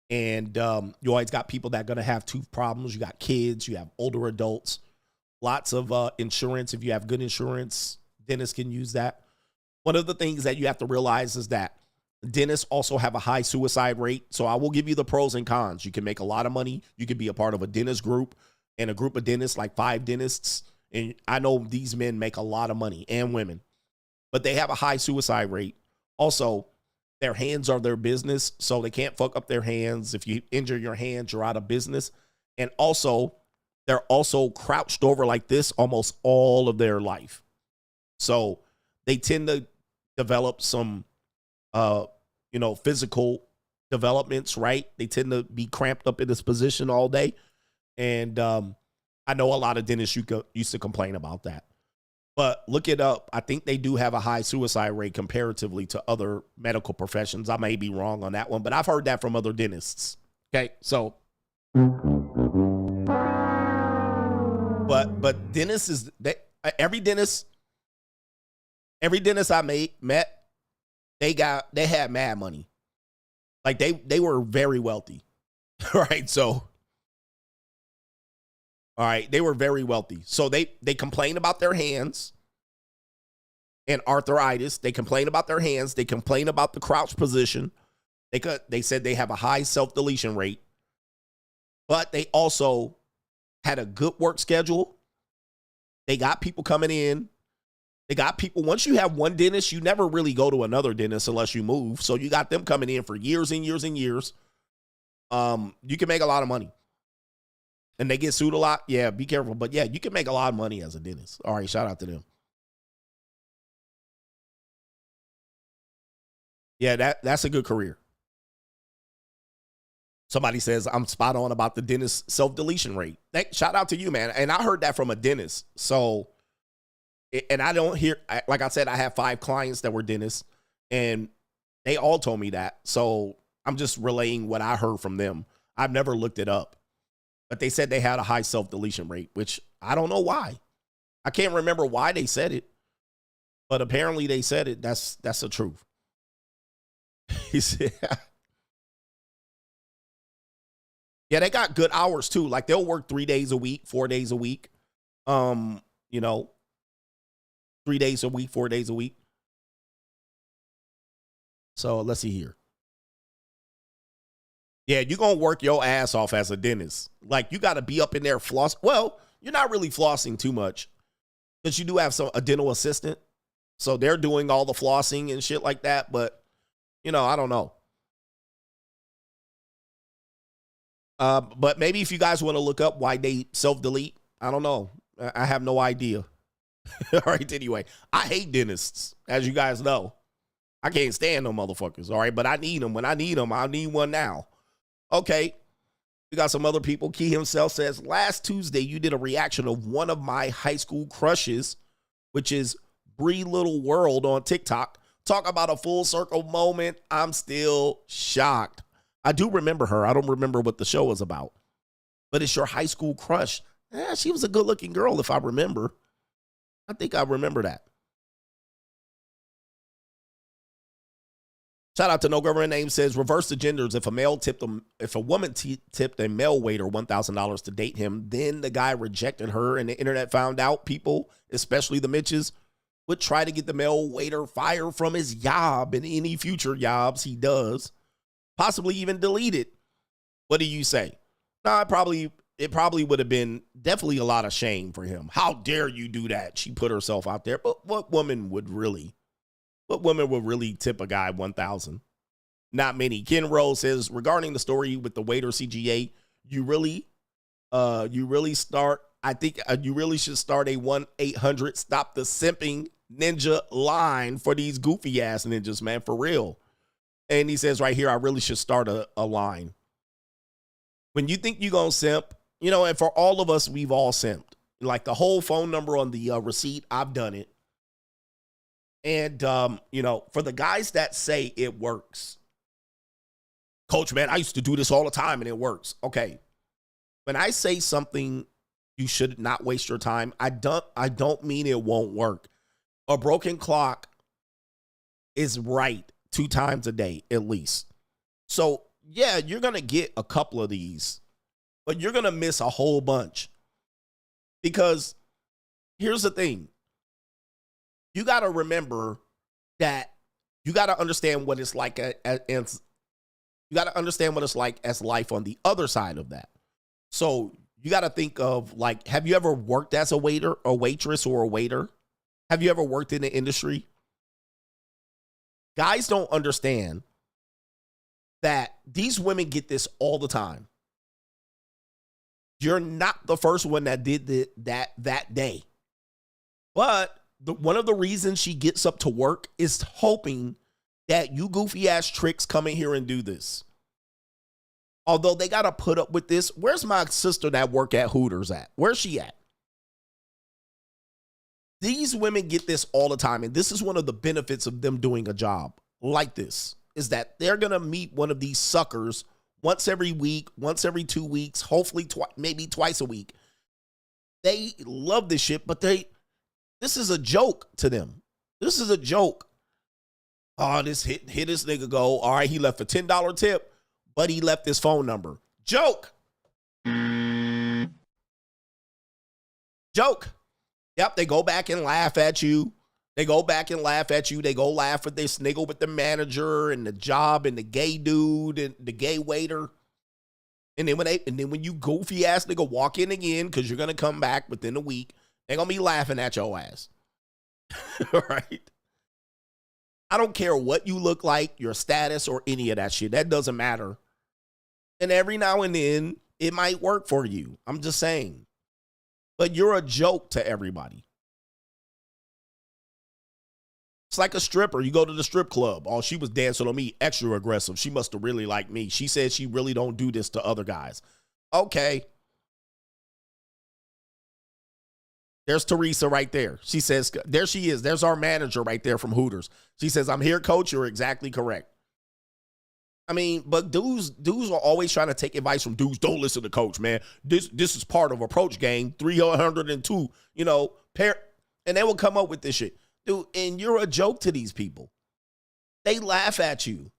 And you always got people that are going to have tooth problems. You got kids. You have older adults. Lots of insurance. If you have good insurance, dentists can use that. One of the things that you have to realize is that dentists also have a high suicide rate. So I will give you the pros and cons. You can make a lot of money. You can be a part of a dentist group and a group of dentists, like 5 dentists. And I know these men make a lot of money, and women, but they have a high suicide rate. Also, their hands are their business, so they can't fuck up their hands. If you injure your hands, you're out of business. And also, they're also crouched over like this almost all of their life. So they tend to develop some, physical developments, right? They tend to be cramped up in this position all day. And I know a lot of dentists used to complain about that. But look it up. I think they do have a high suicide rate comparatively to other medical professions. I may be wrong on that one, but I've heard that from other dentists. Okay, so. But dentists is every dentist I met, they had mad money. Like they were very wealthy. Right? So. All right, they were very wealthy. So they complain about their hands and arthritis. They complain about their hands. They complain about the crouch position. They said they have a high self-deletion rate. But they also had a good work schedule. They got people coming in. They got people. Once you have one dentist, you never really go to another dentist unless you move. So you got them coming in for years and years and years. You can make a lot of money. And they get sued a lot. Yeah, be careful. But yeah, you can make a lot of money as a dentist. All right, shout out to them. Yeah, that's a good career. Somebody says, I'm spot on about the dentist self-deletion rate. Shout out to you, man. And I heard that from a dentist. So, and I don't hear, like I said, I have 5 clients that were dentists, and they all told me that. So I'm just relaying what I heard from them. I've never looked it up. But they said they had a high self-deletion rate, which I don't know why. I can't remember why they said it, but apparently they said it. That's the truth. He said, yeah, they got good hours too. Like they'll work 3 days a week, 4 days a week. 3 days a week, 4 days a week. So let's see here. Yeah, you're going to work your ass off as a dentist. Like, you got to be up in there floss. Well, you're not really flossing too much because you do have a dental assistant. So they're doing all the flossing and shit like that. But, I don't know. But maybe if you guys want to look up why they self-delete, I don't know. I have no idea. All right, anyway. I hate dentists, as you guys know. I can't stand them motherfuckers, all right? But I need them. When I need them, I need one now. Okay, we got some other people. Key himself says, last Tuesday, you did a reaction of one of my high school crushes, which is Bree Little World on TikTok. Talk about a full circle moment. I'm still shocked. I do remember her. I don't remember what the show was about. But it's your high school crush. She was a good-looking girl, if I remember. I think I remember that. Shout out to No Government Name says, reverse the genders. If a woman tipped a male waiter $1,000 to date him, then the guy rejected her and the internet found out, people, especially the Mitches, would try to get the male waiter fired from his job and any future jobs he does, possibly even delete it. What do you say? No, it probably would have been definitely a lot of shame for him. How dare you do that? She put herself out there. But what woman would really tip a guy $1,000? Not many. Ken Rose says, regarding the story with the waiter CGA, you really start. I think you really should start a 1-800 stop the simping ninja line for these goofy ass ninjas, man, for real. And he says right here, I really should start a line. When you think you're going to simp, you know, and for all of us, we've all simped. Like the whole phone number on the receipt, I've done it. And, you know, for the guys that say it works, Coach, man, I used to do this all the time and it works. Okay. When I say something, you should not waste your time. I don't mean it won't work. A broken clock is right 2 times a day, at least. So, yeah, you're going to get a couple of these, but you're going to miss a whole bunch. Because here's the thing. You got to remember that you got to understand what it's like. You got to understand what it's like as life on the other side of that. So you got to think of, like, have you ever worked as a waiter, a waitress, or a waiter? Have you ever worked in the industry? Guys don't understand that these women get this all the time. You're not the first one that did that day. But one of the reasons she gets up to work is hoping that you goofy ass tricks come in here and do this. Although they got to put up with this. Where's my sister that work at Hooters at? Where's she at? These women get this all the time. And this is one of the benefits of them doing a job like this, is that they're going to meet one of these suckers once every week, once every 2 weeks, hopefully maybe twice a week. They love this shit, but this is a joke to them. This is a joke. Oh, this hit this nigga go. All right, he left a $10 tip, but he left his phone number. Joke. Joke. Yep, they go back and laugh at you. They go back and laugh at you. They go laugh with they sniggle with the manager and the job and the gay dude and the gay waiter. And then when you goofy ass nigga walk in again, because you're gonna come back within a week, they're gonna be laughing at your ass. All right. I don't care what you look like, your status, or any of that shit. That doesn't matter. And every now and then, it might work for you. I'm just saying. But you're a joke to everybody. It's like a stripper. You go to the strip club. Oh, she was dancing on me, extra aggressive. She must have really liked me. She said she really don't do this to other guys. Okay. There's Teresa right there. She says, there she is. There's our manager right there from Hooters. She says, I'm here, coach. You're exactly correct. I mean, but dudes are always trying to take advice from dudes. Don't listen to coach, man. This is part of approach game 302, you know, and they will come up with this shit. Dude, and you're a joke to these people. They laugh at you,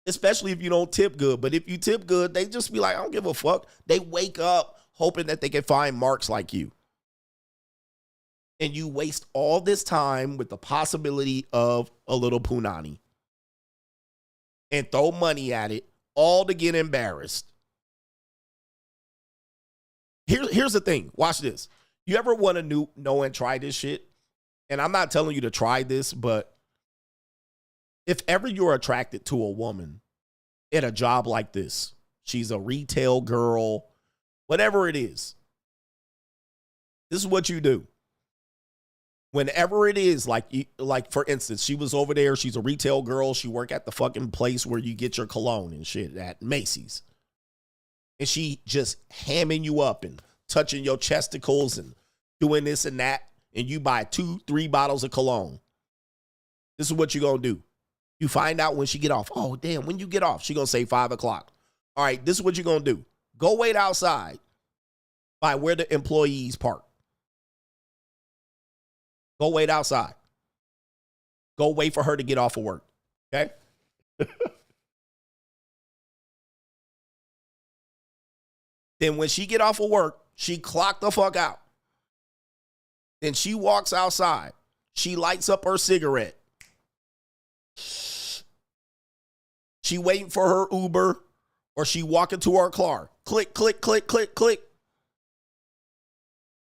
especially if you don't tip good. But if you tip good, they just be like, I don't give a fuck. They wake up hoping that they can find marks like you. And you waste all this time with the possibility of a little punani. And throw money at it, all to get embarrassed. Here's the thing. Watch this. You ever want to know and try this shit? And I'm not telling you to try this, but if ever you're attracted to a woman at a job like this, she's a retail girl, whatever it is, this is what you do. Whenever it is, like for instance, she was over there, she's a retail girl, she work at the fucking place where you get your cologne and shit at Macy's. And she just hamming you up and touching your chesticles and doing this and that, and you buy 2-3 bottles of cologne. This is what you're going to do. You find out when she get off. Oh, damn, when you get off, she going to say 5 o'clock. All right, this is what you're going to do. Go wait outside by where the employees park. Go wait outside. Go wait for her to get off of work. Okay? Then when she get off of work, she clock the fuck out. Then she walks outside. She lights up her cigarette. She waiting for her Uber, or she walking to her car. Click, click, click, click, click.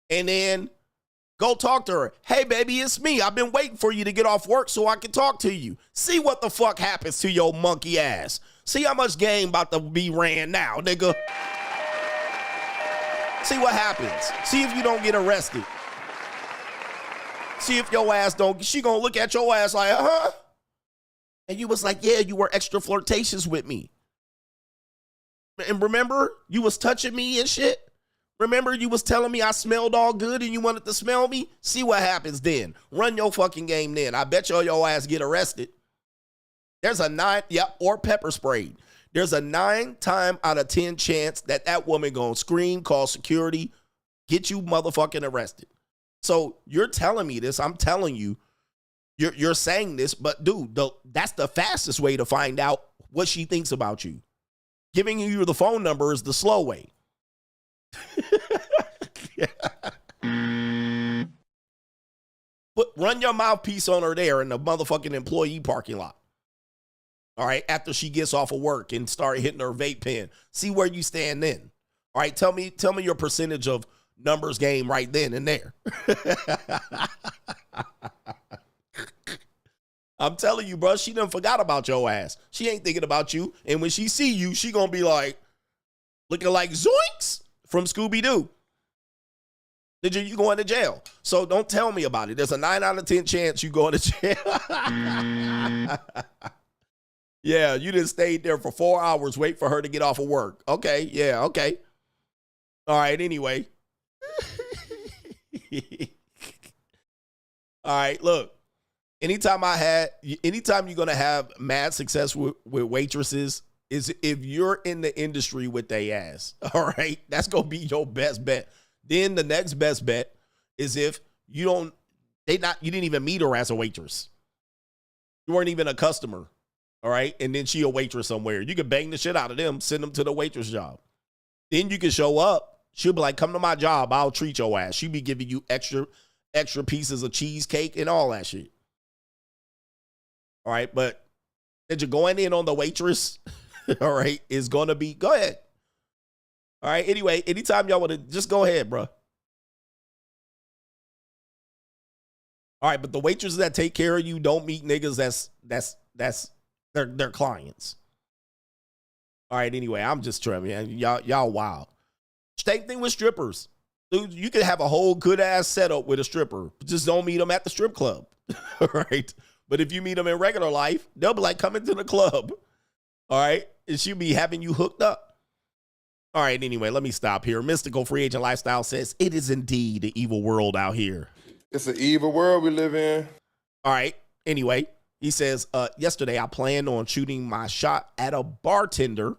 And then Go talk to her. Hey, baby, it's me. I've been waiting for you to get off work so I can talk to you. See what the fuck happens to your monkey ass. See how much game about to be ran now, nigga. See what happens. See if you don't get arrested. See if your ass don't, she gonna look at your ass like, huh? And you was like, yeah, you were extra flirtatious with me. And remember, you was touching me and shit? Remember, you was telling me I smelled all good and you wanted to smell me? See what happens then. Run your fucking game then. I bet your ass get arrested. There's a 9, or pepper sprayed. There's a 9 times out of 10 chance that that woman gonna scream, call security, get you motherfucking arrested. So you're telling me this. I'm telling you, you're saying this, but dude, that's the fastest way to find out what she thinks about you. Giving you the phone number is the slow way. But run your mouthpiece on her there in the motherfucking employee parking lot. All right, after she gets off of work and start hitting her vape pen. See where you stand then. All right, tell me your percentage of numbers game right then and there. I'm telling you, bro, she done forgot about your ass. She ain't thinking about you. And when she see you, she gonna be like, looking like Zoinks from Scooby-Doo. You going to jail. So don't tell me about it. There's a 9 out of 10 chance you going to jail. Yeah, you just stayed there for 4 hours, wait for her to get off of work. Okay, yeah, okay. All right, anyway. All right, look. Anytime you're going to have mad success with waitresses is if you're in the industry with they ass. All right, that's going to be your best bet. Then the next best bet is if you didn't even meet her as a waitress. You weren't even a customer. All right. And then she a waitress somewhere. You can bang the shit out of them, send them to the waitress job. Then you can show up. She'll be like, come to my job. I'll treat your ass. She'll be giving you extra pieces of cheesecake and all that shit. All right. But that you're going in on the waitress, all right, is going to be, go ahead. All right. Anyway, anytime y'all want to, just go ahead, bro. All right. But the waitresses that take care of you don't meet niggas that's their clients. All right. Anyway, I'm just trying, man. Y'all wild. Same thing with strippers. Dude, you can have a whole good ass setup with a stripper. Just don't meet them at the strip club. All right. But if you meet them in regular life, they'll be like, come into the club. All right. And she'll be having you hooked up. All right, anyway, let me stop here. Mystical Free Agent Lifestyle says, it is indeed an evil world out here. It's an evil world we live in. All right, anyway, he says, yesterday I planned on shooting my shot at a bartender.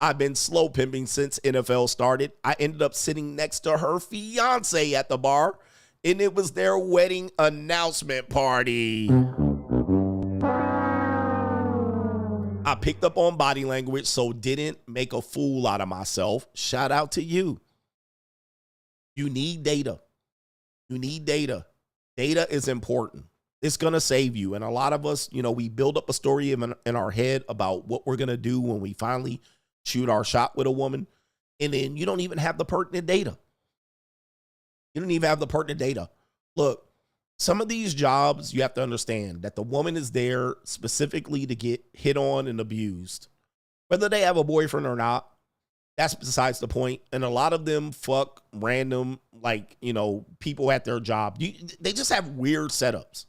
I've been slow pimping since NFL started. I ended up sitting next to her fiance at the bar, and it was their wedding announcement party. I picked up on body language, so didn't make a fool out of myself. Shout out to you. You need data. You need data. Data is important. It's going to save you. And a lot of us, we build up a story in our head about what we're going to do when we finally shoot our shot with a woman. And then you don't even have the pertinent data. You don't even have the pertinent data. Look. Some of these jobs, you have to understand that the woman is there specifically to get hit on and abused. Whether they have a boyfriend or not, that's besides the point. And a lot of them fuck random, people at their job. They just have weird setups.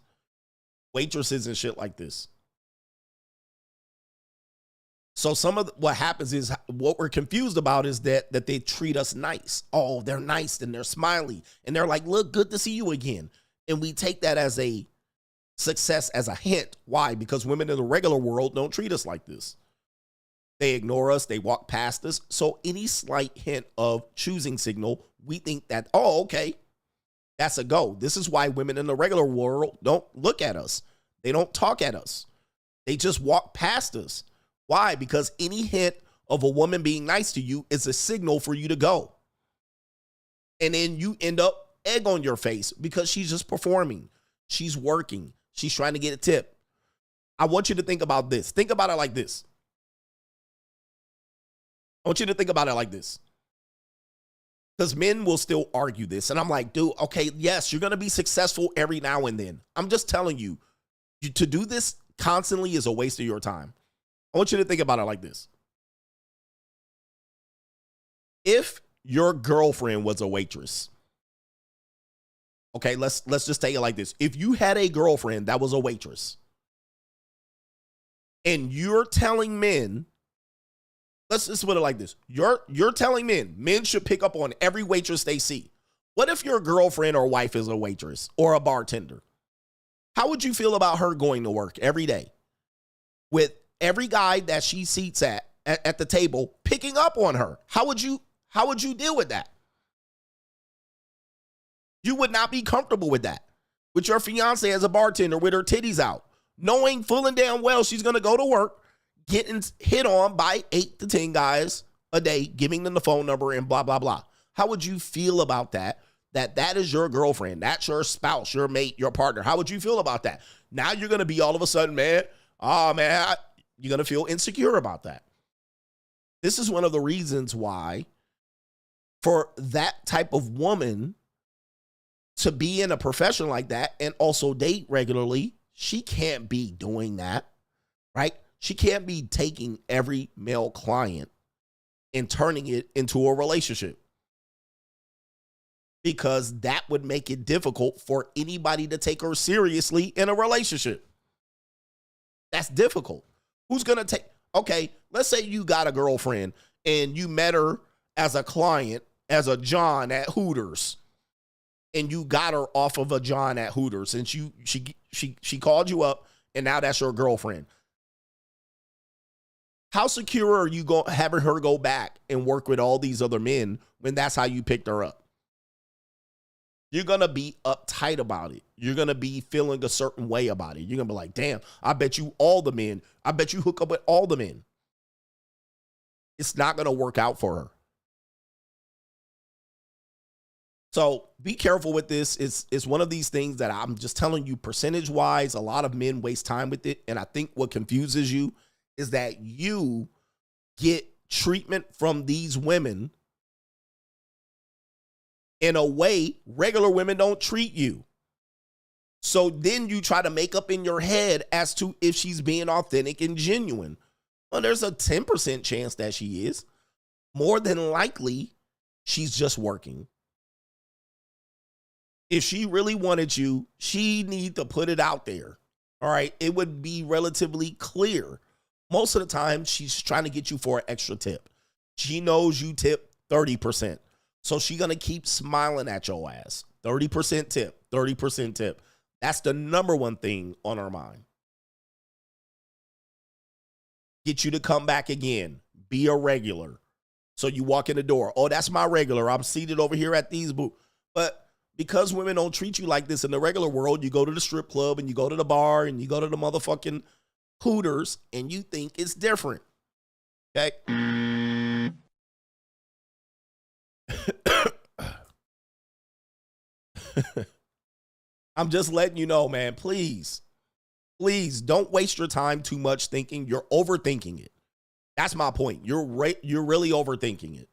Waitresses and shit like this. So some of what happens is what we're confused about is that they treat us nice. Oh, they're nice and they're smiley. And they're like, look, good to see you again. And we take that as a success, as a hint. Why? Because women in the regular world don't treat us like this. They ignore us. They walk past us. So any slight hint of choosing signal, we think that, oh, okay, that's a go. This is why women in the regular world don't look at us. They don't talk at us. They just walk past us. Why? Because any hint of a woman being nice to you is a signal for you to go. And then you end up egg on your face because she's just performing. She's working. She's trying to get a tip. I want you to think about this. Think about it like this. I want you to think about it like this. Because men will still argue this. And I'm like, dude, okay, yes, you're going to be successful every now and then. I'm just telling you, to do this constantly is a waste of your time. I want you to think about it like this. If your girlfriend was a waitress, okay, let's just take it like this. If you had a girlfriend that was a waitress, and you're telling men, let's just put it like this. You're telling men should pick up on every waitress they see. What if your girlfriend or wife is a waitress or a bartender? How would you feel about her going to work every day with every guy that she seats at the table picking up on her? How would you deal with that? You would not be comfortable with that. With your fiance as a bartender with her titties out, knowing full and damn well she's going to go to work, getting hit on by 8 to 10 guys a day, giving them the phone number and blah, blah, blah. How would you feel about that? That is your girlfriend. That's your spouse, your mate, your partner. How would you feel about that? Now you're going to be all of a sudden, man, you're going to feel insecure about that. This is one of the reasons why for that type of woman to be in a profession like that and also date regularly, she can't be doing that, right? She can't be taking every male client and turning it into a relationship, because that would make it difficult for anybody to take her seriously in a relationship. That's difficult. Who's going to take, okay, let's say you got a girlfriend and you met her as a client, as a John at Hooters, and you got her off of a John at Hooters, and she called you up, and now that's your girlfriend. How secure are you having her go back and work with all these other men when that's how you picked her up? You're going to be uptight about it. You're going to be feeling a certain way about it. You're going to be like, damn, I bet you hook up with all the men. It's not going to work out for her. So be careful with this. It's one of these things that I'm just telling you, percentage-wise, a lot of men waste time with it. And I think what confuses you is that you get treatment from these women in a way regular women don't treat you. So then you try to make up in your head as to if she's being authentic and genuine. Well, there's a 10% chance that she is. More than likely, she's just working. If she really wanted you, she need to put it out there. All right. It would be relatively clear. Most of the time, she's trying to get you for an extra tip. She knows you tip 30%. So she's going to keep smiling at your ass. 30% tip, 30% tip. That's the number one thing on her mind. Get you to come back again. Be a regular. So you walk in the door. Oh, that's my regular. I'm seated over here at these booths. But because women don't treat you like this in the regular world, you go to the strip club and you go to the bar and you go to the motherfucking Hooters and you think it's different. Okay? I'm just letting you know, man, please don't waste your time too much thinking. You're overthinking it. That's my point. You're really overthinking it.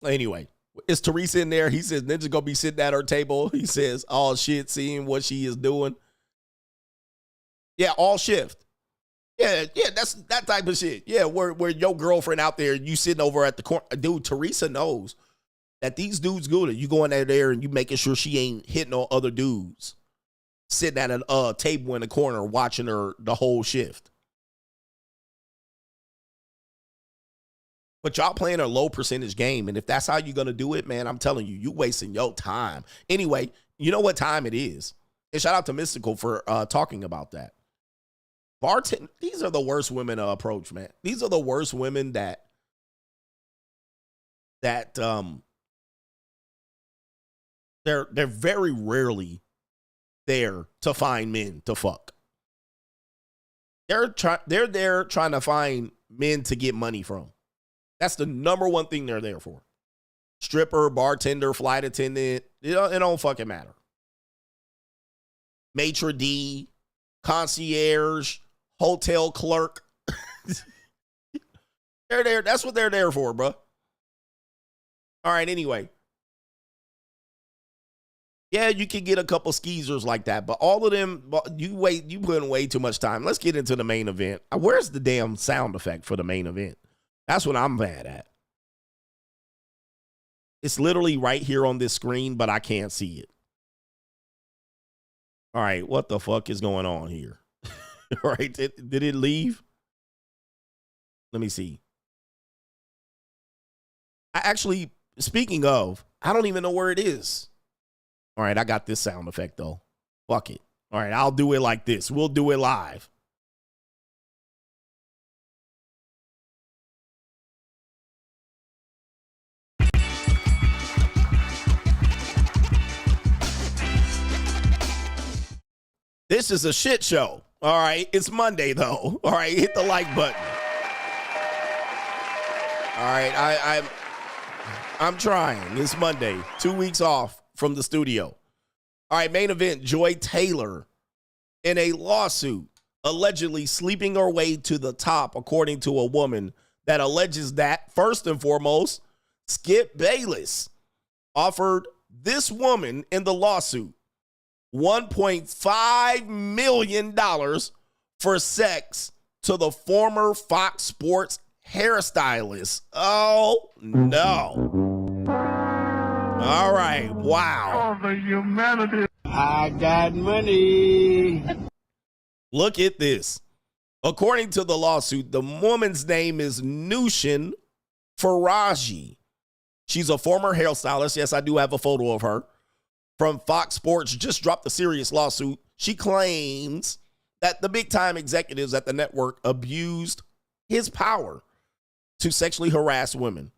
Anyway, is Teresa in there? He says Ninja gonna be sitting at her table. He says, all shit, seeing what she is doing. Yeah, all shift. Yeah, that's that type of shit. Yeah, where your girlfriend out there, you sitting over at the corner. Dude, Teresa knows that these dudes good. You going out there and you making sure she ain't hitting on other dudes. Sitting at a table in the corner watching her the whole shift. But y'all playing a low percentage game. And if that's how you're going to do it, man, I'm telling you, you wasting your time. Anyway, you know what time it is. And shout out to Mystical for talking about that. These are the worst women to approach, man. These are the worst women that they're very rarely there to find men to fuck. They're there trying to find men to get money from. That's the number one thing they're there for. Stripper, bartender, flight attendant, it don't fucking matter. Maitre d', concierge, hotel clerk. They're there. That's what they're there for, bro. All right, anyway. Yeah, you can get a couple skeezers like that, but all of them, you put in way too much time. Let's get into the main event. Where's the damn sound effect for the main event? That's what I'm mad at. It's literally right here on this screen, but I can't see it. All right, what the fuck is going on here? All right, did it leave? Let me see. Actually, speaking of, I don't even know where it is. All right, I got this sound effect, though. Fuck it. All right, I'll do it like this. We'll do it live. This is a shit show. All right, it's Monday, though. All right, hit the like button. All right, I'm trying. It's Monday. 2 weeks off from the studio. All right, main event, Joy Taylor in a lawsuit allegedly sleeping her way to the top, according to a woman that alleges that, first and foremost, Skip Bayless offered this woman in the lawsuit $1.5 million for sex to the former Fox Sports hairstylist. Oh, no. All right, wow. Oh, the humanity. I got money. Look at this. According to the lawsuit, the woman's name is Nushin Faraji. She's a former hairstylist. Yes, I do have a photo of her. From Fox Sports, just dropped a serious lawsuit. She claims that the big-time executives at the network abused his power to sexually harass women.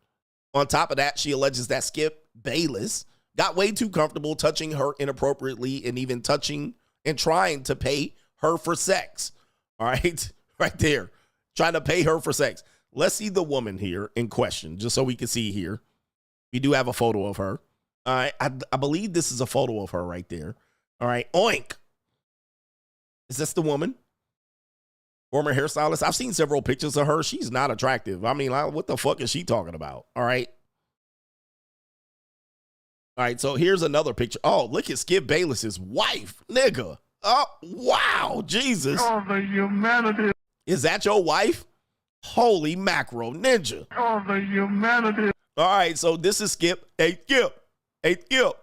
On top of that, she alleges that Skip Bayless got way too comfortable touching her inappropriately and even touching and trying to pay her for sex. All right, right there, trying to pay her for sex. Let's see the woman here in question, just so we can see here. We do have a photo of her. All right, I believe this is a photo of her right there. All right, oink. Is this the woman? Former hairstylist. I've seen several pictures of her. She's not attractive. I mean, what the fuck is she talking about? All right. All right, so here's another picture. Oh, look at Skip Bayless's wife, nigga. Oh, wow, Jesus. Oh, the humanity. Is that your wife? Holy mackerel, ninja. Oh, the humanity. All right, so this is Skip. Hey, Skip. Hey, Skip.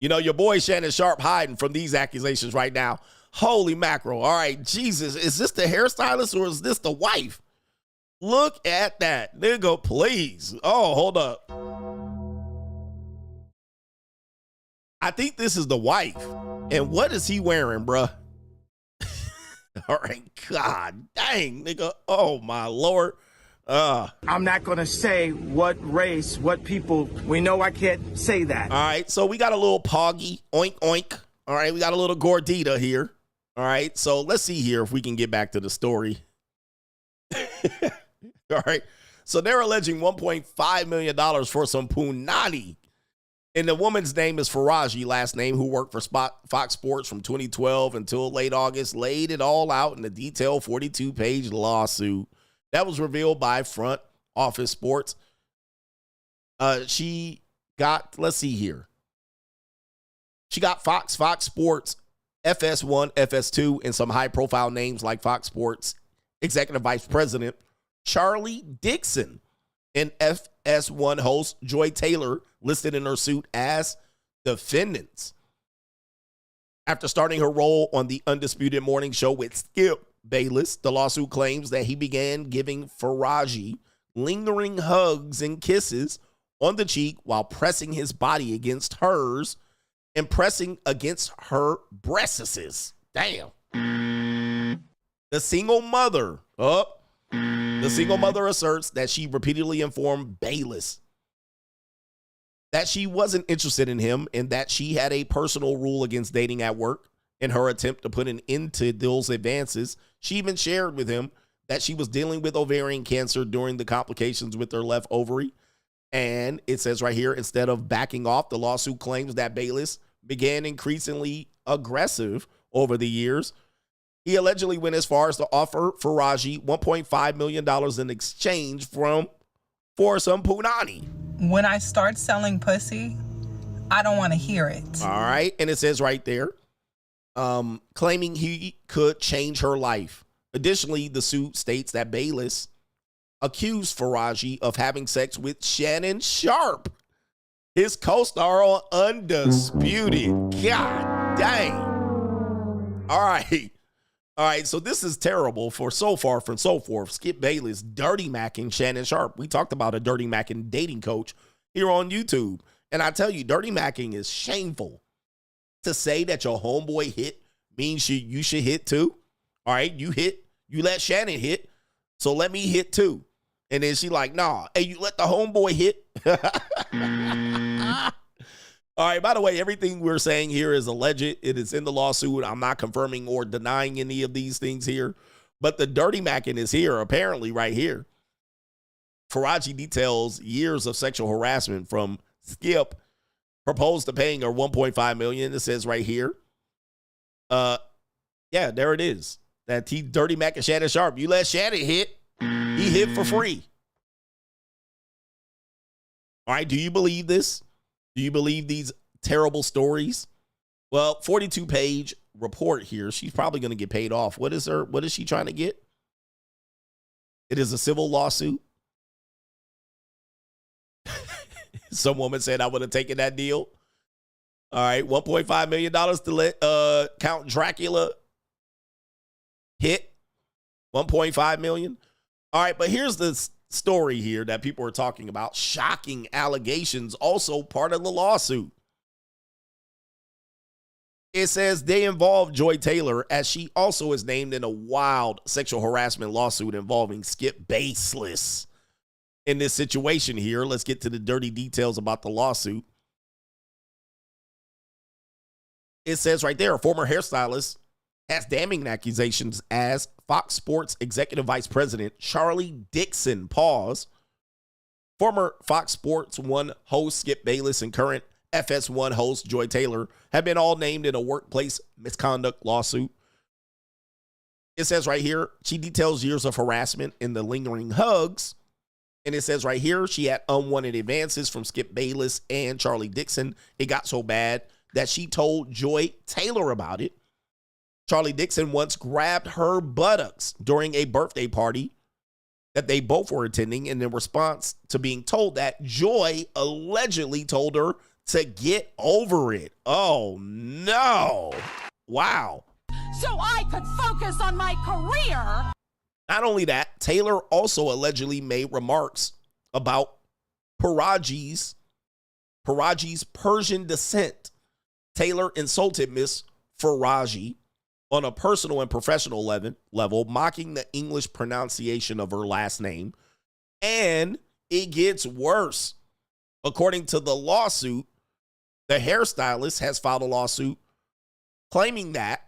You know, your boy Shannon Sharp hiding from these accusations right now. Holy mackerel. All right, Jesus. Is this the hairstylist or is this the wife? Look at that. Nigga, please. Oh, hold up. I think this is the wife. And what is he wearing, bruh? All right, God dang, nigga. Oh, my Lord. I'm not going to say what race, what people. We know I can't say that. All right, so we got a little Poggy. Oink, oink. All right, we got a little Gordita here. All right, so let's see here if we can get back to the story. All right, so they're alleging $1.5 million for some punani. And the woman's name is Faraji, last name, who worked for Fox Sports from 2012 until late August, laid it all out in a detailed 42-page lawsuit that was revealed by Front Office Sports. She got, let's see here. She got Fox Sports, FS1, FS2, and some high-profile names like Fox Sports Executive Vice President Charlie Dixon and FS1 host Joy Taylor listed in her suit as defendants. After starting her role on the Undisputed Morning Show with Skip Bayless, the lawsuit claims that he began giving Faraji lingering hugs and kisses on the cheek while pressing his body against hers and pressing against her breasts. Damn. The single mother asserts that she repeatedly informed Bayless that she wasn't interested in him and that she had a personal rule against dating at work. In her attempt to put an end to those advances, she even shared with him that she was dealing with ovarian cancer during the complications with her left ovary. And it says right here, instead of backing off, the lawsuit claims that Bayless began increasingly aggressive over the years, He allegedly went as far as to offer Faraji $1.5 million in exchange for some punani. When I start selling pussy, I don't want to hear it. All right. And it says right there, claiming he could change her life. Additionally, the suit states that Bayless accused Faraji of having sex with Shannon Sharp, his co-star on Undisputed. God dang. All right, so this is terrible for so far from so forth. Skip Bayless dirty macking Shannon Sharp. We talked about a dirty macking dating coach here on YouTube. And I tell you, dirty macking is shameful. To say that your homeboy hit means you should hit too. All right, you hit, you let Shannon hit, so let me hit too. And then she like, nah, hey, you let the homeboy hit. All right, by the way, everything we're saying here is alleged. It is in the lawsuit. I'm not confirming or denying any of these things here. But the dirty macking is here, apparently right here. Faraji details years of sexual harassment from Skip, proposed to paying her $1.5 million. It says right here. Yeah, there it is. That he dirty macking Shannon Sharp. You let Shannon hit, he hit for free. All right, do you believe this? Do you believe these terrible stories? Well, 42-page report here. She's probably going to get paid off. What is she trying to get? It is a civil lawsuit. Some woman said I would have taken that deal. All right, $1.5 million to let Count Dracula hit. $1.5 million. All right, but here's the story here that people are talking about. Shocking allegations, also part of the lawsuit. It says they involve Joy Taylor, as she also is named in a wild sexual harassment lawsuit involving Skip Bayless. In this situation here, let's get to the dirty details about the lawsuit. It says right there, a former hairstylist has damning accusations as Fox Sports Executive Vice President Charlie Dixon, former Fox Sports 1 host Skip Bayless and current FS1 host Joy Taylor have been all named in a workplace misconduct lawsuit. It says right here, she details years of harassment and the lingering hugs. And it says right here, she had unwanted advances from Skip Bayless and Charlie Dixon. It got so bad that she told Joy Taylor about it. Charlie Dixon once grabbed her buttocks during a birthday party that they both were attending. And in response to being told that, Joy allegedly told her to get over it. Oh, no. Wow. So I could focus on my career. Not only that, Taylor also allegedly made remarks about Faraji's Persian descent. Taylor insulted Miss Faraji on a personal and professional level, mocking the English pronunciation of her last name. And it gets worse. According to the lawsuit, the hairstylist has filed a lawsuit claiming that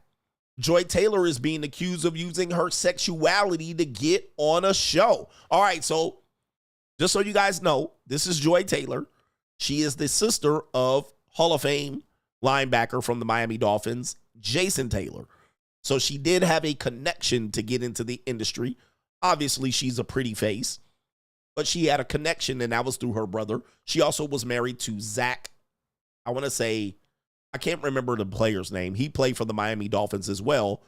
Joy Taylor is being accused of using her sexuality to get on a show. All right, so just so you guys know, this is Joy Taylor. She is the sister of Hall of Fame linebacker from the Miami Dolphins, Jason Taylor. So she did have a connection to get into the industry. Obviously, she's a pretty face, but she had a connection, and that was through her brother. She also was married to Zach. I want to say, I can't remember the player's name. He played for the Miami Dolphins as well.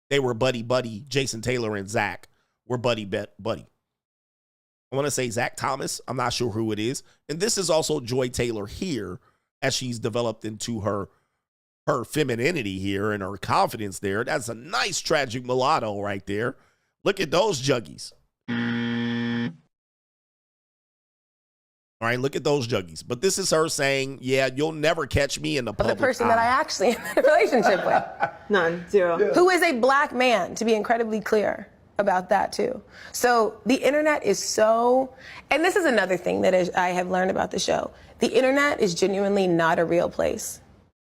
They were buddy. Jason Taylor and Zach were buddy. I want to say Zach Thomas. I'm not sure who it is. And this is also Joy Taylor here, as she's developed into her femininity here and her confidence there. That's a nice tragic mulatto right there. Look at those juggies. All right, look at those juggies. But this is her saying, yeah, you'll never catch me in the public The person eye. that I actually am in a relationship with. None. Zero. Yeah. Who is a black man, to be incredibly clear about that too. So the internet is so, and this is another thing that I have learned about the show. The internet is genuinely not a real place.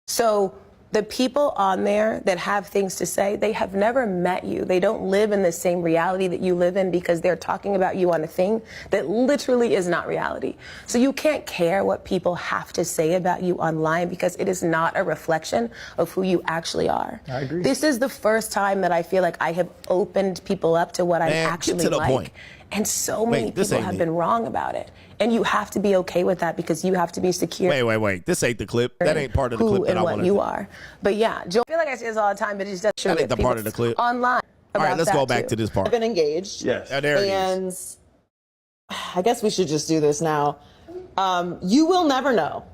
So The people on there that have things to say, they have never met you. They don't live in the same reality that you live in because they're talking about you on a thing that literally is not reality. So you can't care what people have to say about you online because it is not a reflection of who you actually are. I agree. This is the first time that I feel like I have opened people up to what I actually like. Point. And so many people have been wrong about it. And you have to be okay with that because you have to be secure. Wait. This ain't the clip. That ain't part of the clip that I want to you are. But yeah, Joe, I feel like I say this all the time, but it just doesn't show that ain't the part of the clip. Online. All right, let's go back to this part. I've been engaged. Yes. There it is. I guess we should just do this now. You will never know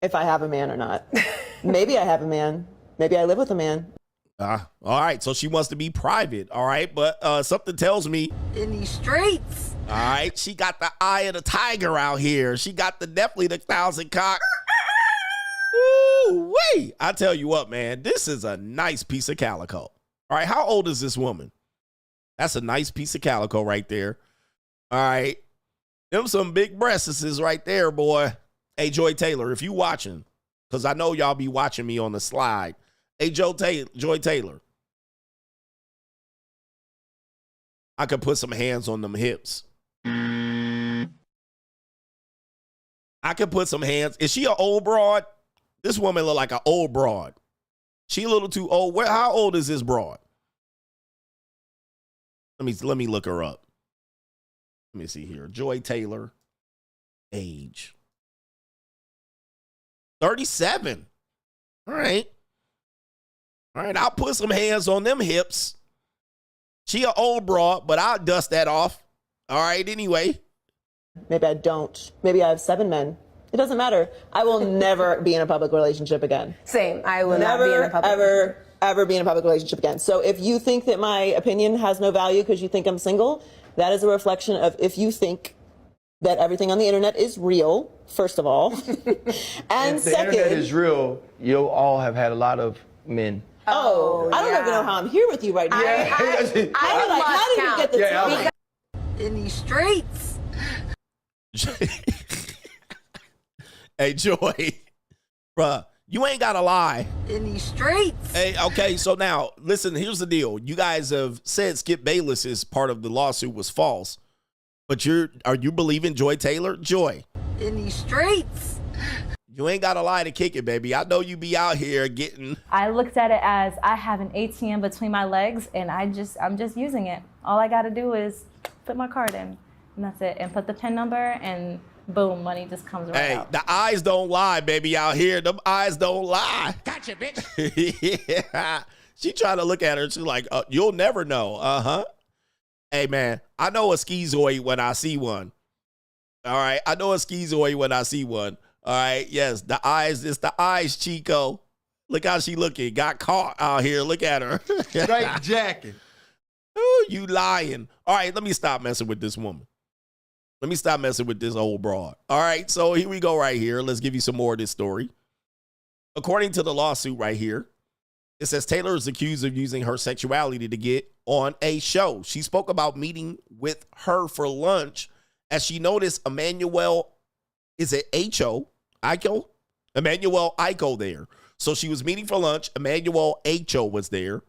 if I have a man or not. Maybe I have a man. Maybe I live with a man. All right, so she wants to be private, all right? But something tells me... In these streets. All right, she got the eye of the tiger out here. She got definitely the 1,000 cock. Ooh, wait. I tell you what, man, this is a nice piece of calico. All right, how old is this woman? That's a nice piece of calico right there. All right. Them some big breasts right there, boy. Hey, Joy Taylor, if you watching, because I know y'all be watching me on the slide. Hey, Joy Taylor. I could put some hands on them hips. I could put some hands. Is she an old broad? This woman look like an old broad. She a little too old. How old is this broad? Let me look her up. Let me see here. Joy Taylor. Age. 37. All right. All right, I'll put some hands on them hips. She an old broad, but I'll dust that off. All right, anyway. Maybe I don't. Maybe I have 7 men. It doesn't matter. I will never be in a public relationship again. Same. I will never not be in a public ever be in a public relationship again. So if you think that my opinion has no value because you think I'm single, that is a reflection of if you think that everything on the internet is real, first of all. And if the second, internet is real, you'll all have had a lot of men. Oh, I don't even know how I'm here with you right now. I like, how did you get the Yeah, in these streets? Hey, Joy. Bruh, you ain't got to lie. In these streets. Hey, okay, so now, listen, here's the deal. You guys have said Skip Bayless is part of the lawsuit was false. But are you believing Joy Taylor? Joy. In these streets. You ain't got to lie to kick it, baby. I know you be out here getting... I looked at it as I have an ATM between my legs, and I'm just using it. All I got to do is put my card in, and that's it. And put the PIN number, and boom, money just comes right out. The eyes don't lie, baby, out here. Them eyes don't lie. Gotcha, bitch. Yeah. She trying to look at her. She's like, you'll never know. Uh-huh. Hey, man, I know a schizoid when I see one. All right? I know a schizoid when I see one. All right? Yes, the eyes. It's the eyes, Chico. Look how she looking. Got caught out here. Look at her. Straight jacket. Ooh, you lying. All right, let me stop messing with this woman. Let me stop messing with this old broad. All right, so here we go right here. Let's give you some more of this story. According to the lawsuit right here, it says Taylor is accused of using her sexuality to get on a show. She spoke about meeting with her for lunch as she noticed Emmanuel, is it Acho? Emmanuel Acho there. So she was meeting for lunch. Emmanuel Acho was there.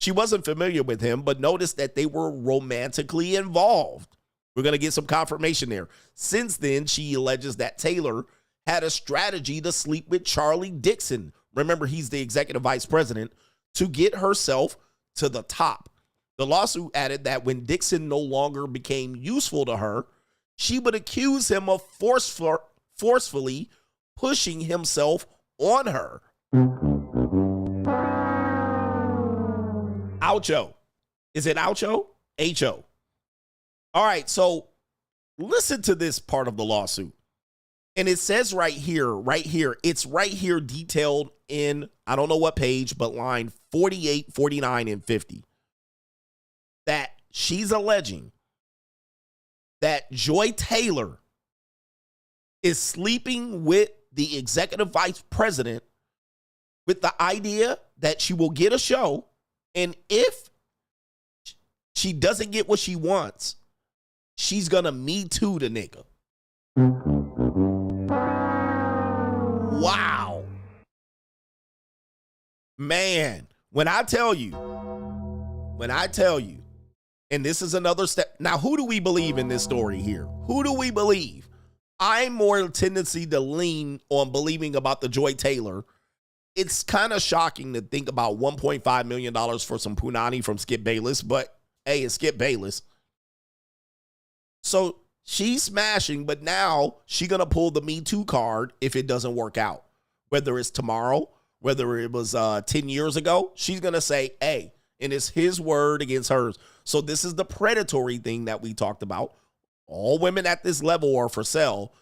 She wasn't familiar with him, but noticed that they were romantically involved. We're going to get some confirmation there. Since then, she alleges that Taylor had a strategy to sleep with Charlie Dixon. Remember, he's the executive vice president, to get herself to the top. The lawsuit added that when Dixon no longer became useful to her, she would accuse him of forcefully pushing himself on her. Acho. Is it Acho? Acho. All right, so listen to this part of the lawsuit. And it says right here, it's right here detailed in, I don't know what page, but line 48, 49, and 50. That she's alleging that Joy Taylor is sleeping with the executive vice president with the idea that she will get a show, and if she doesn't get what she wants, she's gonna Me Too the nigga. Wow. Man, when I tell you, and this is another step. Now, who do we believe in this story here? Who do we believe? I'm more tendency to lean on believing about the Joy Taylor. It's kind of shocking to think about $1.5 million for some punani from Skip Bayless, but hey, it's Skip Bayless. So she's smashing, but now she's going to pull the Me Too card if it doesn't work out. Whether it's tomorrow, whether it was 10 years ago, she's going to say, hey, and it's his word against hers. So this is the predatory thing that we talked about. All women at this level are for sale.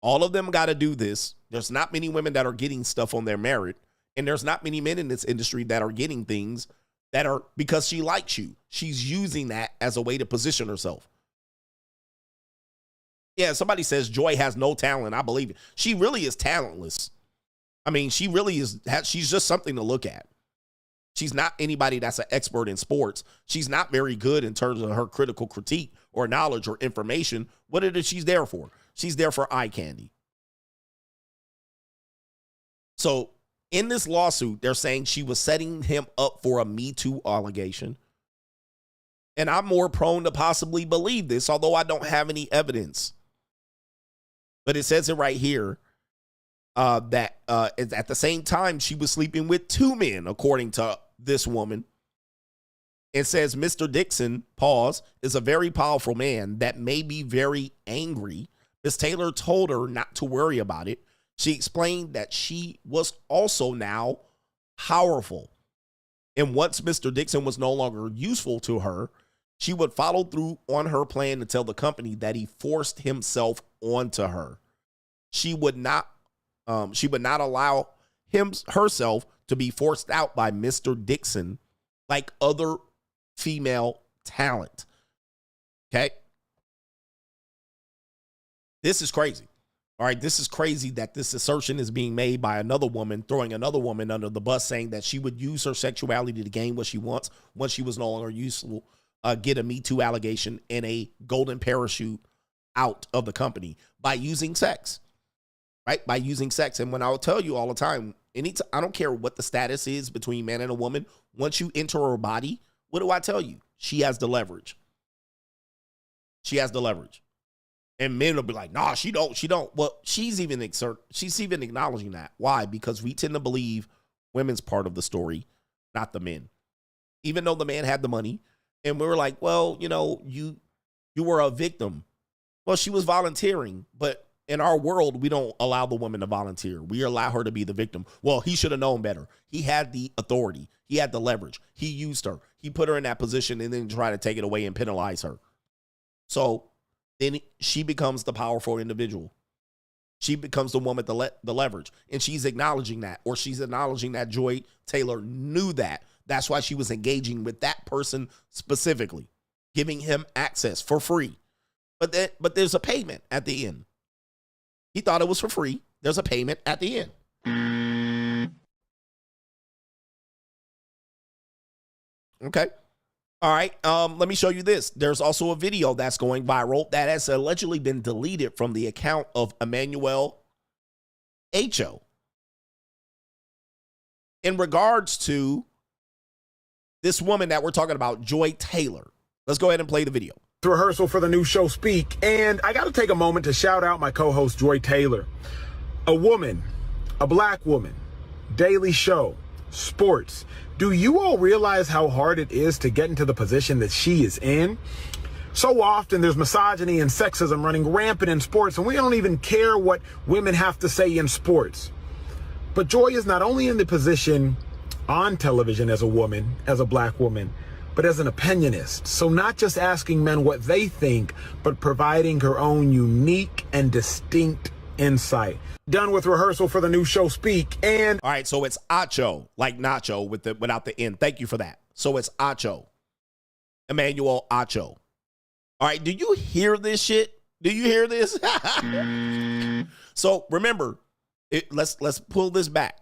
All of them got to do this. There's not many women that are getting stuff on their merit. And there's not many men in this industry that are getting things that are because she likes you. She's using that as a way to position herself. Yeah, somebody says Joy has no talent. I believe it. She really is talentless. I mean, she really is. She's just something to look at. She's not anybody that's an expert in sports. She's not very good in terms of her critical critique or knowledge or information. What is it she's there for? She's there for eye candy. So in this lawsuit, they're saying she was setting him up for a Me Too allegation. And I'm more prone to possibly believe this, although I don't have any evidence. But it says it right here that at the same time, she was sleeping with 2 men, according to this woman. It says Mr. Dixon, pause, is a very powerful man that may be very angry. Ms. Taylor told her not to worry about it. She explained that she was also now powerful. And once Mr. Dixon was no longer useful to her, she would follow through on her plan to tell the company that he forced himself onto her. She would not allow herself to be forced out by Mr. Dixon like other female talent. Okay? This is crazy. All right, this is crazy that this assertion is being made by another woman, throwing another woman under the bus, saying that she would use her sexuality to gain what she wants once she was no longer useful, get a Me Too allegation and a golden parachute out of the company by using sex, right? By using sex. And when I will tell you all the time, I don't care what the status is between man and a woman, once you enter her body, what do I tell you? She has the leverage. She has the leverage. And men will be like, nah, she don't. Well, she's even acknowledging that. Why? Because we tend to believe women's part of the story, not the men. Even though the man had the money, and we were like, well, you were a victim. Well, she was volunteering, but in our world, we don't allow the woman to volunteer. We allow her to be the victim. Well, he should have known better. He had the authority. He had the leverage. He used her. He put her in that position and then tried to take it away and penalize her. So then she becomes the powerful individual. She becomes the one with the leverage. And she's acknowledging that, or she's acknowledging that Joy Taylor knew that. That's why she was engaging with that person specifically, giving him access for free. But there's a payment at the end. He thought it was for free. There's a payment at the end. Okay. All right, let me show you this. There's also a video that's going viral that has allegedly been deleted from the account of Emmanuel Acho in regards to this woman that we're talking about, Joy Taylor. Let's go ahead and play the video. Rehearsal for the new show Speak, and I got to take a moment to shout out my co-host Joy Taylor. A woman, a black woman, daily show, sports. Do you all realize how hard it is to get into the position that she is in? So often there's misogyny and sexism running rampant in sports, and we don't even care what women have to say in sports. But Joy is not only in the position on television as a woman, as a black woman, but as an opinionist. So not just asking men what they think, but providing her own unique and distinct insight. Done with rehearsal for the new show Speak, and all right, so it's Acho, like nacho without the end. Thank you for that. So it's Acho, Emmanuel Acho. All right, do you hear this shit? Do you hear this? So remember, let's pull this back.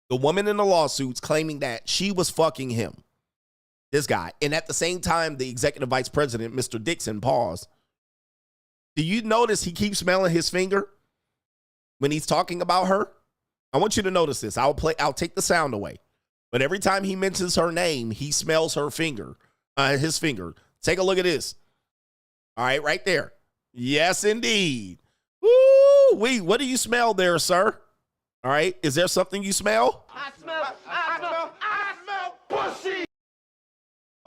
The woman in the lawsuits claiming that she was fucking him, this guy, and at the same time, the executive vice president, Mr. Dixon, paused. Do you notice he keeps smelling his finger when he's talking about her? I want you to notice this. I'll take the sound away, But every time he mentions her name, he smells her finger, his finger. Take a look at this. All right, right there. Yes, indeed. Woo! What do you smell there, sir? All right, is there something you smell? I smell pussy.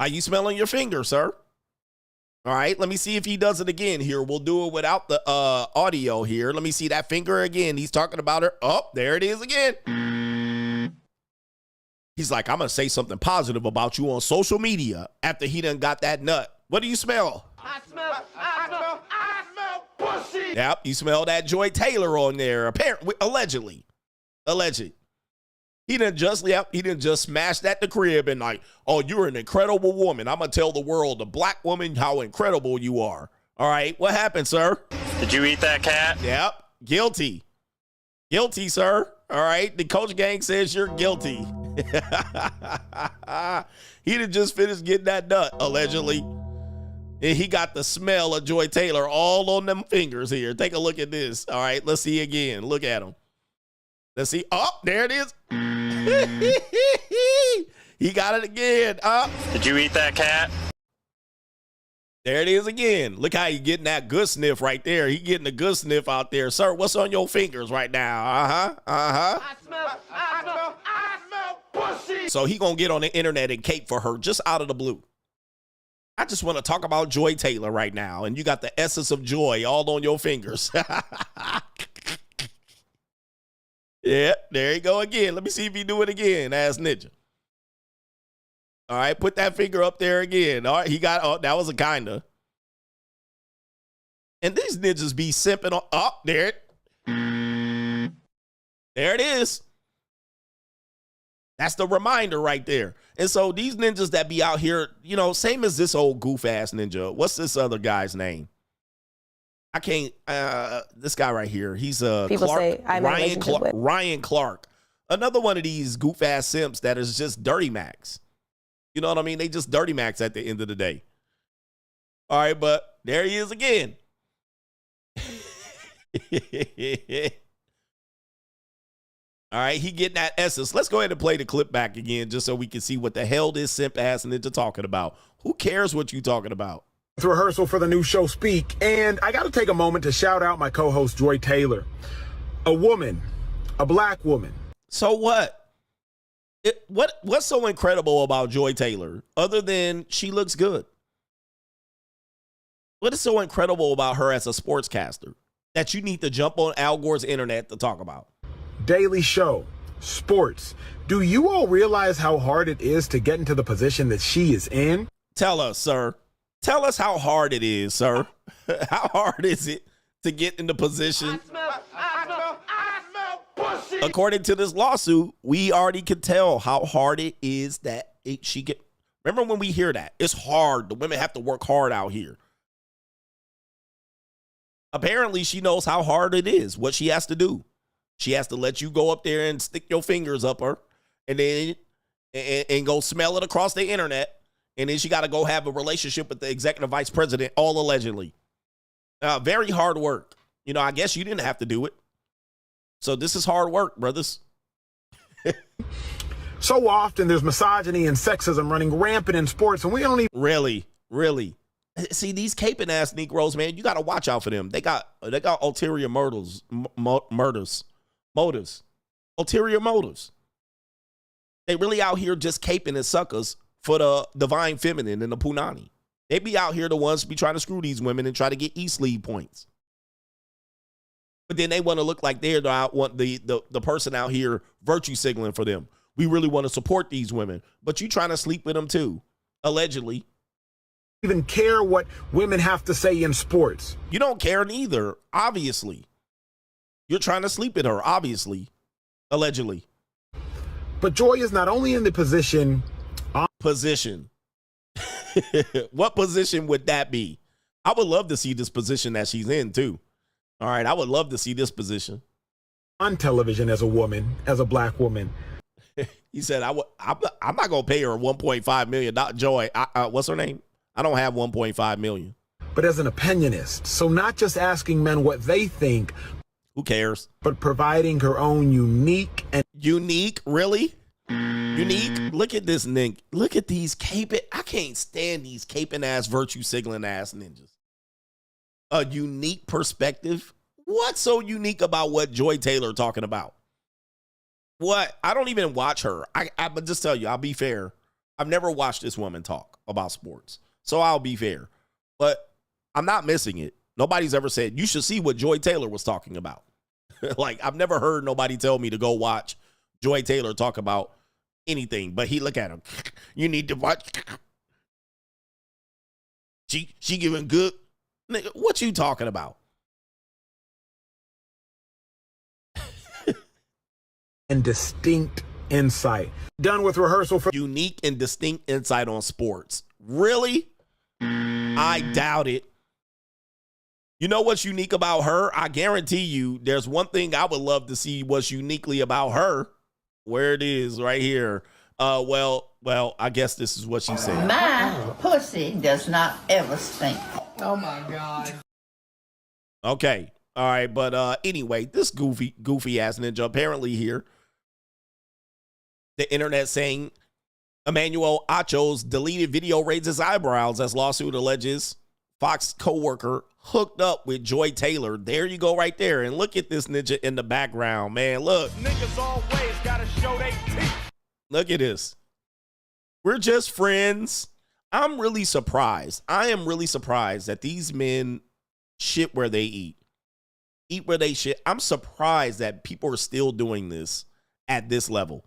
Are you smelling your finger, sir? All right, let me see if he does it again here. We'll do it without the audio here. Let me see that finger again. He's talking about her. Oh, there it is again. He's like, I'm going to say something positive about you on social media after he done got that nut. What do you smell? I smell pussy. Yep, you smell that Joy Taylor on there. Apparently, allegedly. He didn't just smash that the crib and like, oh, you're an incredible woman. I'm going to tell the world, the black woman, how incredible you are. All right, what happened, sir? Did you eat that cat? Yep, guilty. Guilty, sir. All right, the coach gang says you're guilty. He done just finished getting that nut, allegedly. And he got the smell of Joy Taylor all on them fingers here. Take a look at this. All right, let's see again. Look at him. Let's see. Oh, there it is. He got it again. Did you eat that cat? There it is again. Look how he getting that good sniff right there. He getting the good sniff out there. Sir, what's on your fingers right now? I smell pussy. So he gonna get on the internet and cape for her just out of the blue. I just want to talk about Joy Taylor right now. And you got the essence of joy all on your fingers. Yeah, there you go again. Let me see if he do it again, ass ninja. All right, put that finger up there again. All right, he got, oh, that was a kinda. And these ninjas be simping on, oh, there it is. That's the reminder right there. And so these ninjas that be out here, you know, same as this old goof ass ninja. What's this other guy's name? I can't, this guy right here, he's People Clark, say I'm Ryan Clark. Another one of these goof ass simps that is just dirty max. You know what I mean? They just dirty max at the end of the day. All right, but there he is again. All right, he getting that essence. Let's go ahead and play the clip back again just so we can see what the hell this simp ass ninja talking about. Who cares what you talking about? It's rehearsal for the new show Speak, and I got to take a moment to shout out my co-host Joy Taylor. A woman, a black woman. So what? What's so incredible about Joy Taylor other than she looks good? What is so incredible about her as a sportscaster that you need to jump on Al Gore's internet to talk about? Daily show, sports. Do you all realize how hard it is to get into the position that she is in? Tell us, sir. Tell us how hard it is, sir. How hard is it to get in the position? I smell pussy. According to this lawsuit, we already can tell how hard it is that she get. Remember when we hear that? It's hard. The women have to work hard out here. Apparently, she knows how hard it is, what she has to do. She has to let you go up there and stick your fingers up her and then and go smell it across the internet. And then she got to go have a relationship with the executive vice president, all allegedly. Very hard work. You know, I guess you didn't have to do it. So this is hard work, brothers. So often there's misogyny and sexism running rampant in sports, and we don't even... Really. See, these caping ass Negroes, man, you got to watch out for them. They got ulterior motives. Ulterior motives. They really out here just caping as suckers for the divine feminine and the punani. They be out here the ones be trying to screw these women and try to get East League points. But then they want to look like they're the person out here virtue signaling for them. We really want to support these women. But you trying to sleep with them too, allegedly. Even care what women have to say in sports. You don't care neither, obviously. You're trying to sleep with her, obviously, allegedly. But Joy is not only in the position... Position. What position would that be? I would love to see this position that she's in, too. All right, I would love to see this position. On television as a woman, as a black woman. He said, I'm not going to pay her $1.5 million. Joy, what's her name? I don't have $1.5 million. But as an opinionist, so not just asking men what they think. Who cares? But providing her own unique and... Unique? Really? Unique. Look at this nigga. Look at these caping. I can't stand these caping ass, virtue signaling ass ninjas. A unique perspective. What's so unique about what Joy Taylor talking about? What? I don't even watch her. But just tell you, I'll be fair. I've never watched this woman talk about sports. So I'll be fair. But I'm not missing it. Nobody's ever said, you should see what Joy Taylor was talking about. Like, I've never heard nobody tell me to go watch Joy Taylor talk about anything. But he look at him. You need to watch. She giving good. Nigga, what you talking about? And distinct insight. Done with rehearsal for unique and distinct insight on sports. Really? I doubt it. You know what's unique about her? I guarantee you there's one thing I would love to see what's uniquely about her. Where it is right here. Well, I guess this is what she said. My pussy does not ever stink. Oh my God. Okay. All right. But anyway, this goofy ass ninja apparently here. The internet saying Emmanuel Acho's deleted video raises eyebrows as lawsuit alleges Fox co-worker hooked up with Joy Taylor. There you go right there. And look at this ninja in the background, man. Look. Niggas always gotta show they teeth. Look at this. We're just friends. I'm really surprised. I am really surprised that these men shit where they eat. Eat where they shit. I'm surprised that people are still doing this at this level.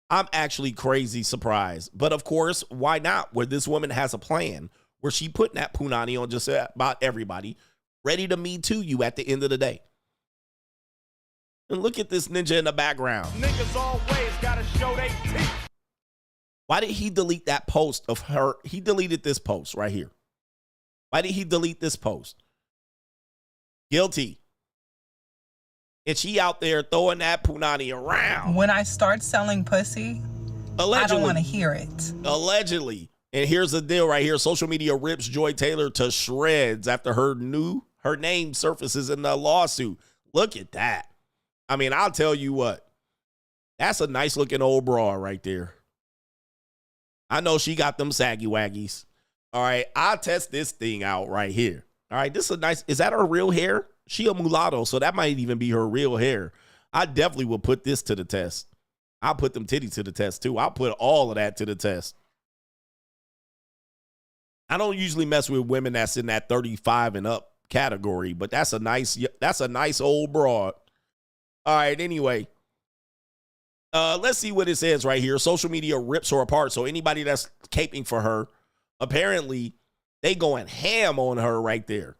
I'm actually crazy surprised. But of course, why not? Where this woman has a plan where she putting that punani on just about everybody, ready to me too you at the end of the day. And look at this ninja in the background. Niggas always gotta show they teeth. Why did he delete that post of her? He deleted this post right here. Why did he delete this post? Guilty. And she out there throwing that punani around. When I start selling pussy, allegedly, I don't want to hear it. Allegedly. And here's the deal right here. Social media rips Joy Taylor to shreds after her name surfaces in the lawsuit. Look at that. I mean, I'll tell you what. That's a nice looking old bra right there. I know she got them saggy waggies. All right, I'll test this thing out right here. All right, this is a nice, is that her real hair? She a mulatto, so that might even be her real hair. I definitely will put this to the test. I'll put them titties to the test too. I'll put all of that to the test. I don't usually mess with women that's in that 35 and up category, but that's a nice old broad. All right, anyway. Let's see what it says right here. Social media rips her apart. So anybody that's caping for her, apparently they going ham on her right there.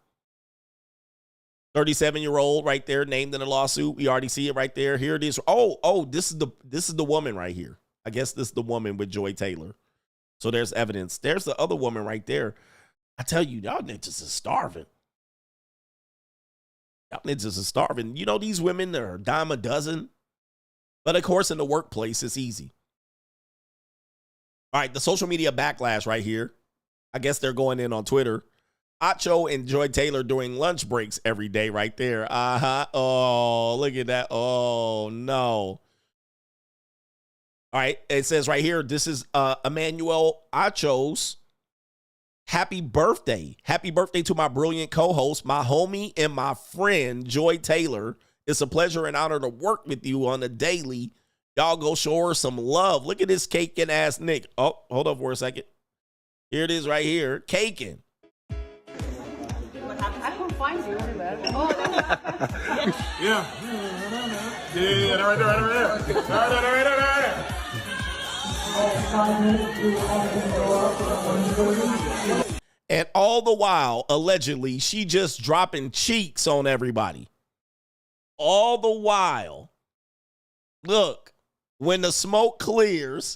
37-year-old right there named in the lawsuit. We already see it right there. Here it is. Oh, this is the woman right here. I guess this is the woman with Joy Taylor. So there's evidence. There's the other woman right there. I tell you, y'all niggas is starving. Y'all niggas is starving. You know, these women are a dime a dozen. But of course, in the workplace, it's easy. All right, the social media backlash right here. I guess they're going in on Twitter. Acho and Joy Taylor during lunch breaks every day right there. Oh, look at that. Oh, no. All right, it says right here, this is Emmanuel Acho's happy birthday. Happy birthday to my brilliant co-host, my homie and my friend, Joy Taylor. It's a pleasure and honor to work with you on the daily. Y'all go show her some love. Look at this caking ass Nick. Oh, hold up for a second. Here it is right here. Caking. I couldn't find you anywhere. Yeah, right there. And all the while, allegedly, she just dropping cheeks on everybody. All the while, look, when the smoke clears,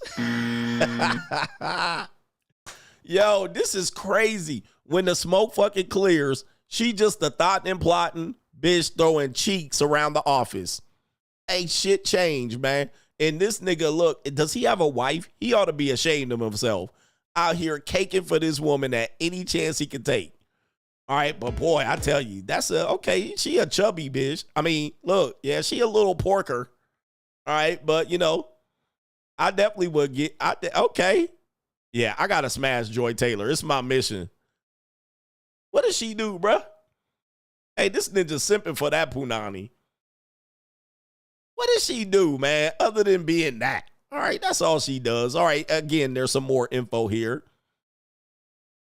yo, this is crazy. When the smoke fucking clears, she just a thought and plotting bitch throwing cheeks around the office. Ain't shit changed, man. And this nigga, look, does he have a wife? He ought to be ashamed of himself. Out here caking for this woman at any chance he can take. All right, but boy, I tell you, okay, she a chubby bitch. I mean, look, yeah, she a little porker. All right, but you know, I definitely would get. Okay. Yeah, I got to smash Joy Taylor. It's my mission. What does she do, bruh? Hey, this ninja simping for that punani. What does she do, man, other than being that? All right, that's all she does. All right, again, there's some more info here.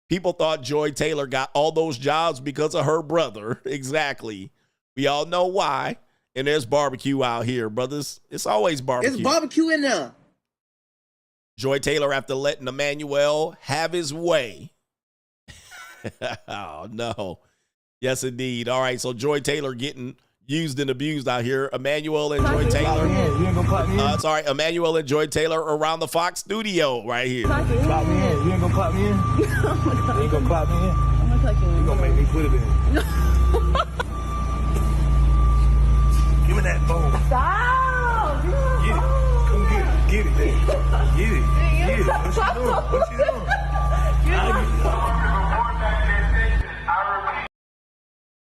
People thought Joy Taylor got all those jobs because of her brother. Exactly. We all know why. And there's barbecue out here, brothers. It's always barbecue. It's barbecue in there. Joy Taylor, after letting Emmanuel have his way. Oh, no. Yes, indeed. All right, so Joy Taylor getting used and abused out here. Emmanuel and Joy Taylor. Sorry, Emmanuel and Joy Taylor around the Fox studio right here. Clap me in. You ain't gonna clap me in? You ain't gonna clap me in? I'm gonna clap you in. You gonna make me put it in. Give me that phone. Stop! Get it. Come get it. Get it, man. Get it. Get it. What you doing? What you doing?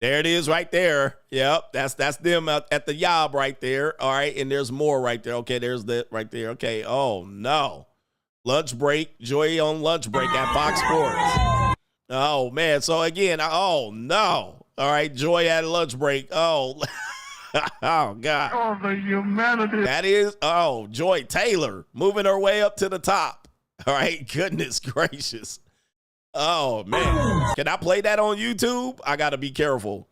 There it is right there. Yep, that's them at the yob right there. All right, and there's more right there. Okay, there's that right there. Okay, oh, no. Lunch break. Joy on lunch break at Fox Sports. Oh, man. So, again, oh, no. All right, Joy at lunch break. Oh, oh, God. Oh, the humanity. That is, oh, Joy Taylor moving her way up to the top. All right, goodness gracious. Oh, man. Can I play that on YouTube? I got to be careful.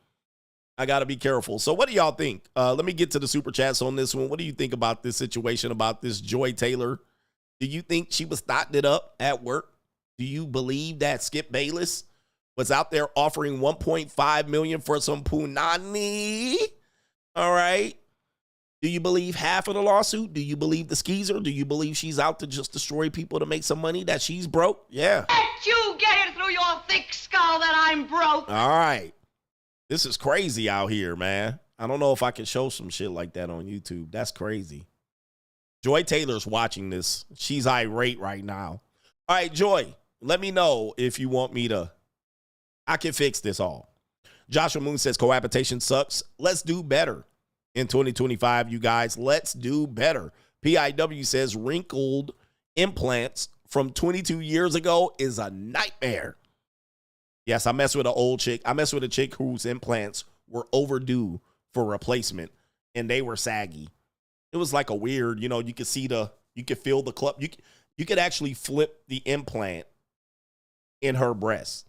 So what do y'all think? Let me get to the super chats on this one. What do you think about this situation, about this Joy Taylor? Do you think she was thotting it up at work? Do you believe that Skip Bayless was out there offering $1.5 million for some punani? All right. Do you believe half of the lawsuit? Do you believe the skeezer? Do you believe she's out to just destroy people to make some money, that she's broke? Yeah. Let you get it through your thick skull that I'm broke. All right. This is crazy out here, man. I don't know if I can show some shit like that on YouTube. That's crazy. Joy Taylor's watching this. She's irate right now. All right, Joy, let me know if you want me to. I can fix this all. Joshua Moon says cohabitation sucks. Let's do better. In 2025, you guys, let's do better. PIW says wrinkled implants from 22 years ago is a nightmare. Yes, I mess with an old chick. I mess with a chick whose implants were overdue for replacement, and they were saggy. It was like a weird, you could see you could feel the club. You could actually flip the implant in her breast.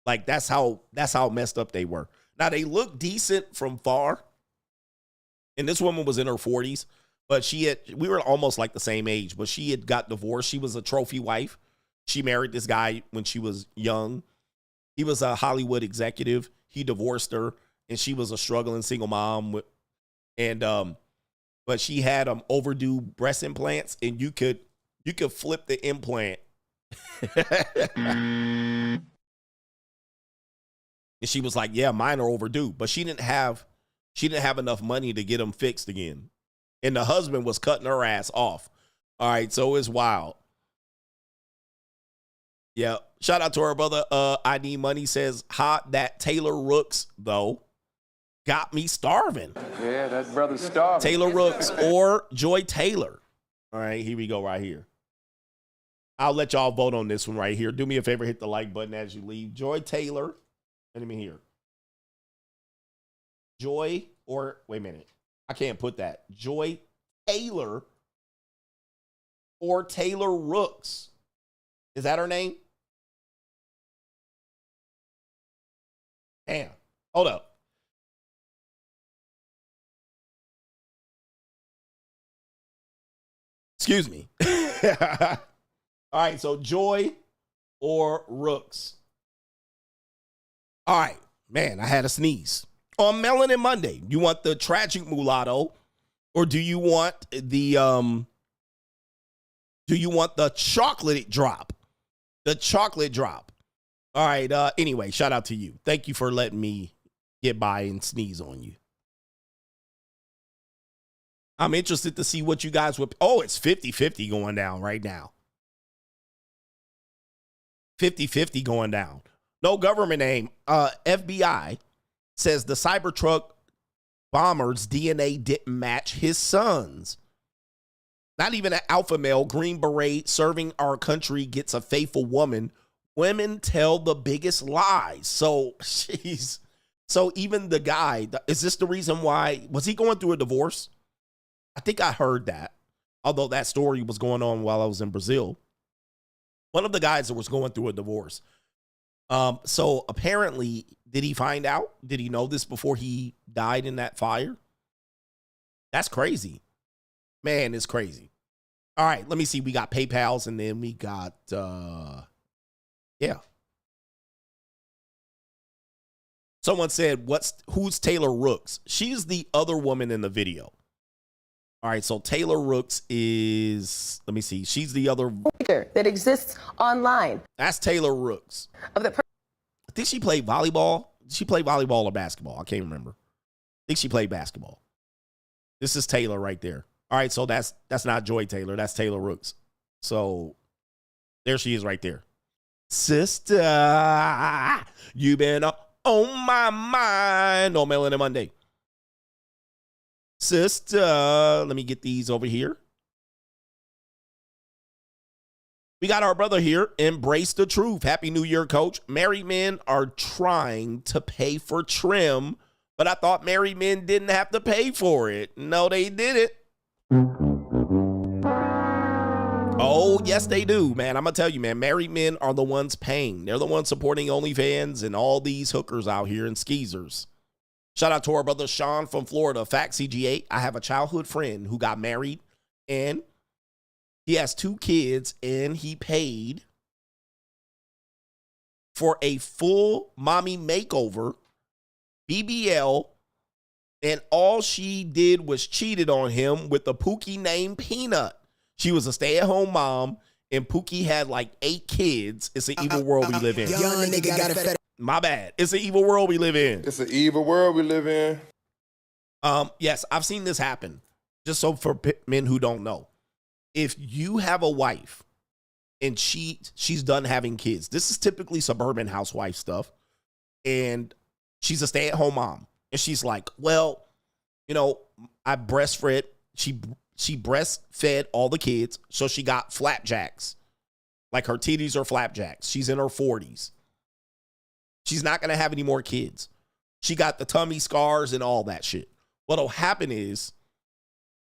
Like that's how messed up they were. Now they look decent from far. And this woman was in her 40s, but we were almost like the same age, but she had got divorced. She was a trophy wife. She married this guy when she was young. He was a Hollywood executive. He divorced her, and she was a struggling single mom. But she had overdue breast implants, and you could flip the implant. And she was like, yeah, mine are overdue, but she didn't have enough money to get them fixed again. And the husband was cutting her ass off. All right, so it's wild. Yeah, shout out to our brother. I Need Money says, hot that Taylor Rooks, though, got me starving. Yeah, that brother's starving. Taylor Rooks or Joy Taylor. All right, here we go right here. I'll let y'all vote on this one right here. Do me a favor, hit the like button as you leave. Joy Taylor. Let me hear. Joy or, wait a minute. I can't put that. Joy Taylor or Taylor Rooks. Is that her name? Damn. Hold up. Excuse me. All right, so Joy or Rooks. All right, man, I had a sneeze. On Melanin Monday, you want the tragic mulatto, or do you want the chocolate drop? The chocolate drop. All right, anyway, shout out to you. Thank you for letting me get by and sneeze on you. I'm interested to see what you guys would. Oh, it's 50-50 going down right now. 50-50 going down. No government name. FBI says the Cybertruck bomber's DNA didn't match his son's. Not even an alpha male, Green Beret, serving our country gets a faithful woman. Women tell the biggest lies. So even the guy, is this the reason why, was he going through a divorce? I think I heard that. Although that story was going on while I was in Brazil. One of the guys that was going through a divorce. So apparently, did he find out? Did he know this before he died in that fire? That's crazy. Man, it's crazy. All right, let me see. We got PayPals, and then we got, yeah. Someone said, who's Taylor Rooks? She's the other woman in the video. All right, so Taylor Rooks is, let me see. She's the other that exists online. That's Taylor Rooks. I think she played volleyball. She played volleyball or basketball. I can't remember. I think she played basketball. This is Taylor right there. All right, so that's not Joy Taylor. That's Taylor Rooks. So there she is right there. Sista, you been on my mind on Melanin Monday. Sista, let me get these over here. We got our brother here. Embrace the truth. Happy New Year, coach. Married men are trying to pay for trim, but I thought married men didn't have to pay for it. No, they didn't. Oh, yes, they do, man. I'm going to tell you, man, married men are the ones paying. They're the ones supporting OnlyFans and all these hookers out here and skeezers. Shout out to our brother Sean from Florida. Fact CGA. I have a childhood friend who got married and he has 2 kids and he paid for a full mommy makeover, BBL, and all she did was cheated on him with a Pookie named Peanut. She was a stay-at-home mom and Pookie had like 8 kids. It's an evil world we live in. Young nigga got a My bad. It's an evil world we live in. It's an evil world we live in. Yes, I've seen this happen. Just so for men who don't know. If you have a wife and she's done having kids, this is typically suburban housewife stuff, and she's a stay-at-home mom, and she's like, well, you know, I breastfed. She breastfed all the kids, so she got flapjacks. Like her titties are flapjacks. She's in her 40s. She's not going to have any more kids. She got the tummy scars and all that shit. What'll happen is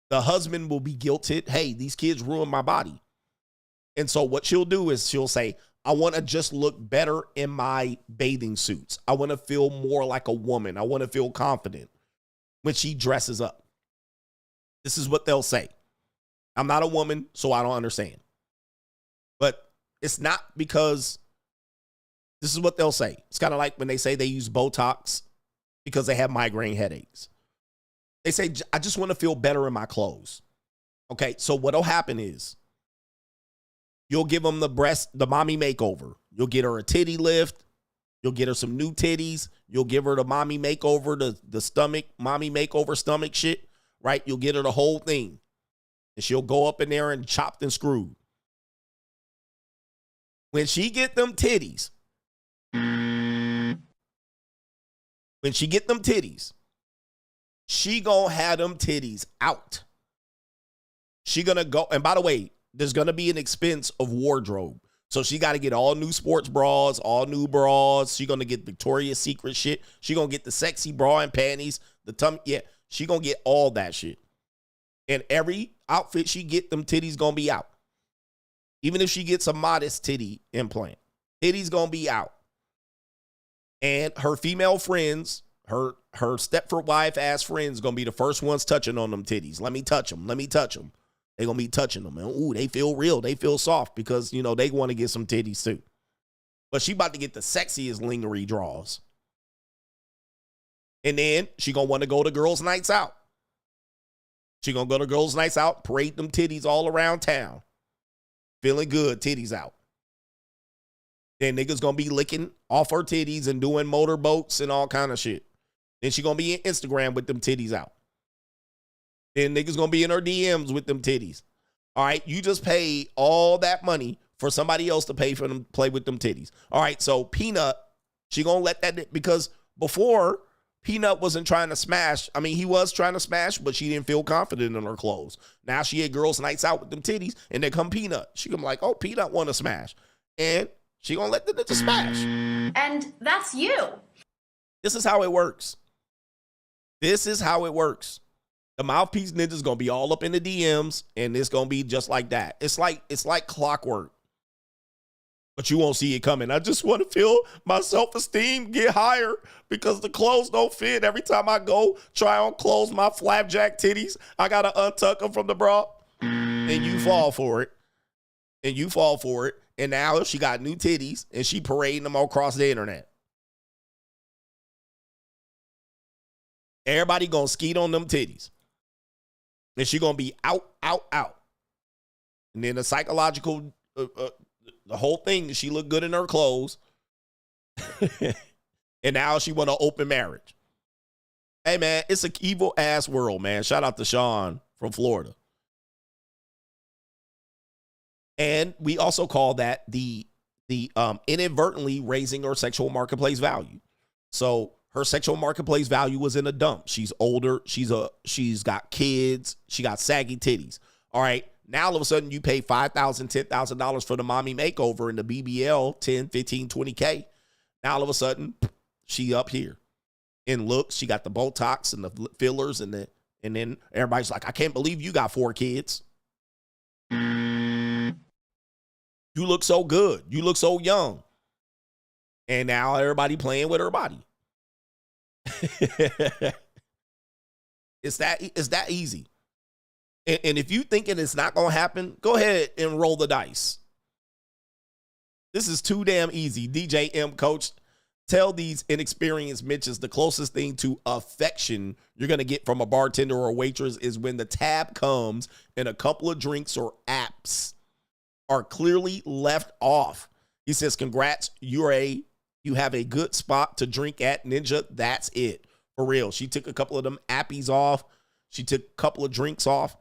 the husband will be guilted. Hey, these kids ruined my body. And so what she'll do is she'll say, I want to just look better in my bathing suits. I want to feel more like a woman. I want to feel confident when she dresses up. This is what they'll say. I'm not a woman, so I don't understand. But it's not because this is what they'll say. It's kind of like when they say they use Botox because they have migraine headaches. They say, I just want to feel better in my clothes. Okay, so what'll happen is you'll give them the mommy makeover. You'll get her a titty lift. You'll get her some new titties. You'll give her the mommy makeover, the stomach, mommy makeover stomach shit, right? You'll get her the whole thing. And she'll go up in there and chopped and screwed. When she get them titties, she gonna have them titties out. She gonna go, and by the way, there's gonna be an expense of wardrobe. So she got to get all new sports bras, all new bras. She gonna get Victoria's Secret shit. She gonna get the sexy bra and panties, the tummy. Yeah, she gonna get all that shit. And every outfit she get, them titties gonna be out. Even if she gets a modest titty implant, titties gonna be out. And her female friends, her Stepford wife ass friends gonna be the first ones touching on them titties. Let me touch them. Let me touch them. They gonna be touching them. And ooh, they feel real. They feel soft because, you know, they want to get some titties too. But she about to get the sexiest lingerie draws. And then she gonna want to go to girls' nights out. She gonna go to girls' nights out, parade them titties all around town. Feeling good, titties out. Then niggas gonna be licking off her titties and doing motorboats and all kind of shit. Then she gonna be in Instagram with them titties out. Then niggas gonna be in her DMs with them titties. All right, you just paid all that money for somebody else to pay for them, play with them titties. All right, so Peanut, she gonna let that, because before Peanut wasn't trying to smash. I mean, he was trying to smash, but she didn't feel confident in her clothes. Now she had girls' nights out with them titties, and then come Peanut. She gonna be like, oh, Peanut want to smash. And she gonna let the ninja smash. And that's you. This is how it works. This is how it works. The mouthpiece ninja's gonna be all up in the DMs, and it's gonna be just like that. It's like clockwork. But you won't see it coming. I just want to feel my self-esteem get higher because the clothes don't fit. Every time I go try on clothes, my flapjack titties, I got to untuck them from the bra. And you fall for it. And you fall for it. And now she got new titties and she parading them all across the internet. Everybody going to skeet on them titties. And she going to be out. And then the psychological... the whole thing, she looked good in her clothes. And now she want an open marriage. Hey, man, it's an evil-ass world, man. Shout out to Sean from Florida. And we also call that the inadvertently raising her sexual marketplace value. So her sexual marketplace value was in a dump. She's older. She's got kids. She got saggy titties. All right. Now, all of a sudden, you pay $5,000, $10,000 for the mommy makeover in the BBL, 10, 15, 20K. Now, all of a sudden, she up here. In looks, she got the Botox and the fillers, and then everybody's like, I can't believe you got 4 kids. You look so good. You look so young. And now everybody playing with her body. It's that easy. And if you thinking it's not going to happen, go ahead and roll the dice. This is too damn easy. DJ M, coach, tell these inexperienced Mitches the closest thing to affection you're going to get from a bartender or a waitress is when the tab comes and a couple of drinks or apps are clearly left off. He says, congrats, you have a good spot to drink at, Ninja. That's it. For real. She took a couple of them appies off. She took a couple of drinks off.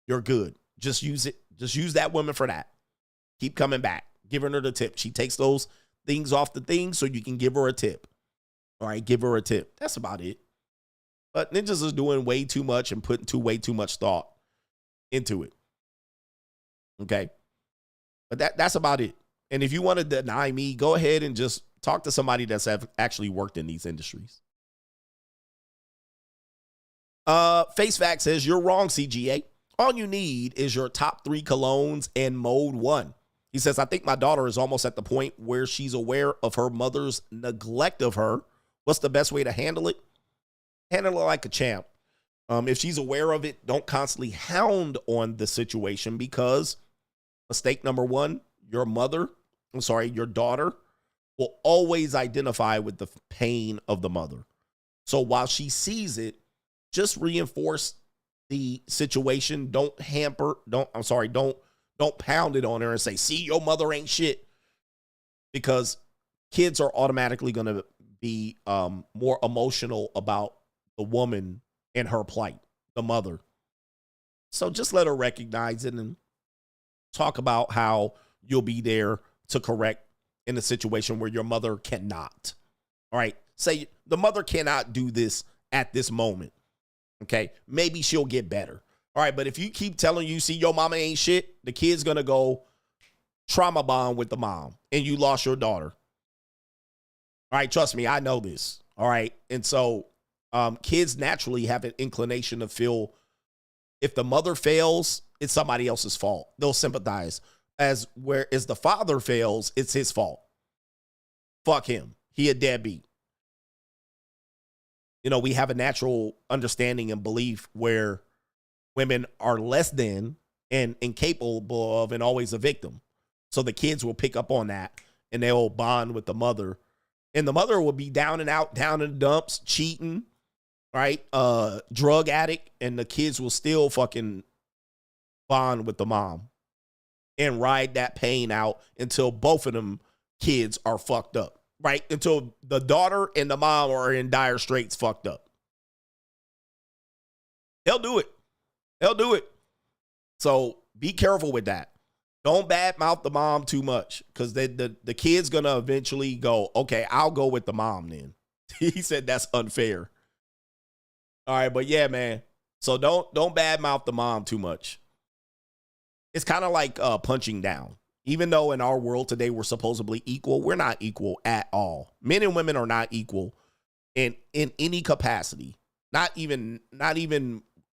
You're good. Just use it. Just use that woman for that. Keep coming back. Giving her the tip. She takes those things off the thing so you can give her a tip. All right, give her a tip. That's about it. But Ninjas is doing way too much and putting way too much thought into it. Okay? But that's about it. And if you want to deny me, go ahead and just talk to somebody that's actually worked in these industries. Face Fact says, you're wrong, CGA. All you need is your top 3 colognes and mode 1. He says, I think my daughter is almost at the point where she's aware of her mother's neglect of her. What's the best way to handle it? Handle it like a champ. If she's aware of it, don't constantly hound on the situation because mistake number 1, your daughter will always identify with the pain of the mother. So while she sees it, just reinforce the situation. Don't pound it on her and say, see, your mother ain't shit. Because kids are automatically going to be more emotional about the woman and her plight, the mother. So just let her recognize it and talk about how you'll be there to correct in a situation where your mother cannot. All right. Say the mother cannot do this at this moment. Okay, maybe she'll get better. All right, but if you keep telling you, see, your mama ain't shit, the kid's going to go trauma bond with the mom, and you lost your daughter. All right, trust me, I know this. All right, and so kids naturally have an inclination to feel if the mother fails, it's somebody else's fault. They'll sympathize. Whereas the father fails, it's his fault. Fuck him. He a deadbeat. You know, we have a natural understanding and belief where women are less than and incapable of and always a victim. So the kids will pick up on that and they'll bond with the mother. And the mother will be down and out, down in the dumps, cheating, right? Drug addict. And the kids will still fucking bond with the mom and ride that pain out until both of them kids are fucked up. Right? Until the daughter and the mom are in dire straits fucked up. They'll do it. They'll do it. So be careful with that. Don't badmouth the mom too much because the kid's going to eventually go, okay, I'll go with the mom then. He said that's unfair. All right, but yeah, man. So don't badmouth the mom too much. It's kind of like punching down. Even though in our world today we're supposedly equal, we're not equal at all. Men and women are not equal in any capacity. Not even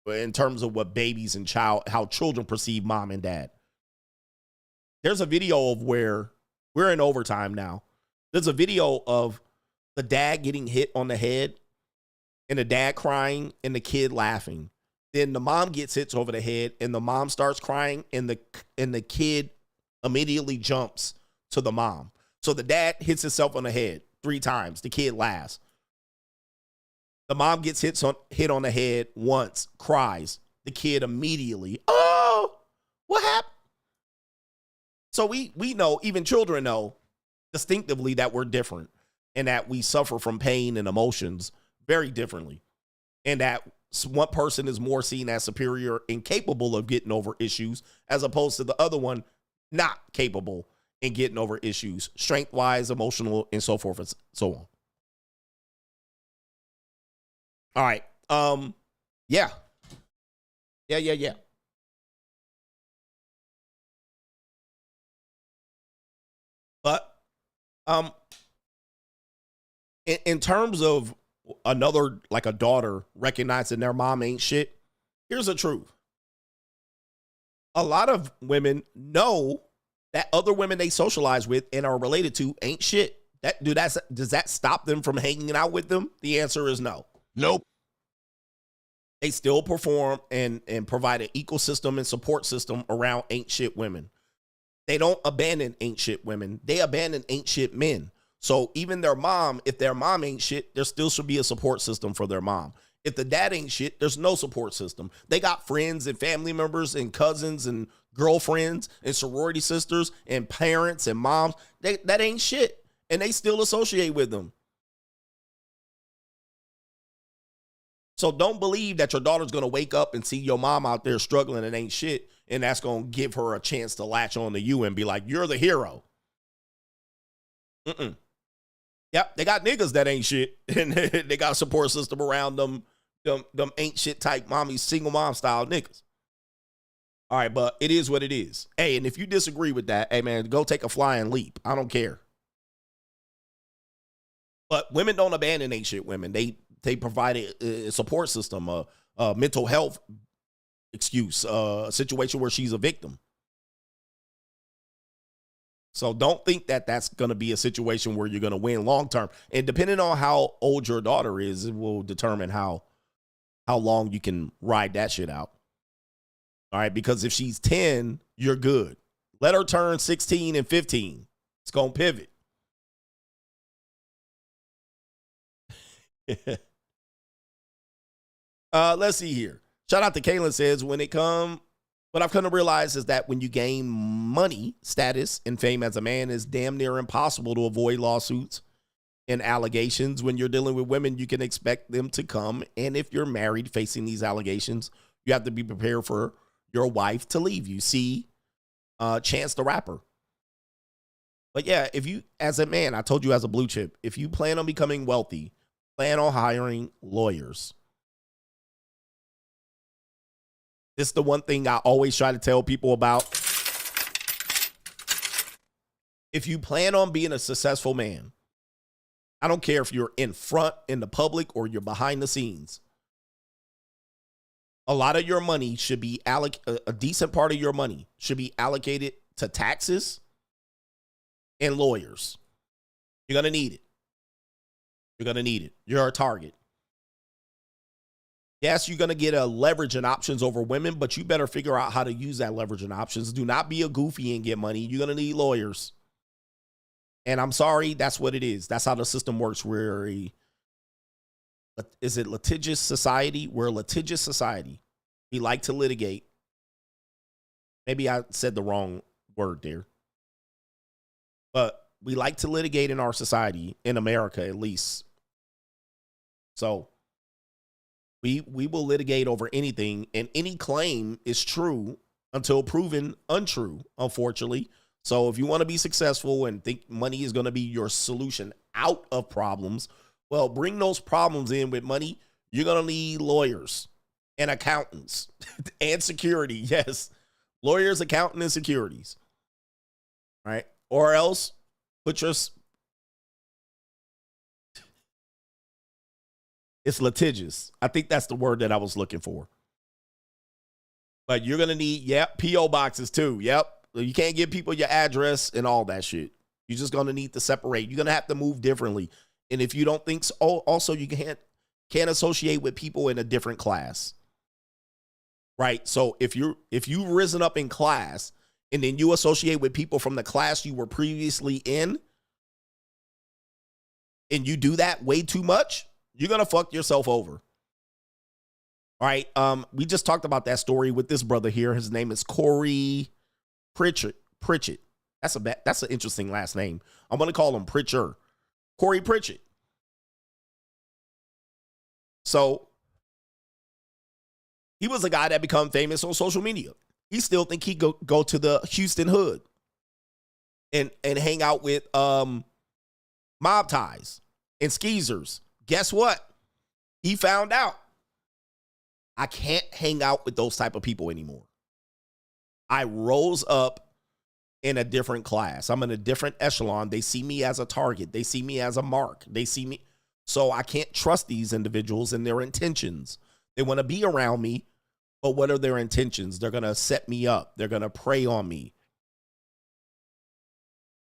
in terms of what babies and how children perceive mom and dad. There's a video of where we're in overtime now. There's a video of the dad getting hit on the head and the dad crying and the kid laughing. Then the mom gets hit over the head and the mom starts crying and the kid immediately jumps to the mom. So the dad hits himself on the head 3 times. The kid laughs. The mom gets hit on the head once, cries. The kid immediately, oh, what happened? So we know, even children know distinctively that we're different and that we suffer from pain and emotions very differently. And that one person is more seen as superior and capable of getting over issues as opposed to the other one not capable in getting over issues, strength-wise, emotional, and so forth and so on. All right. Yeah. But in terms of another, like a daughter recognizing their mom ain't shit, here's the truth. A lot of women know that other women they socialize with and are related to ain't shit. Does that stop them from hanging out with them? The answer is no. Nope. They still perform and provide an ecosystem and support system around ain't shit women. They don't abandon ain't shit women. They abandon ain't shit men. So even their mom, if their mom ain't shit, there still should be a support system for their mom. If the dad ain't shit, there's no support system. They got friends and family members and cousins and girlfriends and sorority sisters and parents and moms. That ain't shit. And they still associate with them. So don't believe that your daughter's going to wake up and see your mom out there struggling and ain't shit, and that's going to give her a chance to latch on to you and be like, you're the hero. Yep, they got niggas that ain't shit, and they got a support system around them ain't shit type mommy, single mom style niggas. All right, but it is what it is. Hey, and if you disagree with that, hey, man, go take a flying leap. I don't care. But women don't abandon ain't shit women. They provide a support system, a mental health excuse, a situation where she's a victim. So don't think that that's going to be a situation where you're going to win long term. And depending on how old your daughter is, it will determine how long you can ride that shit out. All right, because if she's 10, you're good. Let her turn 16 and 15. It's going to pivot. Let's see here. Shout out to Kaylin says, what I've come to realize is that when you gain money, status, and fame as a man, it's damn near impossible to avoid lawsuits and allegations. When you're dealing with women, you can expect them to come. And if you're married facing these allegations, you have to be prepared for your wife to leave you. See, Chance the Rapper. But yeah, if you, as a man, I told you as a blue chip, if you plan on becoming wealthy, plan on hiring lawyers. This is the one thing I always try to tell people about. If you plan on being a successful man, I don't care if you're in front in the public or you're behind the scenes. A lot of your money should be a decent part of your money should be allocated to taxes and lawyers. You're going to need it. You're going to need it. You're a target. Yes, you're going to get a leverage and options over women, but you better figure out how to use that leverage and options. Do not be a goofy and get money. You're going to need lawyers. And I'm sorry, that's what it is. That's how the system works. Is it litigious society? We're a litigious society. We like to litigate. Maybe I said the wrong word there. But we like to litigate in our society, in America at least. So we will litigate over anything, and any claim is true until proven untrue, unfortunately. So if you want to be successful and think money is going to be your solution out of problems, well, bring those problems in with money. You're going to need lawyers and accountants and security. Yes. Lawyers, accountant, and securities. Right? Or else put your... It's litigious. I think that's the word that I was looking for. But you're going to need, P.O. boxes too. Yep. You can't give people your address and all that shit. You're just going to need to separate. You're going to have to move differently. And if you don't think so, also you can't associate with people in a different class. Right? So if you've risen up in class and then you associate with people from the class you were previously in, and you do that way too much, you're going to fuck yourself over. All right. We just talked about that story with this brother here. His name is Corey Pritchett. That's an interesting last name. I'm going to call him Pritcher. Corey Pritchett. So he was a guy that became famous on social media. He still think he go to the Houston hood and hang out with mob ties and skeezers. Guess what? He found out. I can't hang out with those type of people anymore. I rose up in a different class. I'm in a different echelon. They see me as a target. They see me as a mark. They see me. So I can't trust these individuals and their intentions. They want to be around me, but what are their intentions? They're going to set me up. They're going to prey on me.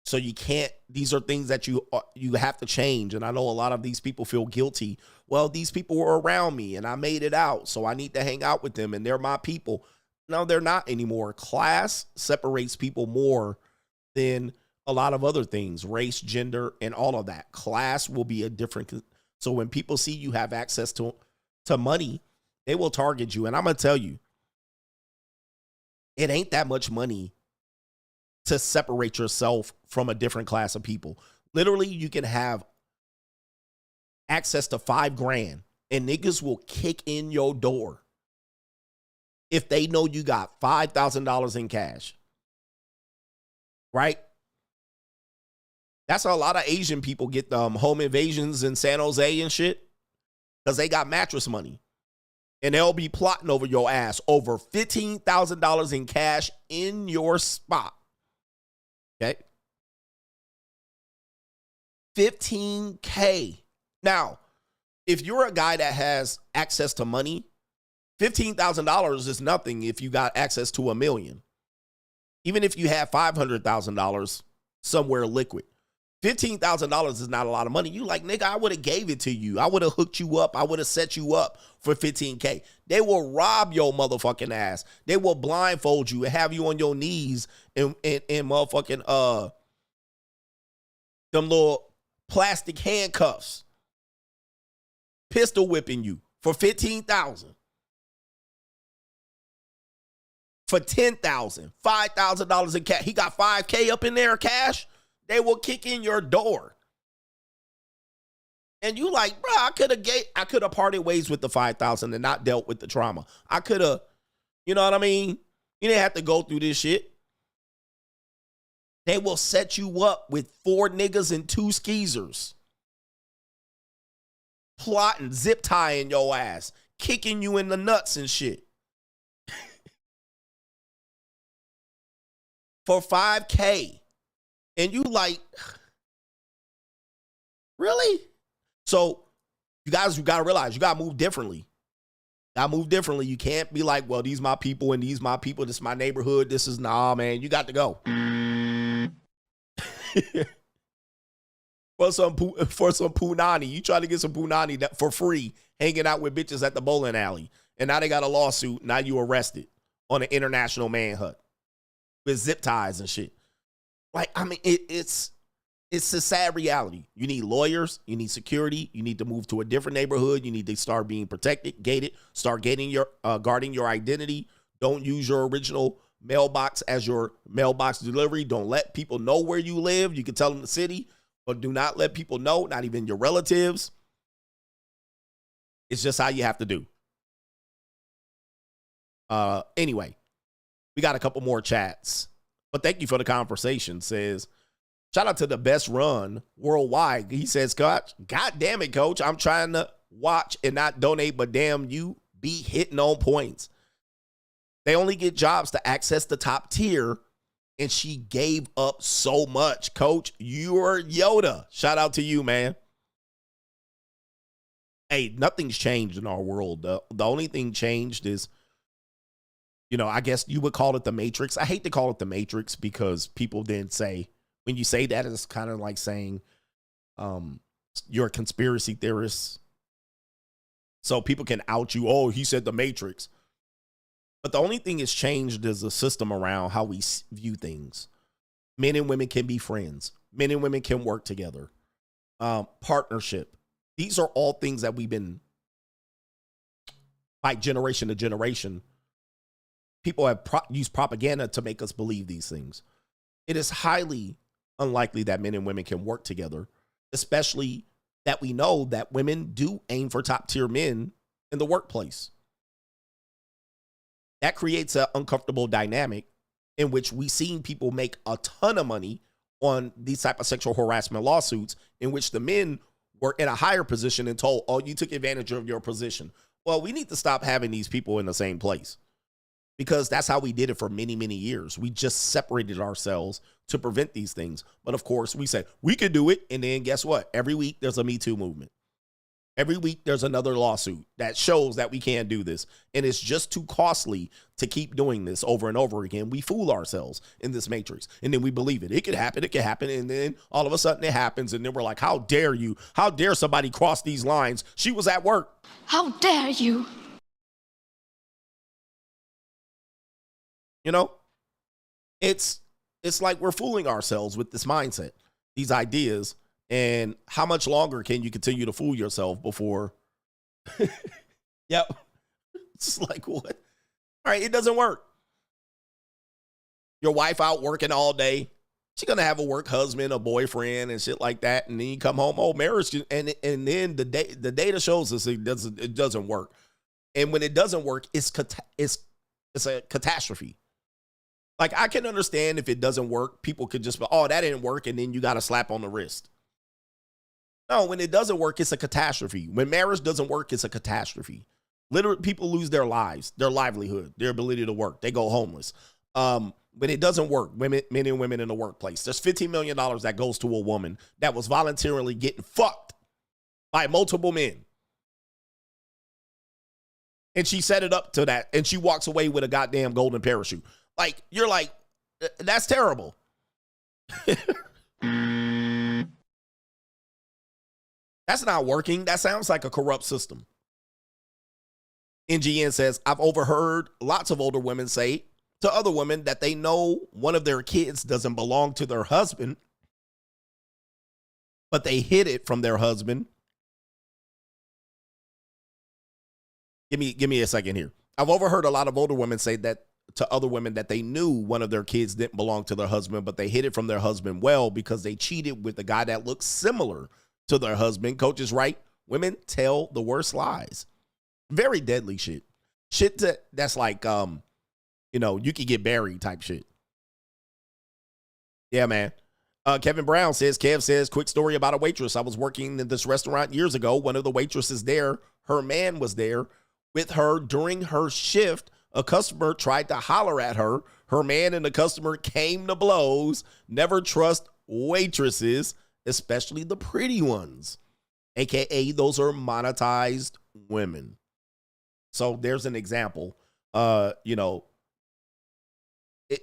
So you can't, these are things that you have to change. And I know a lot of these people feel guilty. Well, these people were around me and I made it out, so I need to hang out with them and they're my people. No, they're not anymore. Class separates people more than a lot of other things, race, gender, and all of that. Class will be a different. So when people see you have access to money, they will target you. And I'm going to tell you, it ain't that much money to separate yourself from a different class of people. Literally, you can have access to $5,000 and niggas will kick in your door if they know you got $5,000 in cash. Right? That's how a lot of Asian people get home invasions in San Jose and shit, because they got mattress money. And they'll be plotting over your ass over $15,000 in cash in your spot. Okay? $15K. Now, if you're a guy that has access to money, $15,000 is nothing if you got access to $1 million. Even if you have $500,000 somewhere liquid. $15,000 is not a lot of money. You like, nigga, I would have gave it to you. I would have hooked you up. I would have set you up for $15K. They will rob your motherfucking ass. They will blindfold you and have you on your knees and motherfucking them little plastic handcuffs, pistol whipping you for $15,000. For $10,000, $5,000 in cash. He got $5K up in there cash. They will kick in your door. And you like, bro, I could have parted ways with the $5,000 and not dealt with the trauma. I could have, you know what I mean? You didn't have to go through this shit. They will set you up with 4 niggas and 2 skeezers. Plotting, zip tying your ass, kicking you in the nuts and shit. For $5K. And you like, really? So you guys, you got to realize you got to move differently. You can't be like, well, these my people and these my people. This is my neighborhood. This is, nah, man, you got to go. For some punani. You try to get some punani for free, hanging out with bitches at the bowling alley. And now they got a lawsuit. Now you arrested on an international manhunt with zip ties and shit. Like, I mean, it's a sad reality. You need lawyers. You need security. You need to move to a different neighborhood. You need to start being protected, gated. Start guarding your identity. Don't use your original mailbox as your mailbox delivery. Don't let people know where you live. You can tell them the city, but do not let people know, not even your relatives. It's just how you have to do. Anyway, we got a couple more chats. But thank you for the conversation. Says, shout out to the best run worldwide. He says, God damn it, coach. I'm trying to watch, and not donate, but damn, you be hitting on points. They only get jobs to access the top tier, and she gave up so much. Coach, you're Yoda. Shout out to you, man. Hey, nothing's changed in our world. The only thing changed is, you know, I guess you would call it the Matrix. I hate to call it the Matrix because people then say, when you say that, it's kind of like saying you're a conspiracy theorist. So people can out you. Oh, he said the Matrix. But the only thing that's changed is the system around how we view things. Men and women can be friends. Men and women can work together. Partnership. These are all things that we've been, by generation to generation, people have used propaganda to make us believe these things. It is highly unlikely that men and women can work together, especially that we know that women do aim for top tier men in the workplace. That creates an uncomfortable dynamic in which we've seen people make a ton of money on these type of sexual harassment lawsuits, in which the men were in a higher position and told, oh, you took advantage of your position. Well, we need to stop having these people in the same place, because that's how we did it for many, many years. We just separated ourselves to prevent these things. But of course, we said we could do it. And then guess what? Every week there's a Me Too movement. Every week there's another lawsuit that shows that we can't do this. And it's just too costly to keep doing this over and over again. We fool ourselves in this matrix. And then we believe it. It could happen. It could happen. And then all of a sudden it happens. And then we're like, how dare you? How dare somebody cross these lines? She was at work. How dare you? You know, it's like we're fooling ourselves with this mindset, these ideas. And how much longer can you continue to fool yourself before? Yep. It's like, what? All right, it doesn't work. Your wife out working all day. She's going to have a work husband, a boyfriend, and shit like that. And then you come home, oh, marriage. And then the data shows us it doesn't work. And when it doesn't work, it's a catastrophe. Like, I can understand if it doesn't work, people could just be, oh, that didn't work. And then you got a slap on the wrist. No, when it doesn't work, it's a catastrophe. When marriage doesn't work, it's a catastrophe. Literally, people lose their lives, their livelihood, their ability to work. They go homeless. When it doesn't work, men and women in the workplace, there's $15 million that goes to a woman that was voluntarily getting fucked by multiple men. And she set it up to that, and she walks away with a goddamn golden parachute. Like, you're like, that's terrible. That's not working. That sounds like a corrupt system. NGN says, I've overheard lots of older women say to other women that they know one of their kids doesn't belong to their husband, but they hid it from their husband. Give me a second here. I've overheard a lot of older women say that to other women that they knew one of their kids didn't belong to their husband, but they hid it from their husband well because they cheated with a guy that looks similar to their husband. Coach is right. Women tell the worst lies. Very deadly shit. Shit that's like, you know, you could get buried type shit. Yeah, man. Kevin Brown says, Kev says, quick story about a waitress. I was working in this restaurant years ago. One of the waitresses there, her man was there with her during her shift. A customer tried to holler at her. Her man and the customer came to blows. Never trust waitresses, especially the pretty ones, AKA those are monetized women. So there's an example. You know,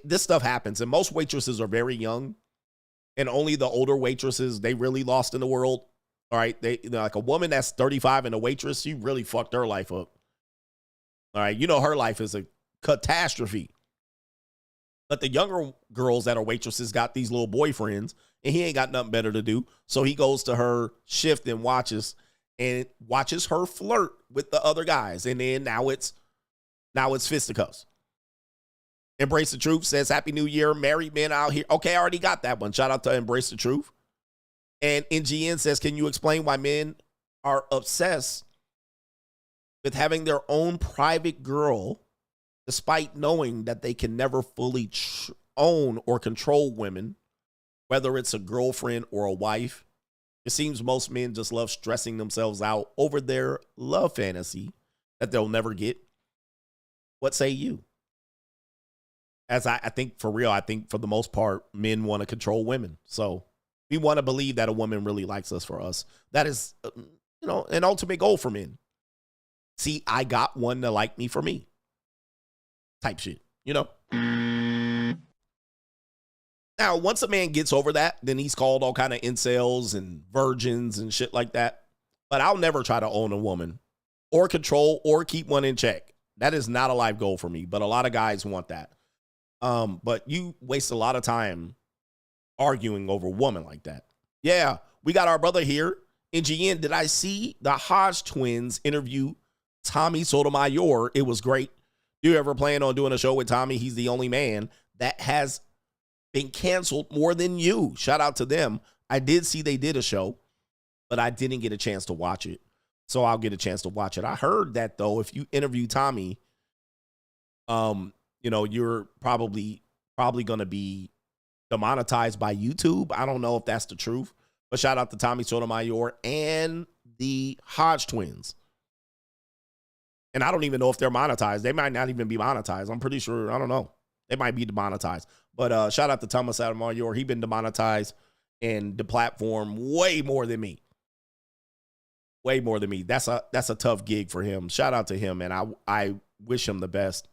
this stuff happens, and most waitresses are very young, and only the older waitresses, they really lost in the world. All right, they, you know, like a woman that's 35 and a waitress, she really fucked her life up. All right, you know her life is a catastrophe. But the younger girls that are waitresses got these little boyfriends, and he ain't got nothing better to do. So he goes to her shift and watches her flirt with the other guys. And then now it's fisticuffs. Embrace the Truth says, Happy New Year, married men out here. Okay, I already got that one. Shout out to Embrace the Truth. And NGN says, can you explain why men are obsessed with having their own private girl, despite knowing that they can never fully own or control women, whether it's a girlfriend or a wife? It seems most men just love stressing themselves out over their love fantasy that they'll never get. What say you? As I think for real, I think for the most part, men want to control women. So we want to believe that a woman really likes us for us. That is, an ultimate goal for men. See, I got one to like me for me. Type shit, Now, once a man gets over that, then he's called all kind of incels and virgins and shit like that. But I'll never try to own a woman or control or keep one in check. That is not a life goal for me, but a lot of guys want that. But you waste a lot of time arguing over a woman like that. Yeah, we got our brother here. In GN, did I see the Hodge twins interview Tommy Sotomayor? It was great. Do you ever plan on doing a show with Tommy? He's the only man that has been canceled more than you. Shout out to them. I did see they did a show, but I didn't get a chance to watch it. So I'll get a chance to watch it. I heard that, though, if you interview Tommy, you're probably going to be demonetized by YouTube. I don't know if that's the truth, but shout out to Tommy Sotomayor and the Hodge twins. And I don't even know if they're monetized. They might not even be monetized. I'm pretty sure. I don't know. They might be demonetized. But shout out to Thomas Sotomayor. He's been demonetized and the platform way more than me. Way more than me. That's a tough gig for him. Shout out to him, and I wish him the best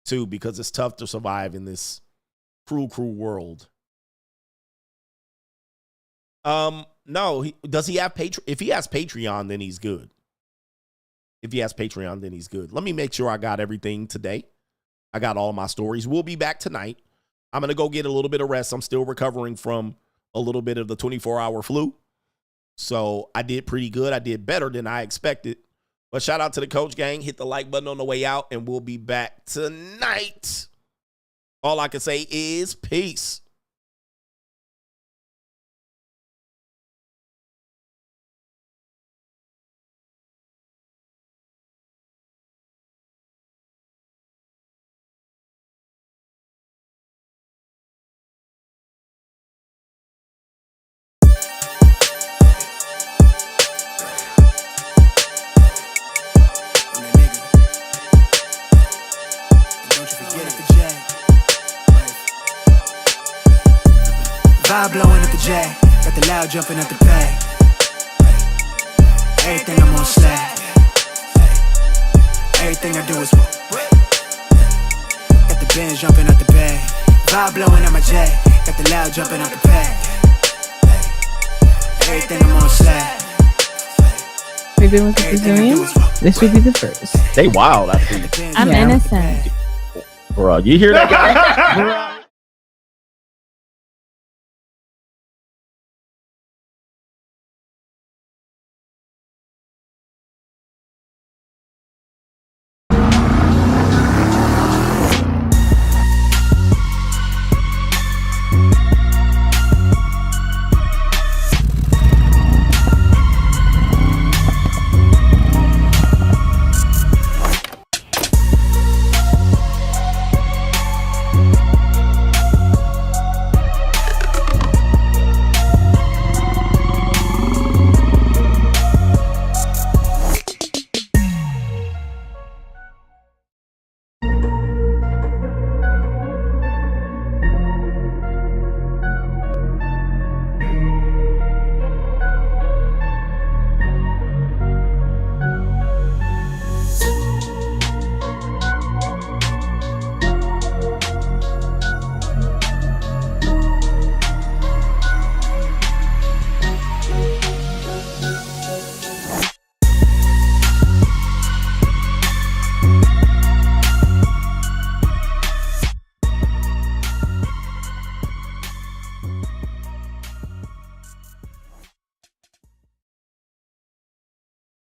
too, because it's tough to survive in this cruel world. No, does he have Patreon? If he has Patreon, then he's good. If he has Patreon, then he's good. Let me make sure I got everything today. I got all my stories. We'll be back tonight. I'm going to go get a little bit of rest. I'm still recovering from a little bit of the 24-hour flu. So I did pretty good. I did better than I expected. But shout out to the Coach Gang. Hit the like button on the way out, and we'll be back tonight. All I can say is peace. Vibe blowing at the J, got the loud jumping at the bay. Everything I'm on slack. Everything I do is got the Benz jumping at the bay. Vibe blowing at my J, got the loud jumping at the bay. Everything I'm on slack. We've been with the Brazilians. This would be the first. They wild, I think. I'm innocent. Bro, you hear that guy?